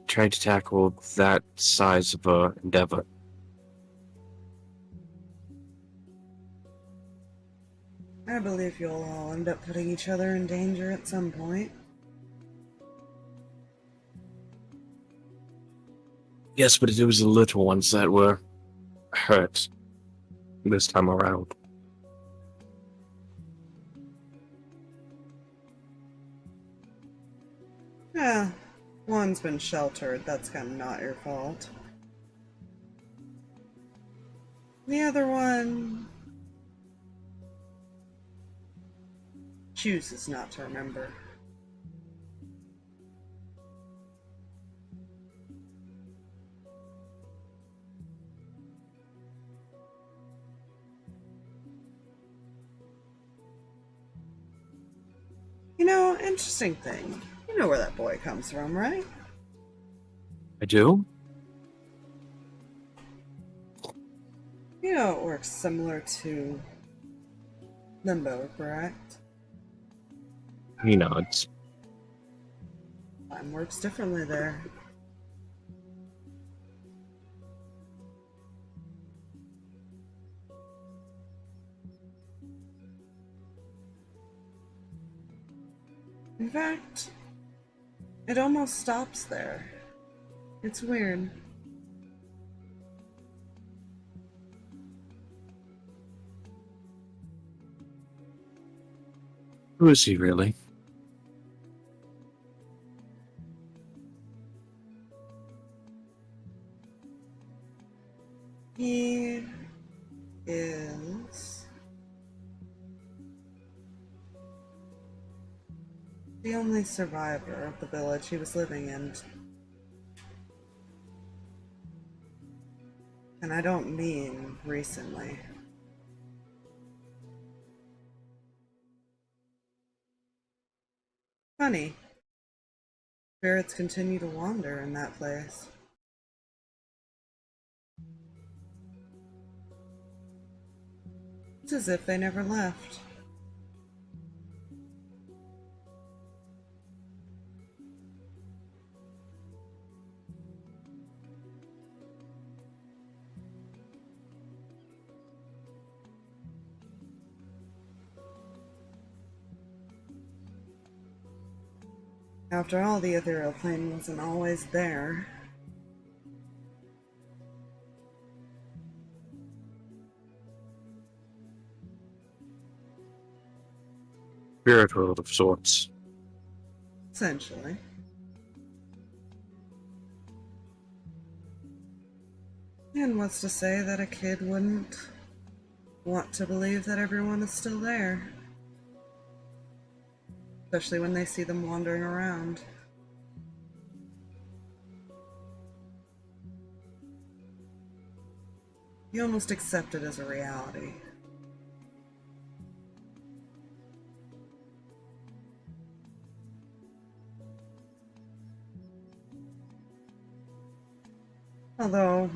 trying to tackle that size of a endeavor. I believe you'll all end up putting each other in danger at some point. Yes, but it was the little ones that were hurt this time around. Yeah, one's been sheltered. That's kind of not your fault. The other one chooses not to remember. You know, interesting thing. You know where that boy comes from, right? I do? You know it works similar to Limbo, correct? He nods. Time works differently there. In fact, it almost stops there. It's weird. Who is he really? He is The only survivor of the village he was living in. And I don't mean recently. Funny. Spirits continue to wander in that place. It's as if they never left. After all, the ethereal plane wasn't always there. Spirit world of sorts. Essentially. And what's to say that a kid wouldn't want to believe that everyone is still there? Especially when they see them wandering around. You almost accept it as a reality. Although,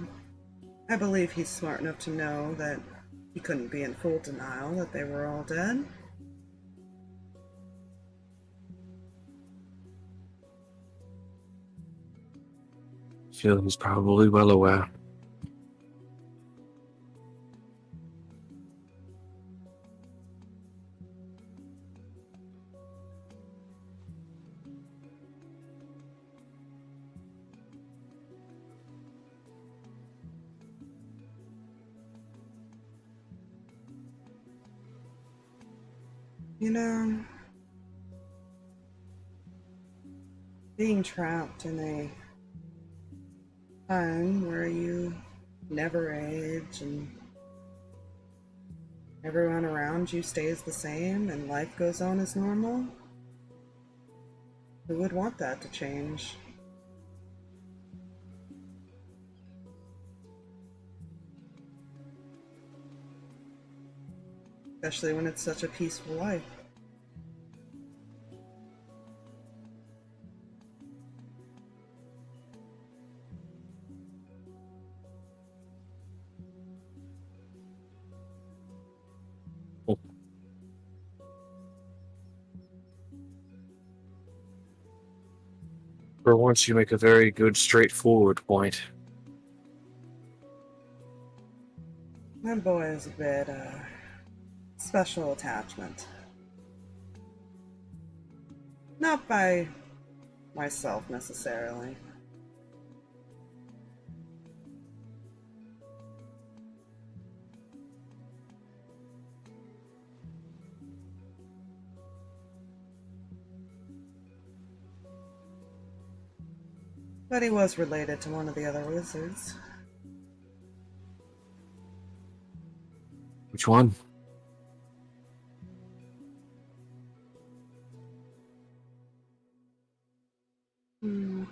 I believe he's smart enough to know that he couldn't be in full denial that they were all dead. I feel he's probably well aware. You know, being trapped in a time where you never age and everyone around you stays the same and life goes on as normal, who would want that to change? Especially when it's such a peaceful life. For once, you make a very good, straightforward point. My boy is a bit, special attachment. Not by myself, necessarily. But he was related to one of the other wizards. Which one? Hmm.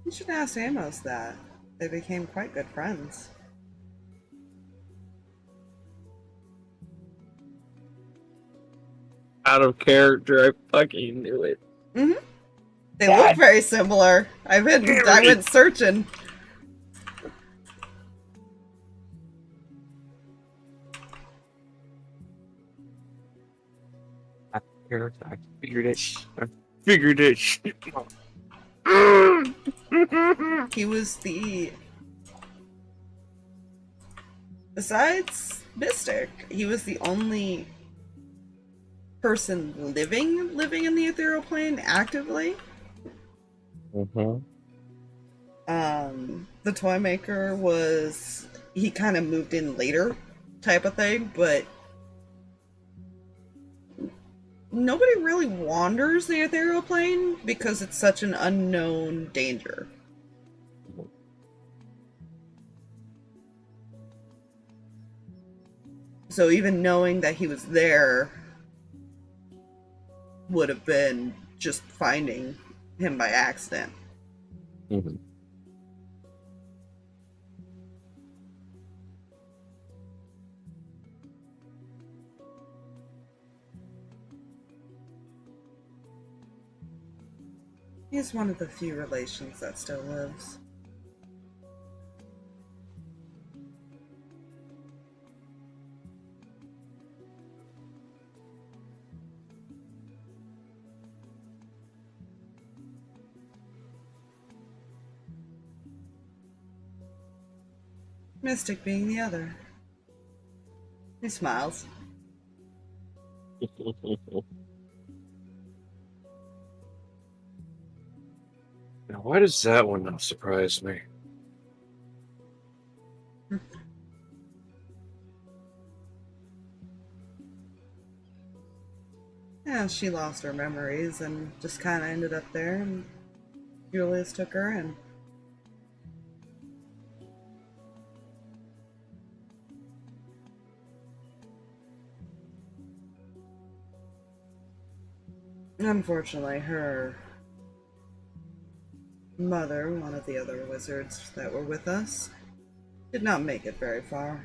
You should ask Amos that. They became quite good friends. Out of character, I fucking knew it. Mm-hmm. They God. look very similar. I went searching. I figured it. I figured it. He was the... Besides Mystic, he was the only person living in the ethereal plane actively. Mm-hmm. The toy maker was... He kind of moved in later type of thing, but nobody really wanders the ethereal plane because it's such an unknown danger. So even knowing that he was there would have been just finding him by accident. Mm-hmm. He's one of the few relations that still lives. Mystic being the other. He smiles. Now, why does that one not surprise me? Yeah, she lost her memories and just kind of ended up there, and Julius took her in. Unfortunately, her mother, one of the other wizards that were with us, did not make it very far.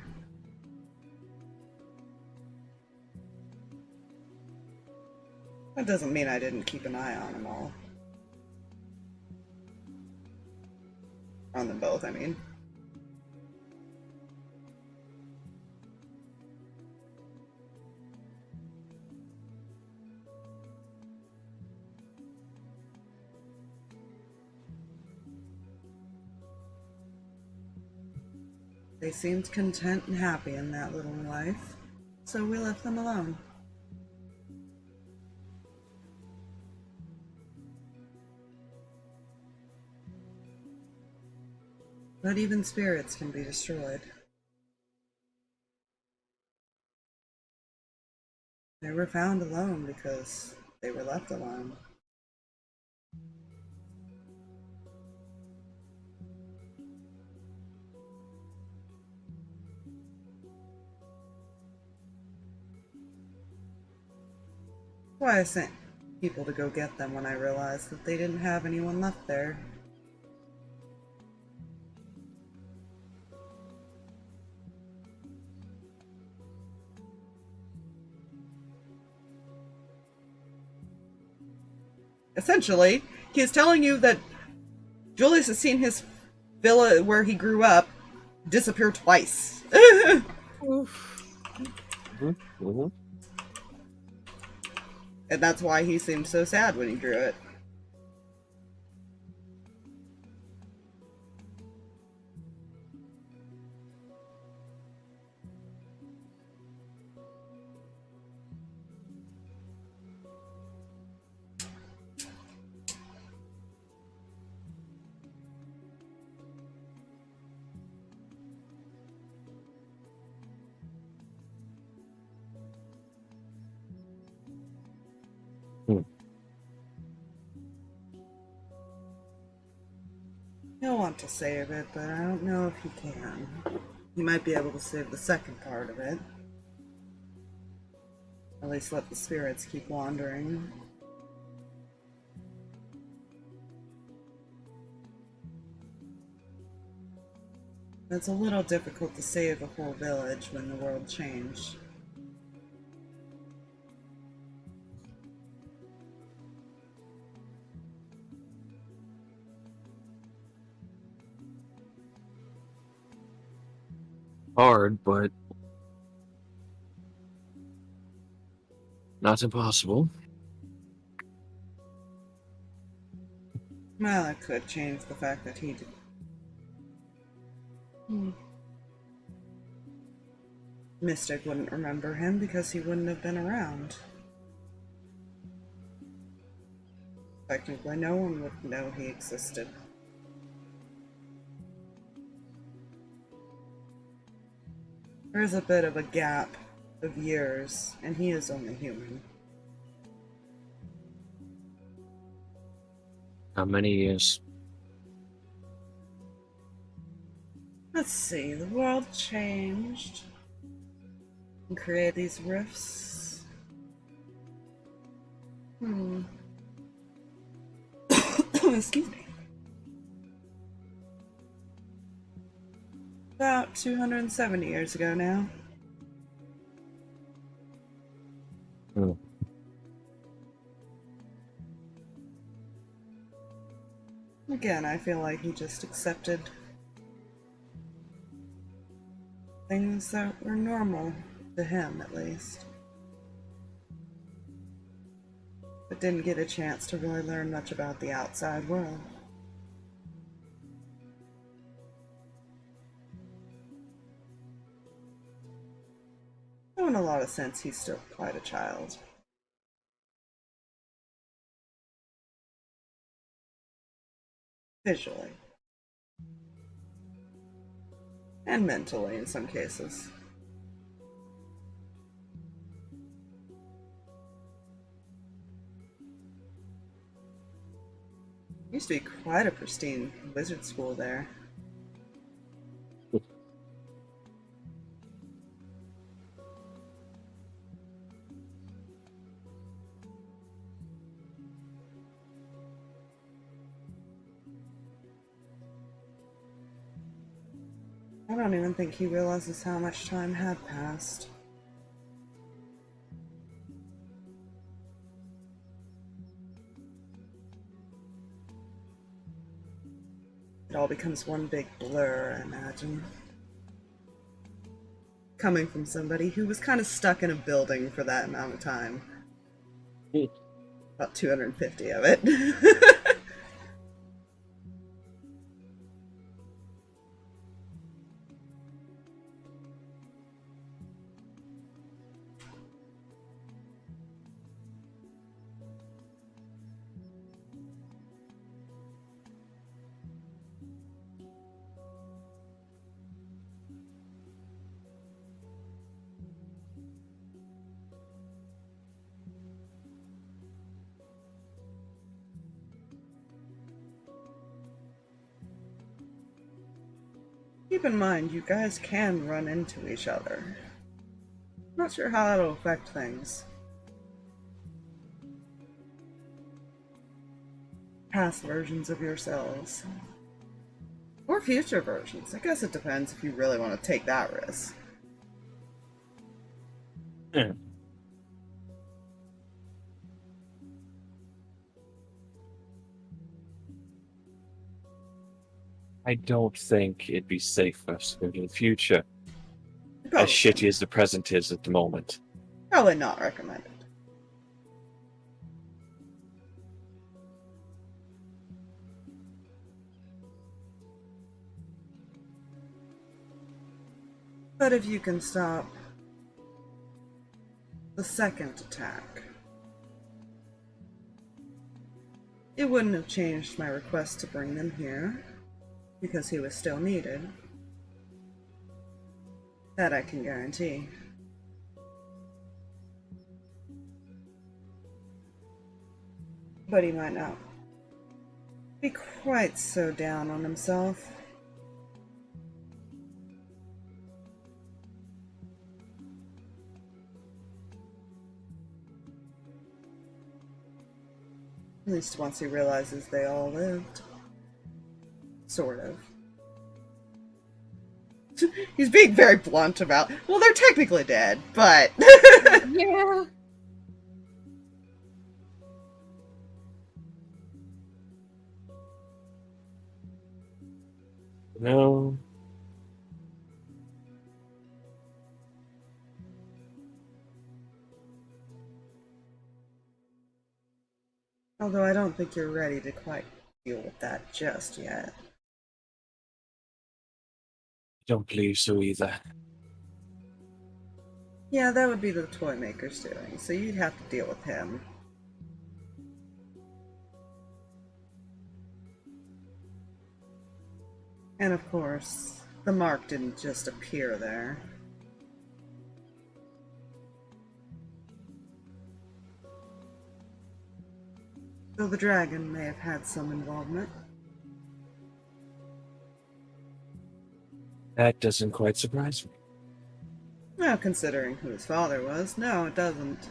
That doesn't mean I didn't keep an eye on them all. On them both, I mean. They seemed content and happy in that little life, so we left them alone. But even spirits can be destroyed. They were found alone because they were left alone. Why I sent people to go get them when I realized that they didn't have anyone left there. Essentially, he is telling you that Julius has seen his villa where he grew up disappear twice. Mm-hmm. And that's why he seemed so sad when he drew it. He'll want to save it, but I don't know if he can. He might be able to save the second part of it. At least let the spirits keep wandering. It's a little difficult to save a whole village when the world changed. Hard, but not impossible. Well, it could change the fact that he did. Mystic wouldn't remember him because he wouldn't have been around. Technically, no one would know he existed. There is a bit of a gap of years, and he is only human. How many years? Let's see, the world changed and created these rifts. Excuse me. About 270 years ago now. Again, I feel like he just accepted things that were normal to him, at least. But didn't get a chance to really learn much about the outside world. So in a lot of sense, he's still quite a child. Visually. And mentally in some cases. Used to be quite a pristine wizard school there. I don't even think he realizes how much time had passed. It all becomes one big blur, I imagine. Coming from somebody who was kind of stuck in a building for that amount of time. About 250 of it. Keep in mind, you guys can run into each other. Not sure how that'll affect things. Past versions of yourselves. Or future versions. I guess it depends if you really want to take that risk. Yeah. I don't think it'd be safe for us to go in the future. Probably. As shitty as the present is at the moment. Probably not recommended. But if you can stop the second attack, it wouldn't have changed my request to bring them here, because he was still needed. That I can guarantee. But he might not be quite so down on himself. At least once he realizes they all lived. Sort of. He's being very blunt about, well, they're technically dead, but... Yeah. No. Although I don't think you're ready to quite deal with that just yet. Don't believe so either. Yeah, that would be the toy maker's doing, so you'd have to deal with him. And of course, the mark didn't just appear there. Though the dragon may have had some involvement. That doesn't quite surprise me. Well, considering who his father was, no, it doesn't.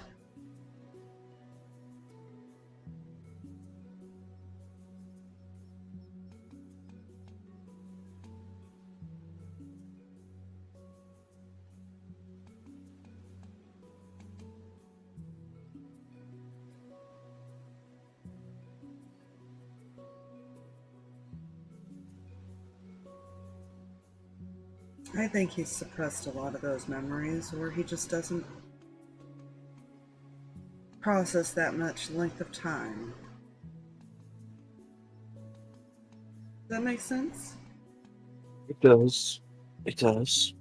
I think he's suppressed a lot of those memories, or he just doesn't process that much length of time. Does that make sense? It does. It does.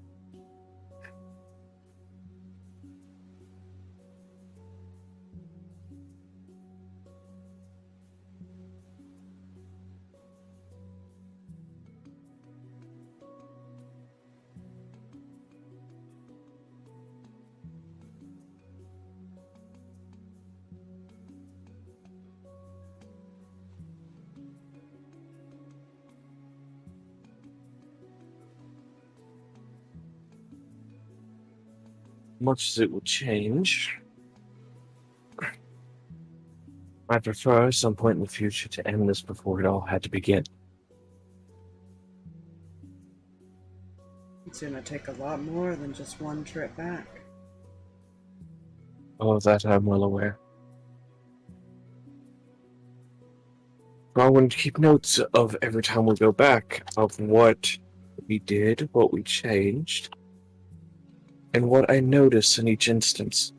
Much as it will change, I prefer at some point in the future to end this before it all had to begin. It's gonna take a lot more than just one trip back. Oh, that I'm well aware. But I wanted to keep notes of every time we go back of what we did, what we changed, and what I notice in each instance.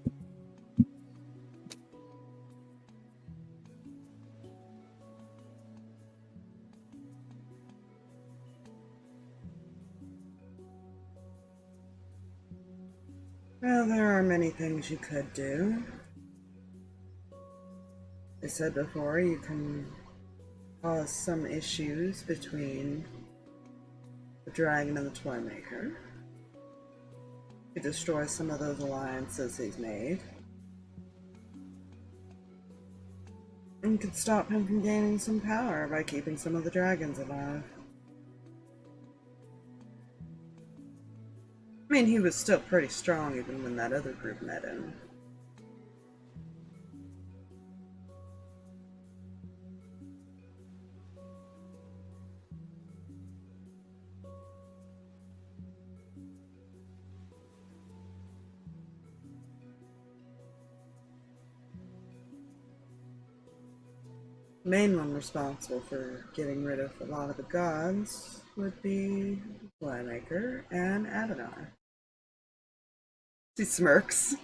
Well, there are many things you could do. I said before, you can cause some issues between the dragon and the Toymaker. You destroy some of those alliances he's made. And could stop him from gaining some power by keeping some of the dragons alive. I mean, he was still pretty strong even when that other group met him. The main one responsible for getting rid of a lot of the gods would be Flymaker and Adonai. He smirks.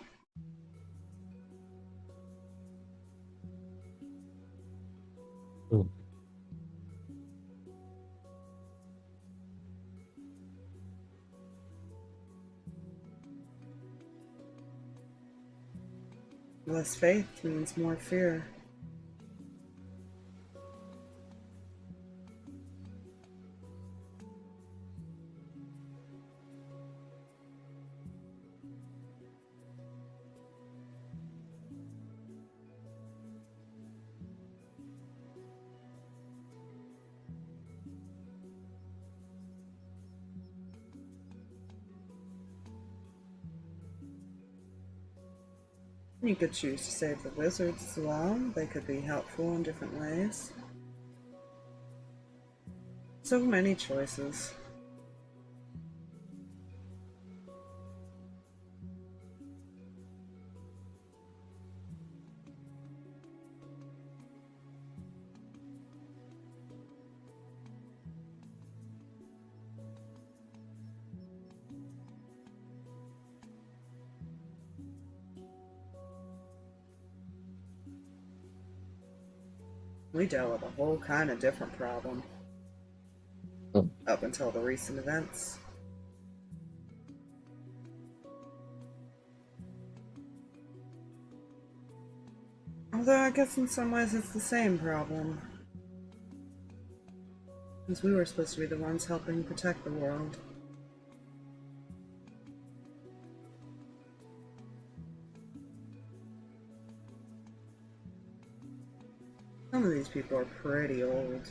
Less faith means more fear. You could choose to save the wizards as well. They could be helpful in different ways. So many choices. We dealt with a whole kind of different problem up until the recent events. Although I guess in some ways it's the same problem. Since we were supposed to be the ones helping protect the world. Some of these people are pretty old.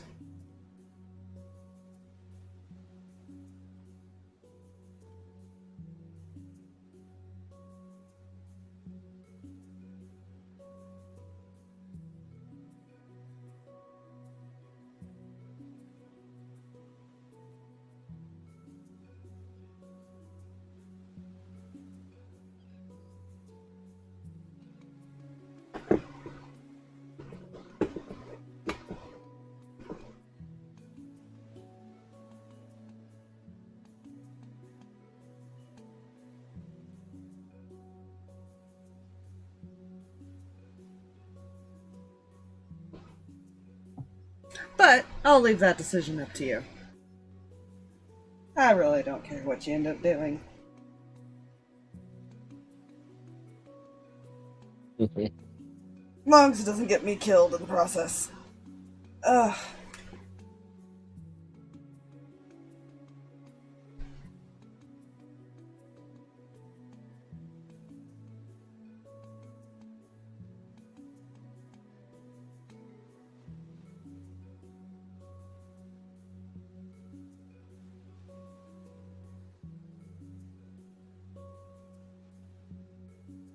But I'll leave that decision up to you. I really don't care what you end up doing. As long as it doesn't get me killed in the process. Ugh.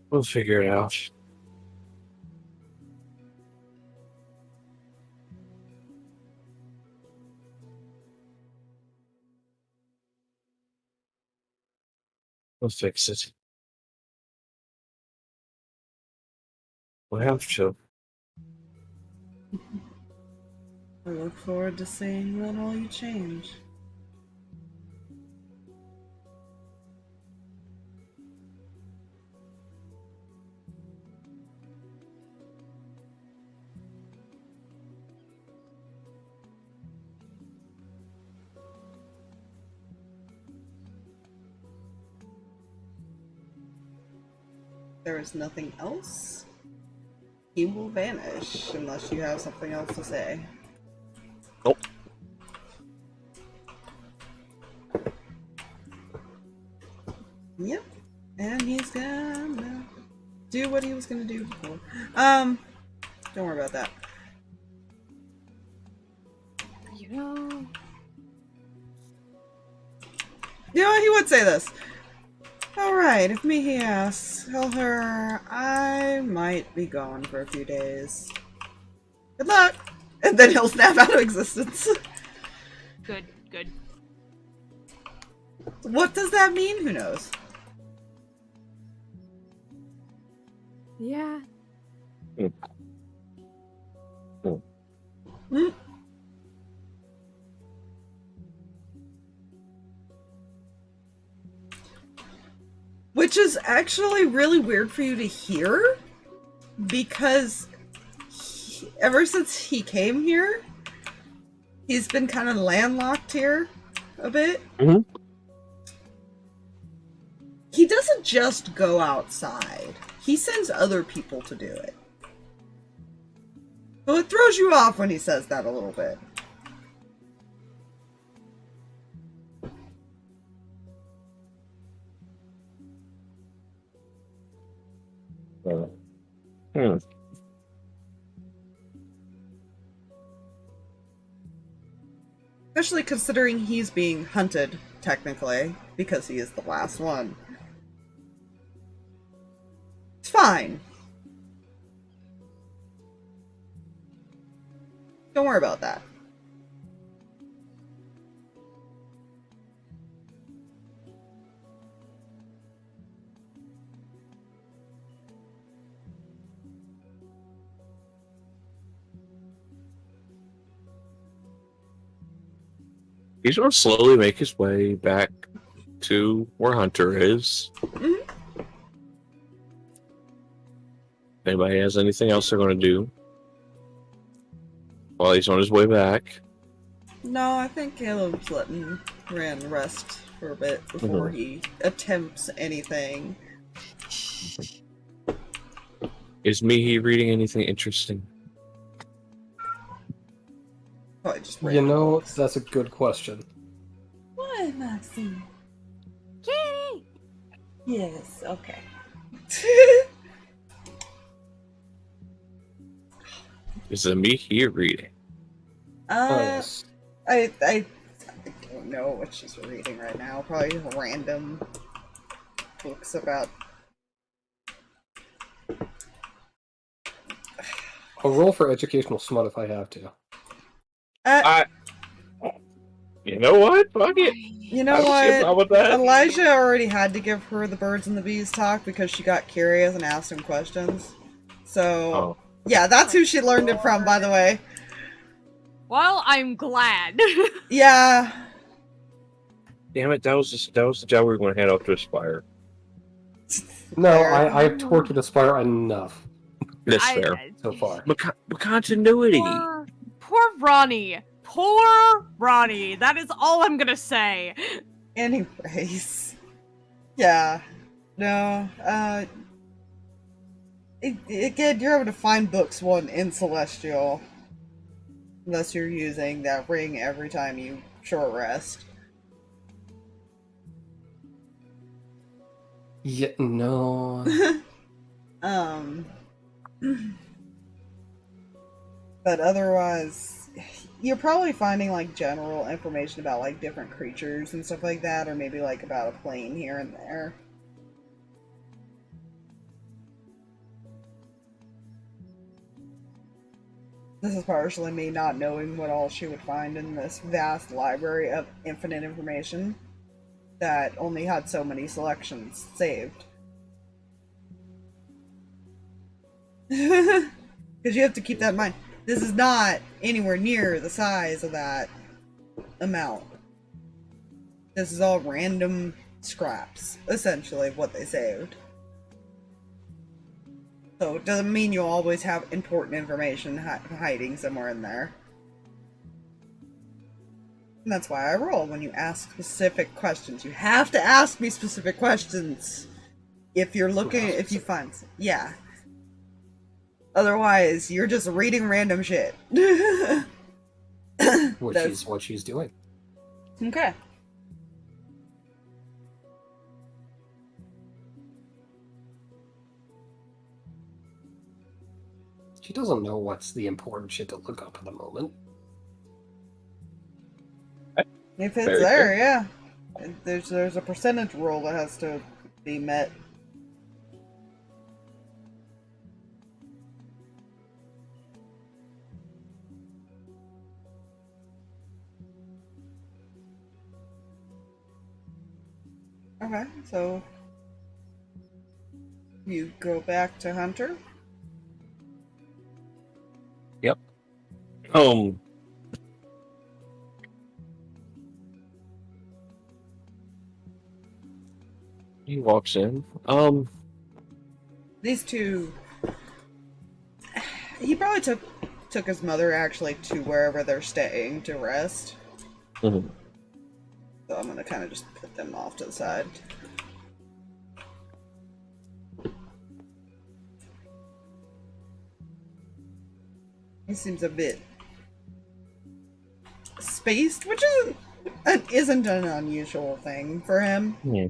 We'll figure it out. We'll fix it. We'll have to. I look forward to seeing what all you change. There is nothing else. He will vanish unless you have something else to say. Nope. Yep. And he's gonna do what he was gonna do before. Don't worry about that. You know... You know, he would say this. Alright, if Mihi asks, tell her I might be gone for a few days. Good luck! And then he'll snap out of existence. Good, good. What does that mean? Who knows? Yeah. Hmm? Which is actually really weird for you to hear, because ever since he came here, he's been kind of landlocked here a bit. Mm-hmm. He doesn't just go outside. He sends other people to do it. So it throws you off when he says that a little bit. Especially considering he's being hunted, technically, because he is the last one. It's fine. Don't worry about that. He's going to slowly make his way back to where Hunter is. Mm-hmm. If anybody has anything else they're going to do while he's on his way back? No, I think Caleb's letting Reyan rest for a bit before he attempts anything. Is Mihi reading anything interesting? Probably just You know, that's a good question. What, Maxine? Kitty! Yes, okay. Is it Mihi reading? Yes. I don't know what she's reading right now. Probably random books about. I'll roll for educational smut if I have to. You know what? Fuck it. You know I don't see a problem what? with that. Elijah already had to give her the birds and the bees talk because she got curious and asked him questions. So, yeah, that's who she learned it from, by the way. Well, I'm glad. Yeah. Damn it! That was the job we were going to hand off to Aspire. No, I've tortured Aspire enough That's fair. so far. But continuity. Poor Ronnie. Poor Ronnie. That is all I'm gonna say. Anyways. Yeah. No, again, you're able to find books, one, in Celestial. Unless you're using that ring every time you short rest. Yeah, no. But otherwise, you're probably finding, like, general information about, like, different creatures and stuff like that, or maybe, like, about a plane here and there. This is partially me not knowing what all she would find in this vast library of infinite information that only had so many selections saved. Because you have to keep that in mind. This is not anywhere near the size of that amount. This is all random scraps, essentially, what they saved. So it doesn't mean you'll always have important information hiding somewhere in there. And that's why I roll when you ask specific questions. You have to ask me specific questions if you're looking, if you find, yeah. Otherwise, you're just reading random shit. Which is what she's doing. Okay. She doesn't know what's the important shit to look up at the moment. If it's Very there, fair. yeah. There's a percentage rule that has to be met. Okay, so you go back to Hunter. Yep. He walks in. These two. He probably took his mother actually to wherever they're staying to rest. Mhm. So I'm gonna kind of just put them off to the side. He seems a bit spaced, which isn't an unusual thing for him. Yeah.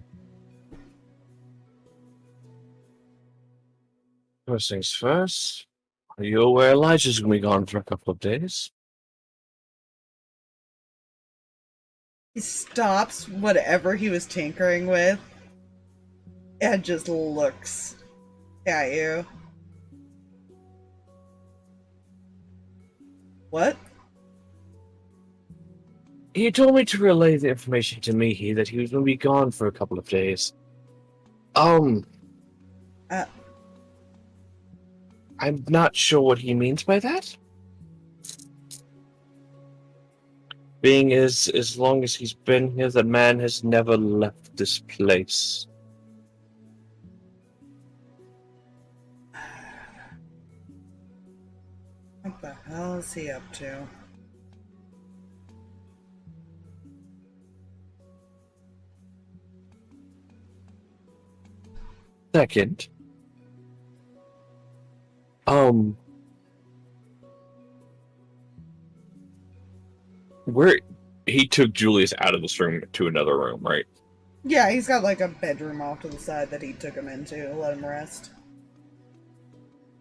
First things first. Are you aware Elijah's gonna be gone for a couple of days? He stops whatever he was tinkering with and just looks at you. What? He told me to relay the information to Mihi that he was going to be gone for a couple of days. I'm not sure what he means by that. Being as long as he's been here, the man has never left this place. What the hell is he up to? Second, where he took Julius out of this room to another room, right? Yeah, he's got like a bedroom off to the side that he took him into to let him rest.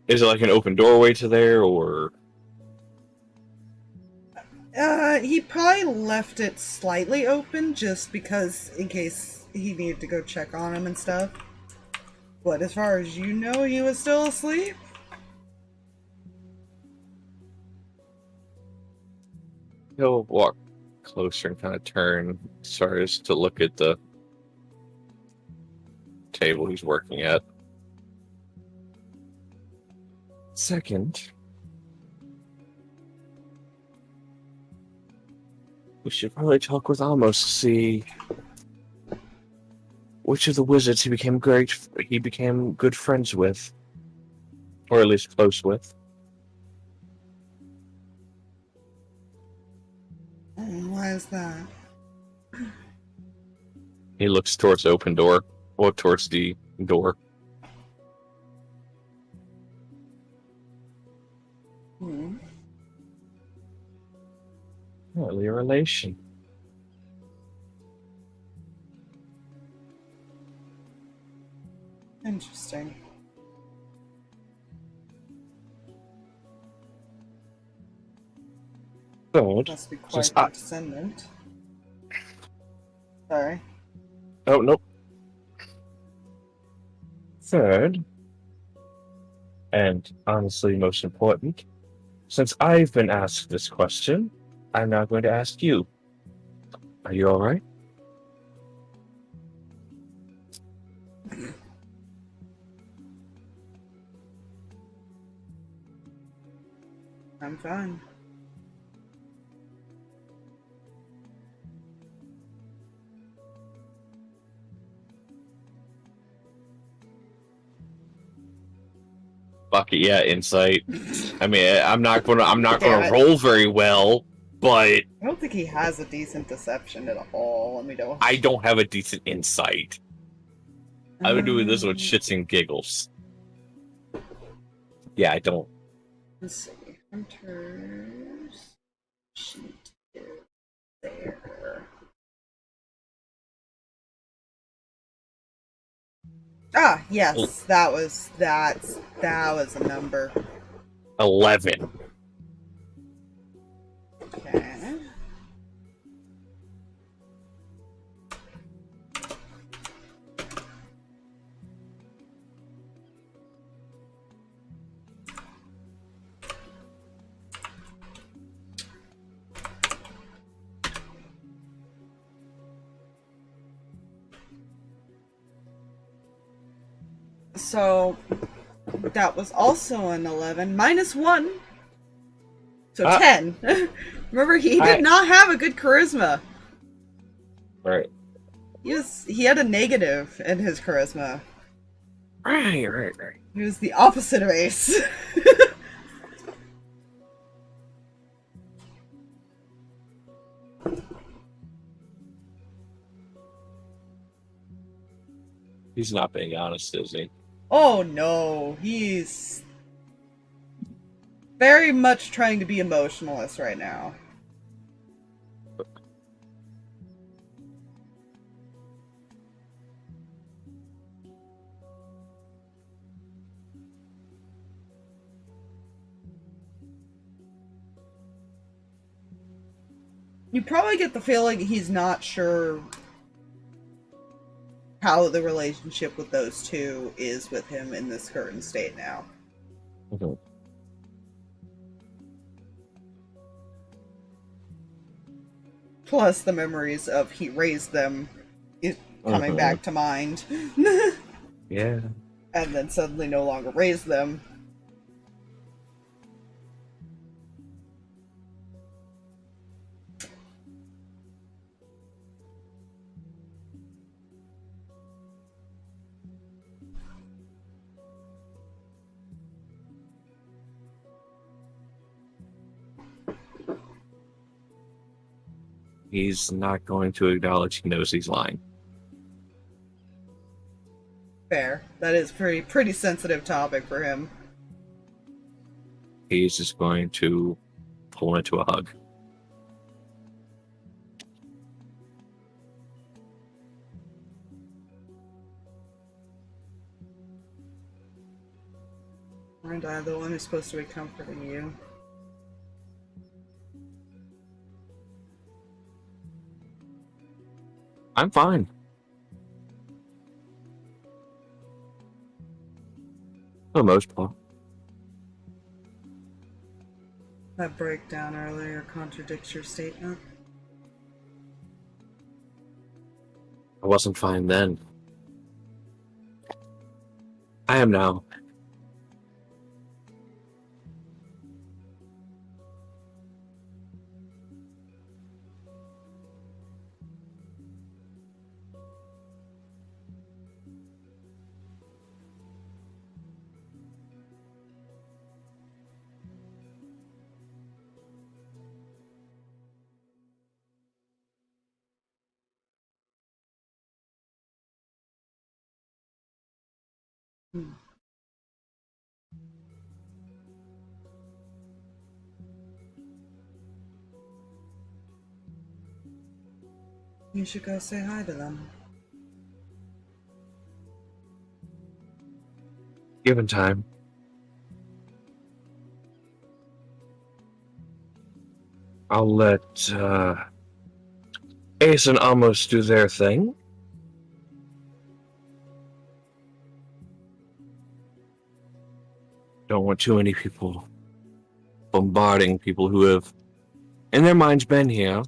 Is it like an open doorway to there, or? He probably left it slightly open just because in case he needed to go check on him and stuff. But as far as you know, he was still asleep? He'll walk closer and kind of turn as to look at the table he's working at. Second, we should probably talk with Amos to see which of the wizards he became good friends with, or at least close with. Why is that? He looks towards the open door, or towards the door. Apparently a relation. Interesting. Third, Must be quite the descendant. Sorry. Oh, nope. Third, and honestly most important, since I've been asked this question, I'm now going to ask you. Are you alright? I'm fine. Fuck it, yeah, insight. I mean, I'm not gonna Damn it. roll very well, but I don't think he has a decent deception at all. Let me know. I don't have a decent insight. I've been doing this with shits and giggles. Yeah, I don't. Let's see. Hunter's sheet is there. Ah, yes, that was a number. 11. Okay. So that was also an 11 minus 1. So 10. Remember, he did not have a good charisma. Right. He had a negative in his charisma. Right. He was the opposite of Ace. He's not being honest, is he? Oh no, he's very much trying to be emotionless right now. You probably get the feeling he's not sure how the relationship with those two is with him in this current state now. Mm-hmm. Plus the memories of he raised them is coming back to mind. Yeah. And then suddenly no longer raised them. He's not going to acknowledge he knows he's lying. Fair. That is pretty sensitive topic for him. He's just going to pull into a hug. Aren't I the one who's supposed to be comforting you? I'm fine. For the most part. That breakdown earlier contradicts your statement. I wasn't fine then. I am now. You should go say hi to them. Given time. I'll let Ace and Amos do their thing. Don't want too many people bombarding people who have, in their minds, been here.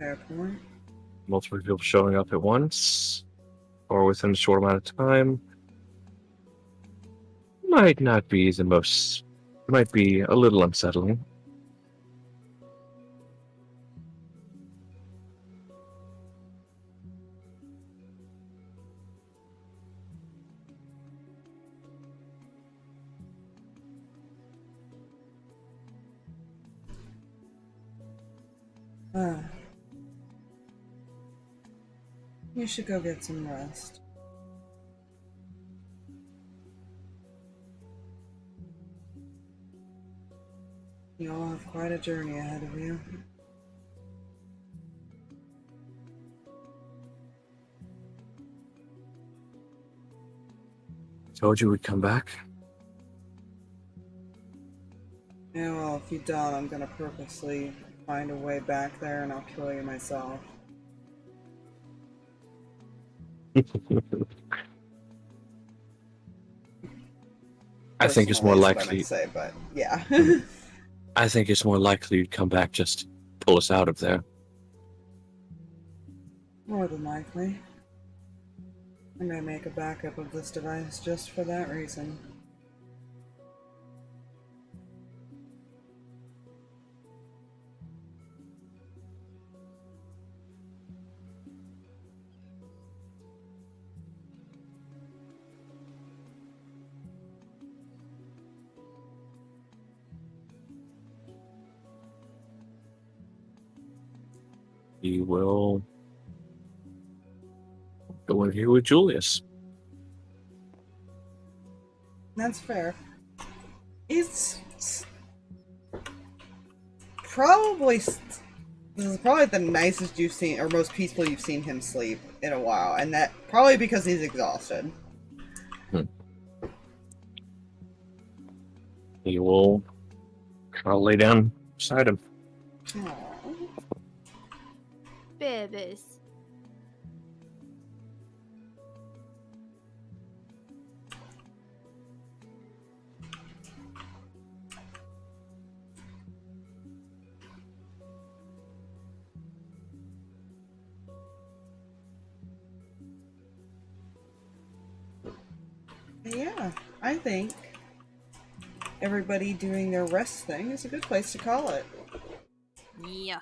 Fair point. Multiple people showing up at once, or within a short amount of time, might not be the most, might be a little unsettling. You should go get some rest. You all have quite a journey ahead of you. Told you we'd come back. Yeah, well, if you don't, I'm gonna purposely find a way back there and I'll kill you myself. I think it's more likely. Say, but yeah. I think it's more likely you'd come back just to pull us out of there. More than likely. I'm gonna make a backup of this device just for that reason. You will go in here with Julius. That's fair. It's probably this is probably the nicest you've seen or most peaceful you've seen him sleep in a while, and that probably because he's exhausted. You will kind of lay down beside him. Aww. Babies. Yeah, I think everybody doing their rest thing is a good place to call it. Yeah.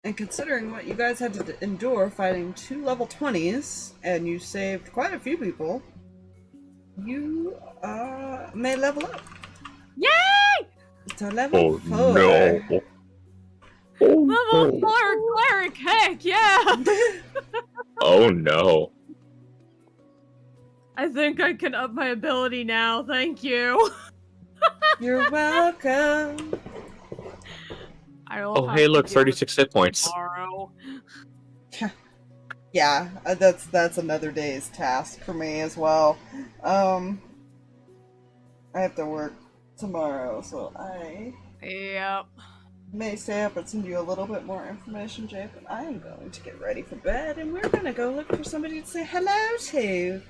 And considering what you guys had to endure fighting 2 level 20s, and you saved quite a few people, you may level up. Yay! To level 4. No. Level 4 cleric, heck yeah! Oh no. I think I can up my ability now, thank you. You're welcome. Oh hey look, 36 hit points. Tomorrow. Yeah, that's another day's task for me as well. I have to work tomorrow, so I Yep. may stay up and send you a little bit more information, Jay, but I am going to get ready for bed, and we're gonna go look for somebody to say hello to.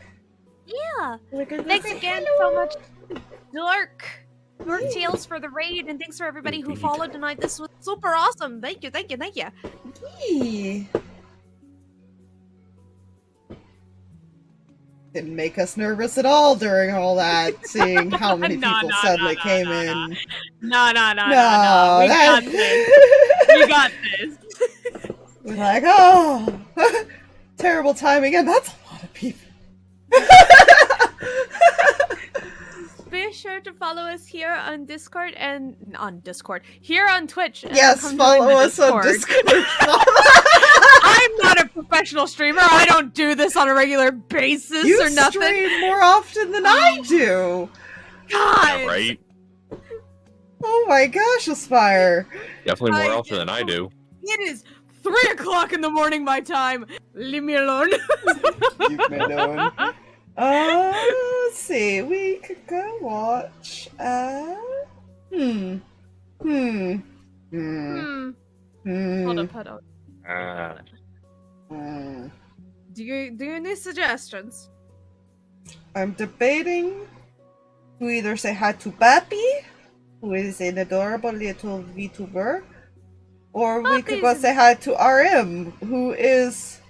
Yeah. We're gonna go Thanks say again hello. so much, Dork Tales, for the raid, and thanks for everybody who followed tonight. This was super awesome. Thank you, thank you, thank you. Yee. Didn't make us nervous at all during all that, seeing how many people suddenly came in. No. No, We got this. We got this. We're like, oh, terrible timing, and that's a lot of people. Be sure to follow us here on Discord and here on Twitch. And Yes, come follow join the us on Discord. I'm not a professional streamer. I don't do this on a regular basis You or nothing. stream more often than I do. God. Yeah, right? Oh my gosh, Aspire. Definitely more often than I do. It is 3 o'clock in the morning my time. Leave me alone. You've been known. Let's see. We could go watch. Hold up. Do you need suggestions? I'm debating to either say hi to Papi, who is an adorable little VTuber, or we could go Papi's- say hi to RM, who is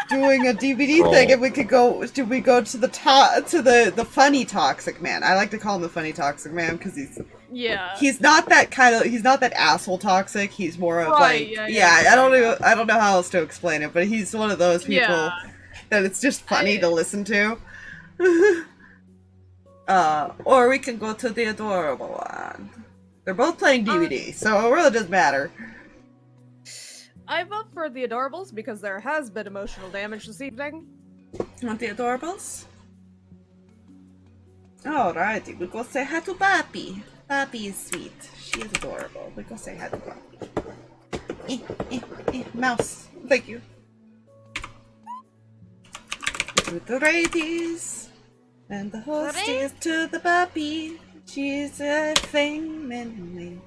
doing a DVD thing, and we could go. Do we go to the funny toxic man? I like to call him the funny toxic man because he's not that asshole toxic. He's more of Right, like yeah, I don't know how else to explain it, but he's one of those people that it's just funny to listen to. Or we can go to the adorable one. They're both playing DVD, so it really doesn't matter. I vote for the Adorables because there has been emotional damage this evening. Want the adorables? Alrighty, we go say hi to Papi. Papi is sweet. She is adorable. We go say hi to Papi. Mouse. Thank you. To the ladies. And the hostess to the Papi. She's a thing.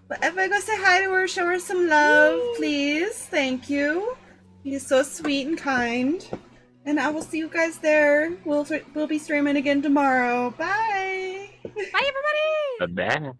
But everyone go say hi to her, show her some love, please. Thank you. He's so sweet and kind. And I will see you guys there. We'll be streaming again tomorrow. Bye! Bye, everybody! Bye-bye.